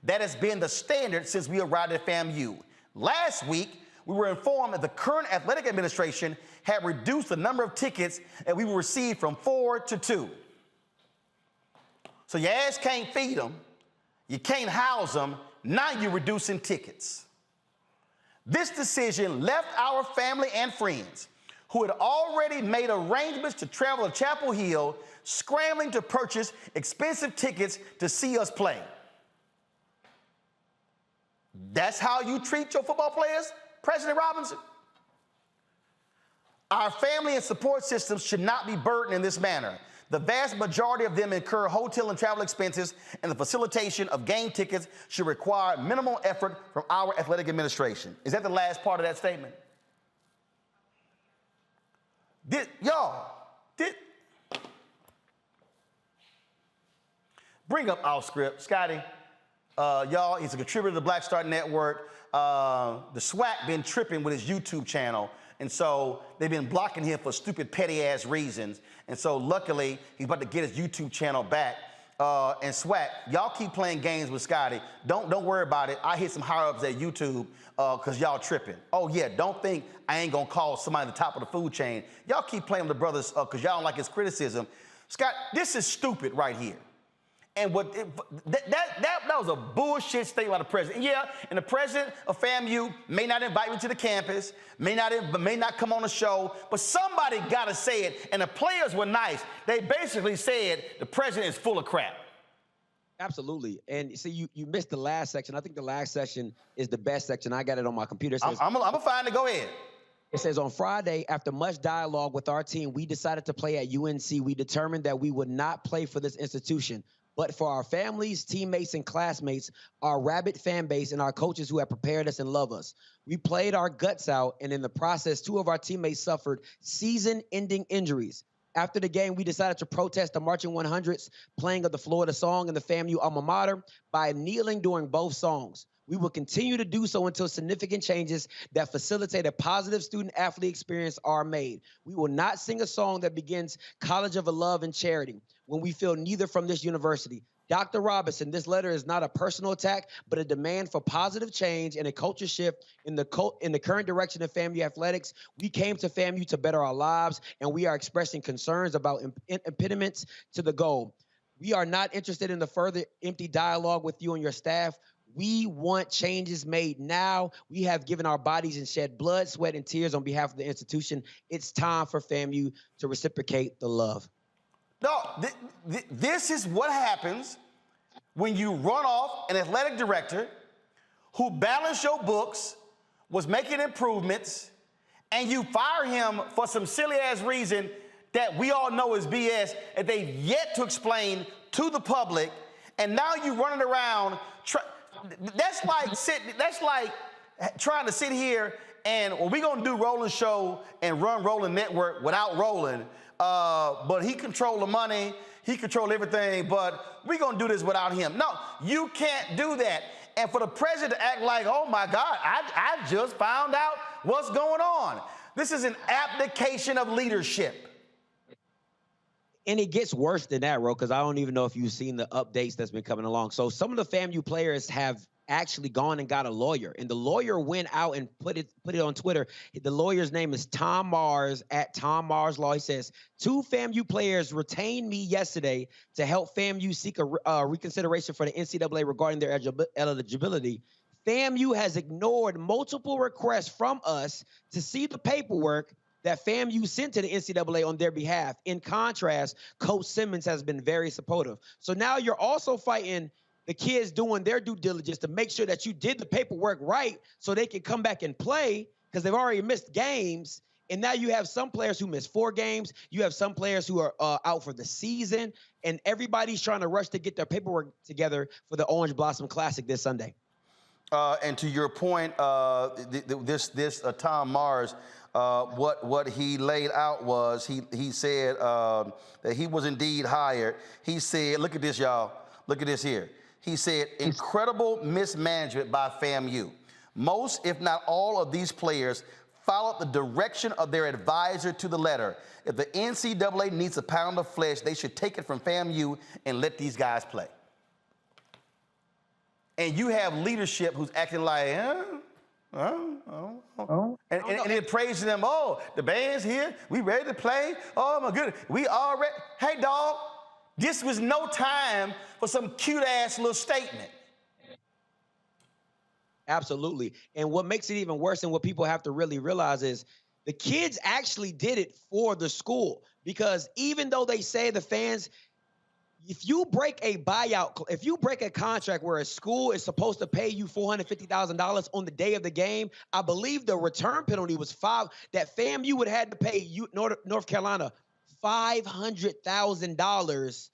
That has been the standard since we arrived at FAMU. Last week, we were informed that the current athletic administration had reduced the number of tickets that we will receive from 4 to 2. So your ass can't feed them, you can't house them, now you're reducing tickets. This decision left our family and friends who had already made arrangements to travel to Chapel Hill, scrambling to purchase expensive tickets to see us play. That's how you treat your football players, President Robinson? Our family and support systems should not be burdened in this manner. The vast majority of them incur hotel and travel expenses, and the facilitation of game tickets should require minimal effort from our athletic administration. Is that the last part of that statement? Bring up our script, Scotty. Y'all, he's a contributor to the Black Star Network. The SWAC been tripping with his YouTube channel, and so they've been blocking him for stupid, petty-ass reasons. And so luckily, he's about to get his YouTube channel back. And SWAC, y'all keep playing games with Scotty. Don't worry about it. I hit some higher-ups at YouTube because y'all tripping. Oh, yeah, don't think I ain't going to call somebody at the top of the food chain. Y'all keep playing with the brothers because y'all don't like his criticism. Scott, this is stupid right here. And that was a bullshit statement by the president. Yeah, and the president of FAMU may not invite me to the campus, may not come on the show, but somebody got to say it. And the players were nice. They basically said the president is full of crap. Absolutely. And see, you missed the last section. I think the last section is the best section. I got it on my computer. It says, I'm going to find it. Go ahead. It says, on Friday, after much dialogue with our team, we decided to play at UNC. We determined that we would not play for this institution, but for our families, teammates, and classmates, our rabid fan base, and our coaches who have prepared us and love us. We played our guts out, and in the process, 2 of our teammates suffered season-ending injuries. After the game, we decided to protest the Marching 100's playing of the Florida song in the FAMU alma mater by kneeling during both songs. We will continue to do so until significant changes that facilitate a positive student-athlete experience are made. We will not sing a song that begins College of Love and Charity when we feel neither from this university. Dr. Robinson, this letter is not a personal attack, but a demand for positive change and a culture shift in the current direction of FAMU athletics. We came to FAMU to better our lives, and we are expressing concerns about impediments to the goal. We are not interested in the further empty dialogue with you and your staff. We want changes made now. We have given our bodies and shed blood, sweat, and tears on behalf of the institution. It's time for FAMU to reciprocate the love. No, this is what happens when you run off an athletic director who balanced your books, was making improvements, and you fire him for some silly-ass reason that we all know is BS, and they've yet to explain to the public, and now you running around. That's like trying to sit here and we're going to do Roland's show and run Roland Network without Roland. But he control the money, he control everything, but we're going to do this without him. No, you can't do that. And for the president to act like, oh my God, I just found out what's going on. This is an abdication of leadership. And it gets worse than that, Ro, because I don't even know if you've seen the updates that's been coming along. So some of the FAMU players have actually gone and got a lawyer, and the lawyer went out and put it on Twitter. The lawyer's name is Tom Mars at Tom Mars Law. He says, 2 FAMU players retained me yesterday to help FAMU seek a reconsideration for the NCAA regarding their eligibility. FAMU has ignored multiple requests from us to see the paperwork that FAMU sent to the NCAA on their behalf. In contrast, Coach Simmons has been very supportive. So now you're also fighting the kids doing their due diligence to make sure that you did the paperwork right so they can come back and play because they've already missed games. And now you have some players who missed 4 games. You have some players who are out for the season. And everybody's trying to rush to get their paperwork together for the Orange Blossom Classic this Sunday. And to your point, Tom Mars, what he laid out was he said that he was indeed hired. He said, look at this, y'all. Look at this here. He said, incredible mismanagement by FAMU. Most, if not all, of these players followed the direction of their advisor to the letter. If the NCAA needs a pound of flesh, they should take it from FAMU and let these guys play. And you have leadership who's acting like, and then praising them. Oh, the band's here. We ready to play. Oh, my goodness. We all ready. Hey, dog, this was no time for some cute-ass little statement. Absolutely. And what makes it even worse and what people have to really realize is the kids actually did it for the school. Because even though they say the fans, if you break a buyout, if you break a contract where a school is supposed to pay you $450,000 on the day of the game, I believe the return penalty was that FAMU would have had to pay North Carolina $500,000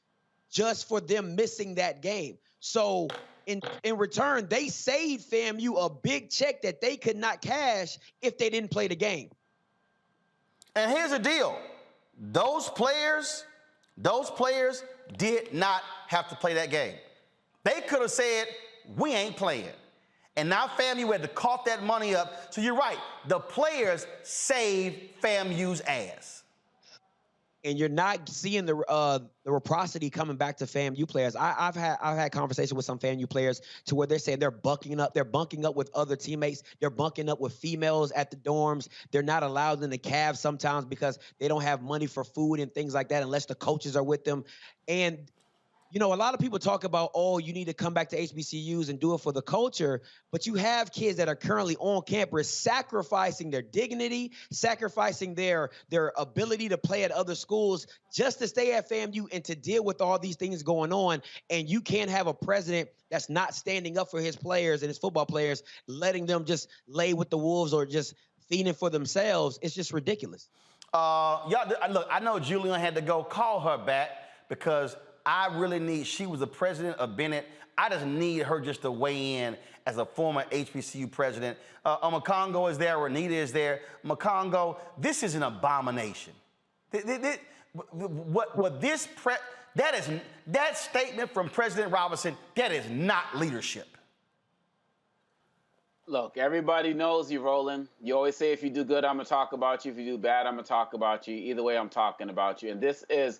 just for them missing that game. So in return, they saved FAMU a big check that they could not cash if they didn't play the game. And here's the deal. Those players did not have to play that game. They could have said, we ain't playing. And now FAMU had to cough that money up. So you're right. The players saved FAMU's ass. And you're not seeing the reciprocity coming back to FAMU players. I've had conversations with some FAMU players to where they're saying they're bunking up. They're bunking up with other teammates. They're bunking up with females at the dorms. They're not allowed in the cabs sometimes because they don't have money for food and things like that unless the coaches are with them. And You know, a lot of people talk about, oh, you need to come back to HBCUs and do it for the culture, but you have kids that are currently on campus sacrificing their dignity, sacrificing their ability to play at other schools just to stay at FAMU and to deal with all these things going on. And you can't have a president that's not standing up for his players and his football players, letting them just lay with the wolves or just feeding for themselves. It's just ridiculous. Y'all, look, I know Julian had to go. Call her back because I really need, she was the president of Bennett. I just need her just to weigh in as a former HBCU president. Makongo is there, Renita is there. Makongo, this is an abomination. That statement from President Robinson, that is not leadership. Look, everybody knows you, Roland. You always say if you do good, I'm going to talk about you. If you do bad, I'm going to talk about you. Either way, I'm talking about you. And this is,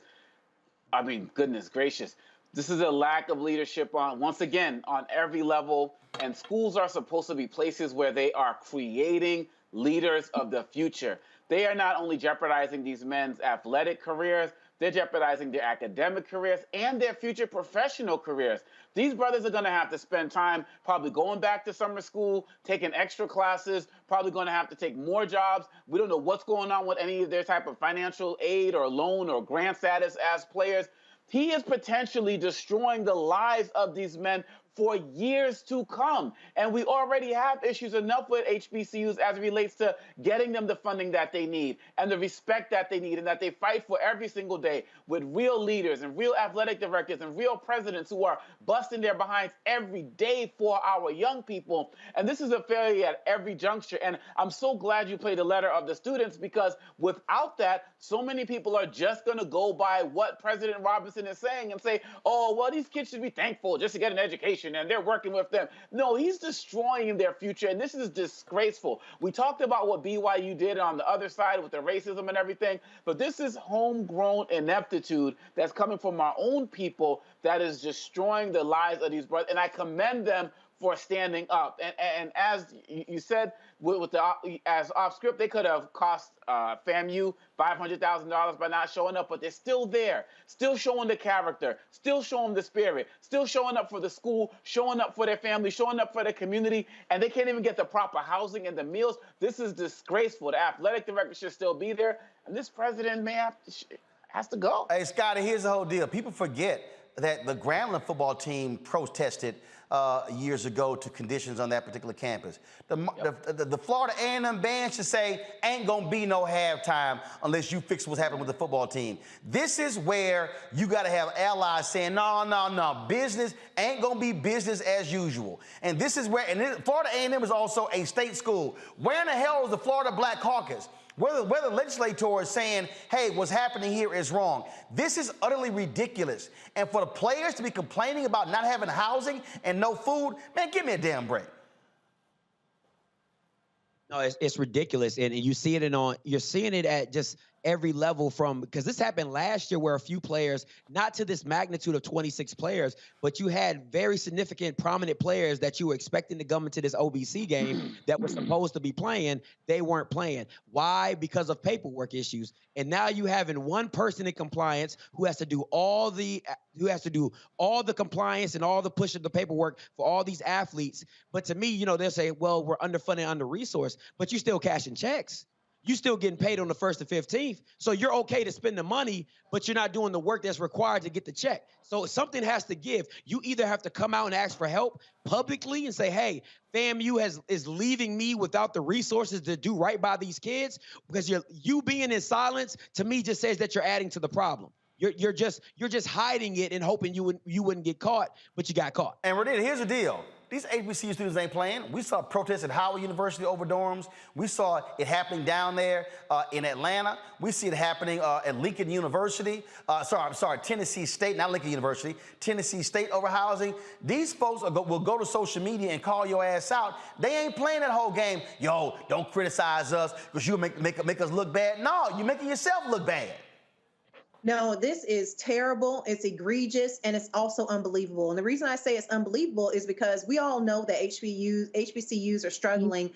I mean, goodness gracious. This is a lack of leadership once again, on every level. And schools are supposed to be places where they are creating leaders of the future. They are not only jeopardizing these men's athletic careers, they're jeopardizing their academic careers and their future professional careers. These brothers are going to have to spend time probably going back to summer school, taking extra classes, probably going to have to take more jobs. We don't know what's going on with any of their type of financial aid or loan or grant status as players. He is potentially destroying the lives of these men for years to come. And we already have issues enough with HBCUs as it relates to getting them the funding that they need and the respect that they need and that they fight for every single day with real leaders and real athletic directors and real presidents who are busting their behinds every day for our young people. And this is a failure at every juncture. And I'm so glad you played the letter of the students, because without that, so many people are just going to go by what President Robinson is saying and say, oh, well, these kids should be thankful just to get an education and they're working with them. No, he's destroying their future, and this is disgraceful. We talked about what BYU did on the other side with the racism and everything, but this is homegrown ineptitude that's coming from our own people that is destroying the lives of these brothers, and I commend them for standing up. And as you said, as off script, they could have cost FAMU $500,000 by not showing up, but they're still there, still showing the character, still showing the spirit, still showing up for the school, showing up for their family, showing up for their community, and they can't even get the proper housing and the meals. This is disgraceful. The athletic director should still be there, and this president has to go. Hey, Scotty, here's the whole deal. People forget that the Grambling football team protested years ago to conditions on that particular campus. The Florida A&M band should say, ain't gonna be no halftime unless you fix what's happening with the football team. This is where you gotta have allies saying, no, business ain't gonna be business as usual. And this is where, and Florida A&M is also a state school. Where in the hell is the Florida Black Caucus? Where the legislator is saying, hey, what's happening here is wrong. This is utterly ridiculous. And for the players to be complaining about not having housing and no food, man, give me a damn break. No, it's ridiculous. And you're seeing it at just every level because this happened last year where a few players, not to this magnitude of 26 players, but you had very significant prominent players that you were expecting to come into this OBC game that were supposed to be playing. They weren't playing. Why? Because of paperwork issues. And now you having one person in compliance who has to do all the compliance and all the push of the paperwork for all these athletes. But to me, they'll say, well, we're underfunded, under-resourced, but you're still cashing checks. You still getting paid on the 1st and 15th. So you're okay to spend the money, but you're not doing the work that's required to get the check. So something has to give. You either have to come out and ask for help publicly and say, hey, FAMU is leaving me without the resources to do right by these kids, because you being in silence, to me, just says that you're adding to the problem. You're just hiding it and hoping you wouldn't get caught, but you got caught. And Renita, here's the deal. These HBCU students ain't playing. We saw protests at Howard University over dorms. We saw it happening down there in Atlanta. We see it happening at Lincoln University. Tennessee State, not Lincoln University. Tennessee State over housing. These folks will go to social media and call your ass out. They ain't playing that whole game. Yo, don't criticize us because you'll make us look bad. No, you're making yourself look bad. No, this is terrible. It's egregious, and it's also unbelievable. And the reason I say it's unbelievable is because we all know that HBCUs are struggling,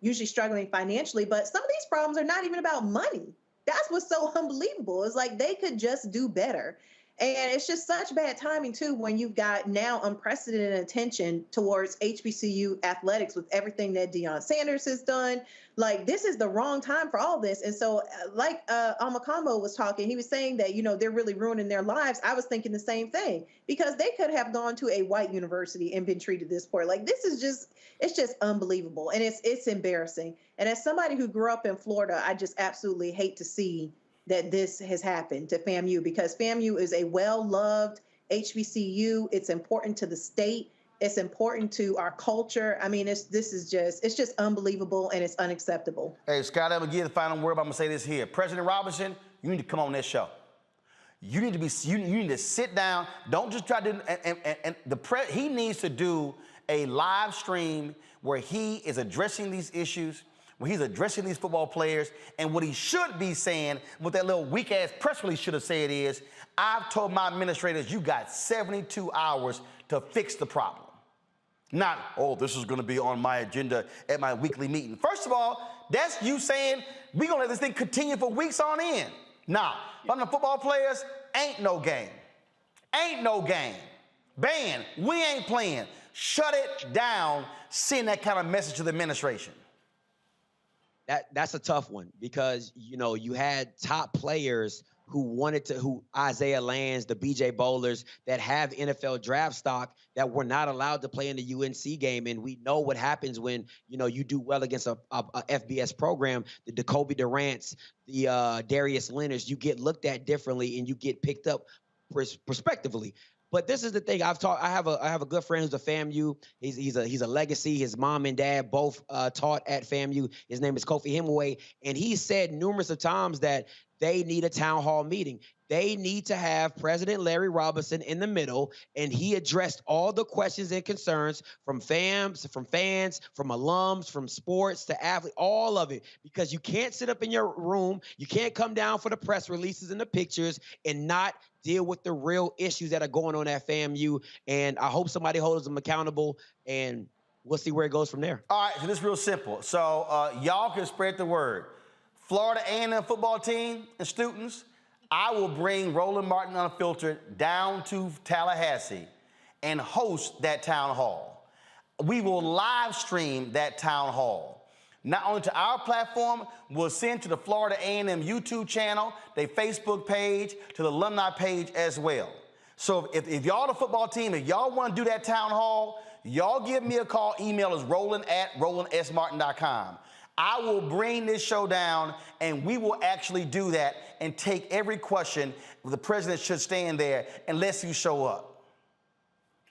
usually struggling financially, but some of these problems are not even about money. That's what's so unbelievable. It's like they could just do better. And it's just such bad timing, too, when you've got now unprecedented attention towards HBCU athletics with everything that Deion Sanders has done. Like, this is the wrong time for all this. And so, like Amakambo was talking, he was saying that, you know, they're really ruining their lives. I was thinking the same thing, because they could have gone to a white university and been treated this poor. Like, this is just, it's just unbelievable. And it's embarrassing. And as somebody who grew up in Florida, I just absolutely hate to see that this has happened to FAMU, because FAMU is a well-loved HBCU. It's important to the state. It's important to our culture. I mean, it's just unbelievable, and it's unacceptable. Hey, Scott, I'm gonna give you the final word, but I'm gonna say this here. President Robinson, you need to come on this show. You need to sit down. Don't just try to, he needs to do a live stream where he is addressing these issues, where he's addressing these football players, and what he should be saying, what that little weak-ass press release should have said is, I've told my administrators, you got 72 hours to fix the problem. Not, oh, this is gonna be on my agenda at my weekly meeting. First of all, that's you saying, we're gonna let this thing continue for weeks on end. Nah, from the football players, ain't no game. Ain't no game. Ban, we ain't playing. Shut it down, send that kind of message to the administration. That's a tough one, because, you know, you had top players who Isaiah Lands, the BJ Bowlers, that have NFL draft stock that were not allowed to play in the UNC game. And we know what happens when, you know, you do well against a FBS program, the Jacoby Durant's, the Darius Leonard's, you get looked at differently and you get picked up prospectively. But this is the thing. I have a good friend who's a FAMU. He's a legacy. His mom and dad both taught at FAMU. His name is Kofi Hemingway, and he said numerous of times that they need a town hall meeting. They need to have President Larry Robinson in the middle, and he addressed all the questions and concerns from fans, from alums, from sports to athletes, all of it, because you can't sit up in your room, you can't come down for the press releases and the pictures and not deal with the real issues that are going on at FAMU. And I hope somebody holds them accountable, and we'll see where it goes from there. All right, so this is real simple. So y'all can spread the word. Florida A&M football team and students, I will bring Roland Martin Unfiltered down to Tallahassee and host that town hall. We will live stream that town hall. Not only to our platform, we'll send to the Florida A&M YouTube channel, their Facebook page, to the alumni page as well. So if y'all the football team, if y'all want to do that town hall, y'all give me a call. Email is roland@rolandsmartin.com. I will bring this show down, and we will actually do that and take every question. The president should stand there and let you show up.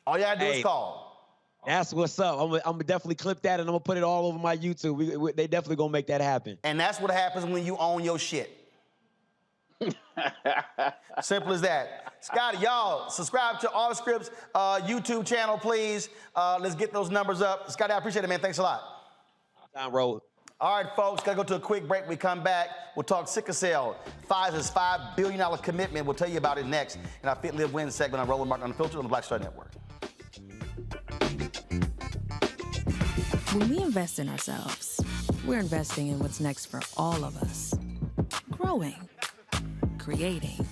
All you gotta do is call. That's what's up. I'm gonna definitely clip that, and I'm gonna put it all over my YouTube. They definitely gonna make that happen. And that's what happens when you own your shit. Simple as that. Scotty, y'all, subscribe to All the Scripts YouTube channel, please. Let's get those numbers up. Scotty, I appreciate it, man. Thanks a lot. Down road. All right, folks, gotta go to a quick break. We come back, we'll talk sickle cell. Pfizer's $5 billion commitment. We'll tell you about it next in our Fit, Live, Win segment on Roland Martin Unfiltered on the Black Star Network. When we invest in ourselves, we're investing in what's next for all of us. Growing, creating,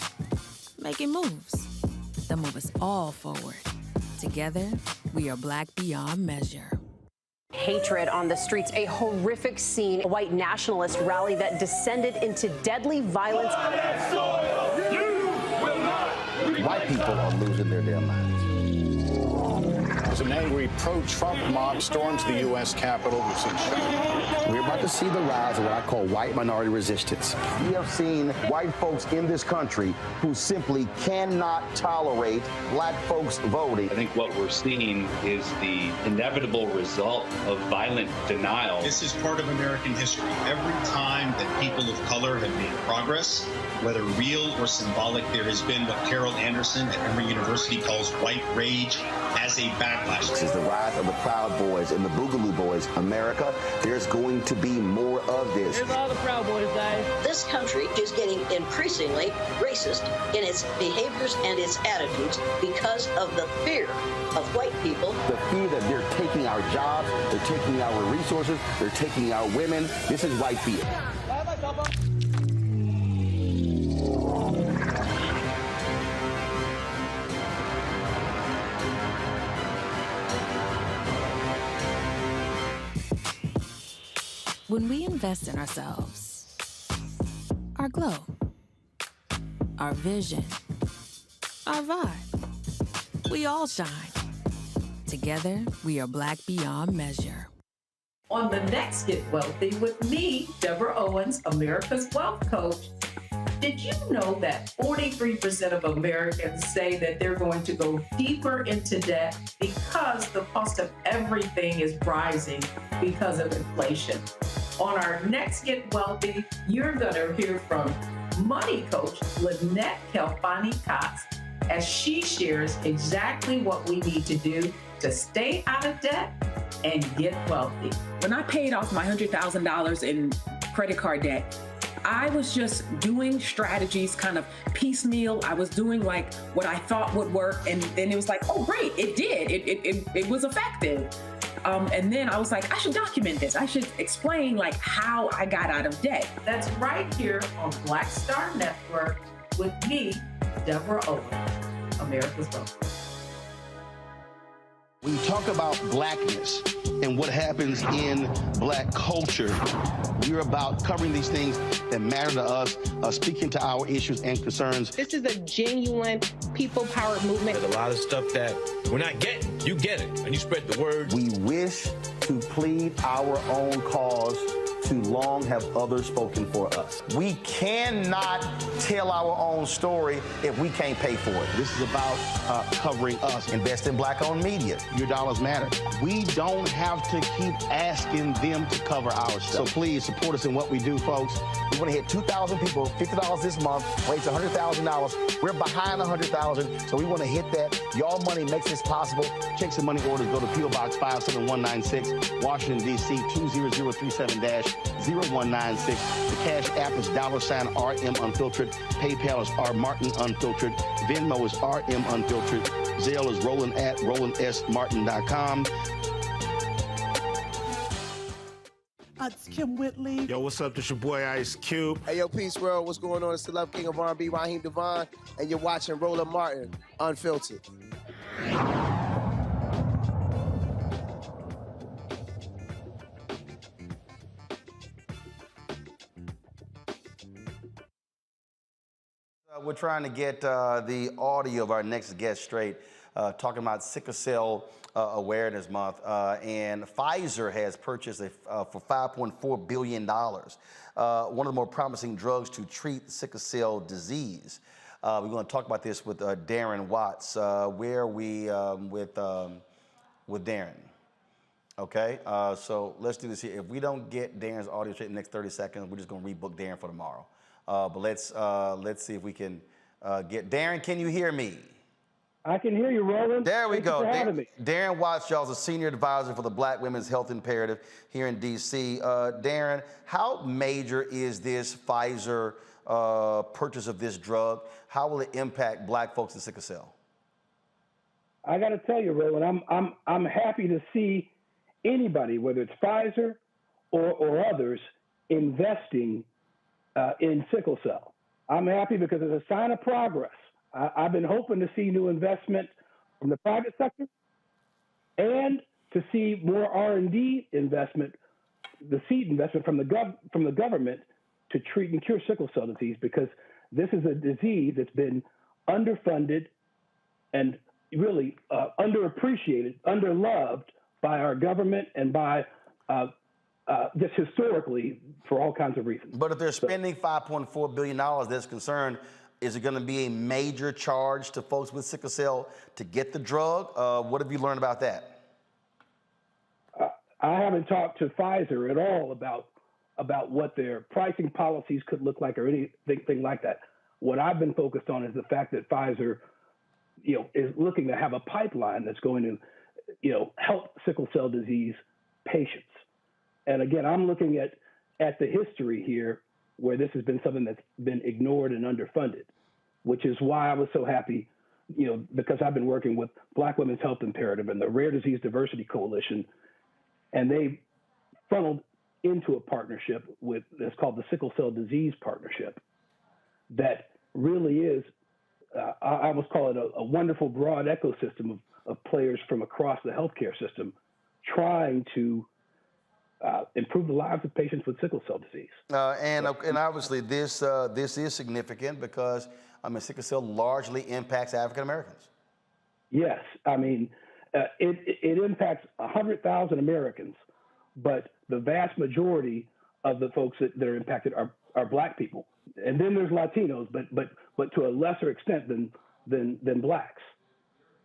making moves that move us all forward. Together, we are Black beyond measure. Hatred on the streets, a horrific scene, a white nationalist rally that descended into deadly violence. White people are losing their damn minds. As an angry pro-Trump mob storms the U.S. Capitol, we're about to see the rise of what I call white minority resistance. We have seen white folks in this country who simply cannot tolerate black folks voting. I think what we're seeing is the inevitable result of violent denial. This is part of American history. Every time that people of color have made progress, whether real or symbolic, there has been what Carol Anderson at Emory University calls white rage as a backlash. This is the rise of the Proud Boys and the Boogaloo Boys. America, there's going to be more of this. Here's all the Proud Boys, guys. This country is getting increasingly racist in its behaviors and its attitudes because of the fear of white people. The fear that they're taking our jobs, they're taking our resources, they're taking our women. This is white fear. When we invest in ourselves, our glow, our vision, our vibe, we all shine. Together, we are Black beyond measure. On the next Get Wealthy with me, Deborah Owens, America's Wealth Coach. Did you know that 43% of Americans say that they're going to go deeper into debt because the cost of everything is rising because of inflation? On our next Get Wealthy, you're going to hear from money coach Lynette Kelfani-Cox as she shares exactly what we need to do to stay out of debt and get wealthy. When I paid off my $100,000 in credit card debt, I was just doing strategies kind of piecemeal. I was doing like what I thought would work. And then it was like, oh, great, it did. It was effective. And then I was like, I should document this. I should explain like how I got out of debt. That's right here on Black Star Network with me, Deborah Owens, America's Wealth. When you talk about blackness and what happens in black culture, we're about covering these things that matter to us, speaking to our issues and concerns. This is a genuine people-powered movement. There's a lot of stuff that we're not getting. You get it, and you spread the word. We wish to plead our own cause. Too long have others spoken for us. We cannot tell our own story if we can't pay for it. This is about covering us. Invest in black-owned media. Your dollars matter. We don't have to keep asking them to cover our stuff. So please support us in what we do, folks. We want to hit 2,000 people, $50 this month, raise $100,000. We're behind 100,000, so we want to hit that. Y'all money makes this possible. Checks and money orders go to P.O. Box 57196, Washington, D.C. 20037-0196. The Cash App is $RM Unfiltered. PayPal is R Martin Unfiltered. Venmo is RM Unfiltered. Zelle is Roland at RolandSMartin.com. It's Kim Whitley. Yo, what's up? This your boy Ice Cube. Hey, yo, Peace World. What's going on? It's the Love King of R&B, Raheem Devon, and you're watching Roland Martin Unfiltered. We're trying to get the audio of our next guest straight, talking about Sickle Cell Awareness Month. And Pfizer has purchased for $5.4 billion, one of the more promising drugs to treat sickle cell disease. We're going to talk about this with Darren Watts. Where are we with Darren? Okay, so let's do this here. If we don't get Darren's audio straight in the next 30 seconds, we're just going to rebook Darren for tomorrow. But let's see if we can get Darren. Can you hear me? I can hear you, Roland. There we go. Thank you for having me. Darren Watts, y'all, is a senior advisor for the Black Women's Health Imperative here in D.C. Darren, how major is this Pfizer purchase of this drug? How will it impact black folks with sickle cell? I got to tell you, Roland, I'm happy to see anybody, whether it's Pfizer or others, investing in sickle cell. I'm happy because it's a sign of progress. I've been hoping to see new investment from the private sector and to see more R&D investment, the seed investment from the government to treat and cure sickle cell disease, because this is a disease that's been underfunded and really underappreciated, underloved by our government and by just historically for all kinds of reasons. But if they're spending $5.4 billion, there's concern, is it going to be a major charge to folks with sickle cell to get the drug? What have you learned about that? I haven't talked to Pfizer at all about what their pricing policies could look like or anything like that. What I've been focused on is the fact that Pfizer, is looking to have a pipeline that's going to, help sickle cell disease patients. And again, I'm looking at the history here where this has been something that's been ignored and underfunded, which is why I was so happy, because I've been working with Black Women's Health Imperative and the Rare Disease Diversity Coalition, and they funneled into a partnership that's called the Sickle Cell Disease Partnership that really is, I almost call it a wonderful broad ecosystem of players from across the healthcare system trying to improve the lives of patients with sickle cell disease. And obviously this is significant because sickle cell largely impacts African Americans. Yes, I mean it impacts 100,000 Americans, but the vast majority of the folks that are impacted are Black people, and then there's Latinos, but to a lesser extent than Blacks.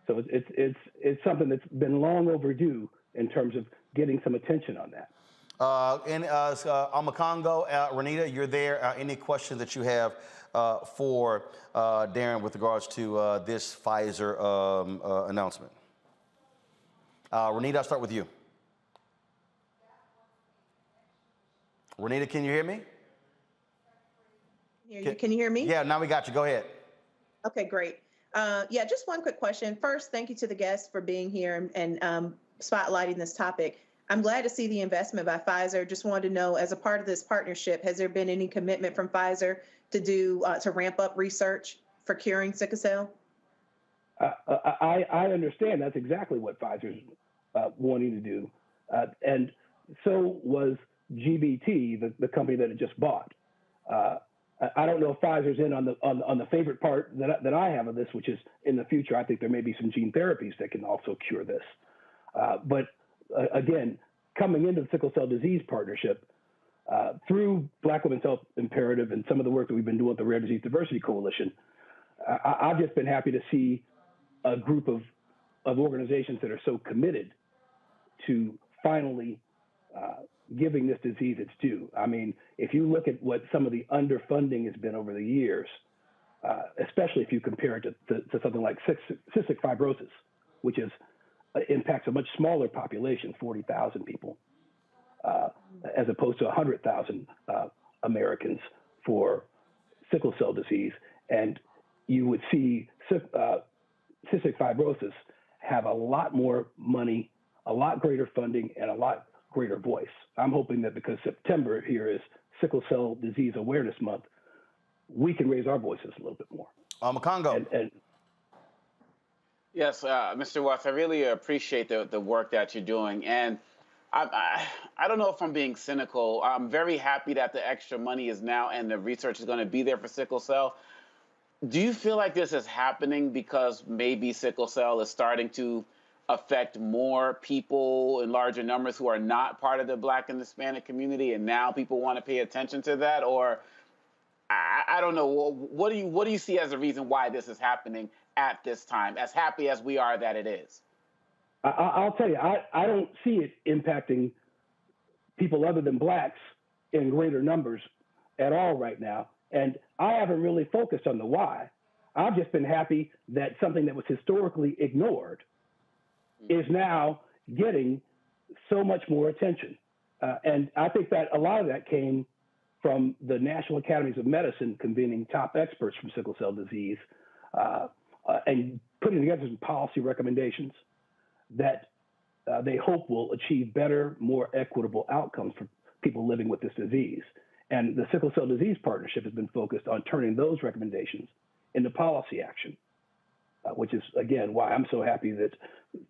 So it's something that's been long overdue in terms of getting some attention on that. Omekongo, Renita, you're there. Any questions that you have for Darren with regards to this Pfizer announcement? Renita, I'll start with you. Renita, can you hear me? Can you hear me? Yeah, now we got you. Go ahead. Okay, great. Yeah, just one quick question. First, thank you to the guests for being here and spotlighting this topic. I'm glad to see the investment by Pfizer. Just wanted to know, as a part of this partnership, has there been any commitment from Pfizer to ramp up research for curing sickle cell? I understand that's exactly what Pfizer's wanting to do, and so was GBT, the company that it just bought. I don't know if Pfizer's in on the favorite part that I have of this, which is in the future. I think there may be some gene therapies that can also cure this. But again, coming into the sickle cell disease partnership through Black Women's Health Imperative and some of the work that we've been doing with the Rare Disease Diversity Coalition, I've just been happy to see a group of organizations that are so committed to finally giving this disease its due. I mean, if you look at what some of the underfunding has been over the years, especially if you compare it to something like cystic fibrosis, which impacts a much smaller population, 40,000 people, as opposed to 100,000 Americans for sickle cell disease. And you would see cystic fibrosis have a lot more money, a lot greater funding, and a lot greater voice. I'm hoping that because September here is Sickle Cell Disease Awareness Month, we can raise our voices a little bit more. Congo. Yes, Mr. Watts, I really appreciate the work that you're doing. And I don't know if I'm being cynical. I'm very happy that the extra money is now and the research is going to be there for sickle cell. Do you feel like this is happening because maybe sickle cell is starting to affect more people in larger numbers who are not part of the Black and Hispanic community, and now people want to pay attention to that? Or I don't know. What do you see as a reason why this is happening at this time, as happy as we are that it is? I'll tell you, I don't see it impacting people other than Blacks in greater numbers at all right now. And I haven't really focused on the why. I've just been happy that something that was historically ignored is now getting so much more attention. And I think that a lot of that came from the National Academies of Medicine convening top experts from sickle cell disease and putting together some policy recommendations that they hope will achieve better, more equitable outcomes for people living with this disease. And the Sickle Cell Disease Partnership has been focused on turning those recommendations into policy action, which is, again, why I'm so happy that,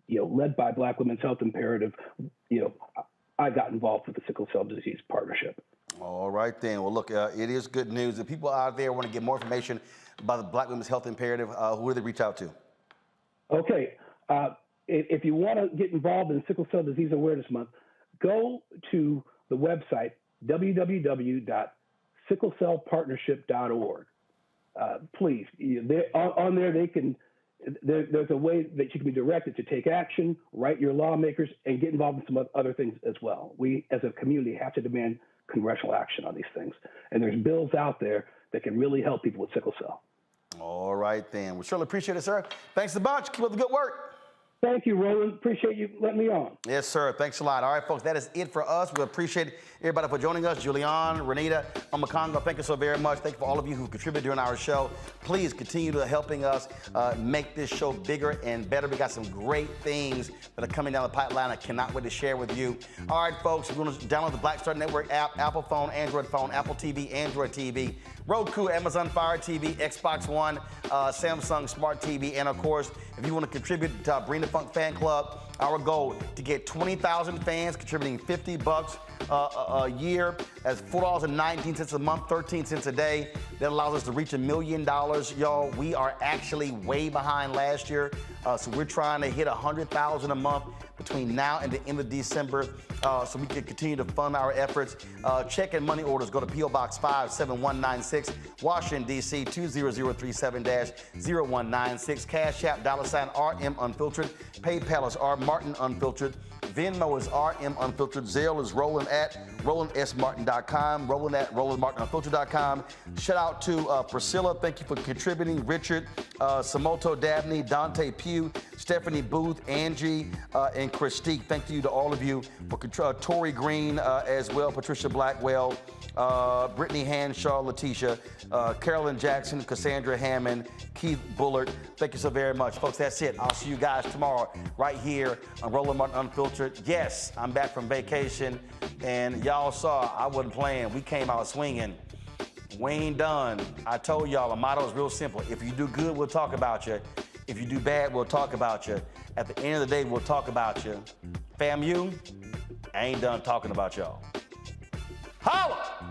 led by Black Women's Health Imperative, I got involved with the Sickle Cell Disease Partnership. All right, then. Well, look, it is good news. If people out there want to get more information about the Black Women's Health Imperative, who do they reach out to? Okay. If you want to get involved in Sickle Cell Disease Awareness Month, go to the website, www.sicklecellpartnership.org. Please, on there there's a way that you can be directed to take action, write your lawmakers, and get involved in some other things as well. We, as a community, have to demand congressional action on these things. And there's bills out there that can really help people with sickle cell. All right, then. We surely appreciate it, sir. Thanks a bunch. Keep up the good work. Thank you, Roland. Appreciate you letting me on. Yes, sir. Thanks a lot. All right, folks, that is it for us. We appreciate everybody for joining us. Julian, Renita, Omekongo, thank you so very much. Thank you for all of you who contributed during our show. Please continue to helping us make this show bigger and better. We got some great things that are coming down the pipeline I cannot wait to share with you. All right, folks, we're going to download the Black Star Network app, Apple phone, Apple TV, Android TV, Roku, Amazon Fire TV, Xbox One, Samsung Smart TV, and of course, if you want to contribute to Bring the Funk Fan Club, our goal to get 20,000 fans contributing $50 a year. That's $4.19 a month, 13 cents a day. That allows us to reach $1 million, y'all. We are actually way behind last year, so we're trying to hit $100,000 a month between now and the end of December, so we can continue to fund our efforts. Check and money orders, go to P.O. Box 57196, Washington, D.C. 20037-0196. Cash App, $RM Unfiltered. PayPal is R Martin Unfiltered. Venmo is RM Unfiltered. Zelle is Roland at RolandSMartin.com. Roland at RolandMartinUnfiltered.com. Shout out to Priscilla. Thank you for contributing. Richard, Samoto Dabney, Dante Pugh, Stephanie Booth, Angie, and Christique. Thank you to all of you for Tori Green as well, Patricia Blackwell, Brittany Hanshaw, Letitia, Carolyn Jackson, Cassandra Hammond, Keith Bullard. Thank you so very much. Folks, that's it. I'll see you guys tomorrow right here on Roland Martin Unfiltered. Yes, I'm back from vacation, and y'all saw I wasn't playing. We came out swinging. We ain't done. I told y'all, my motto is real simple. If you do good, we'll talk about you. If you do bad, we'll talk about you. At the end of the day, we'll talk about you. FAMU, I ain't done talking about y'all. Holla!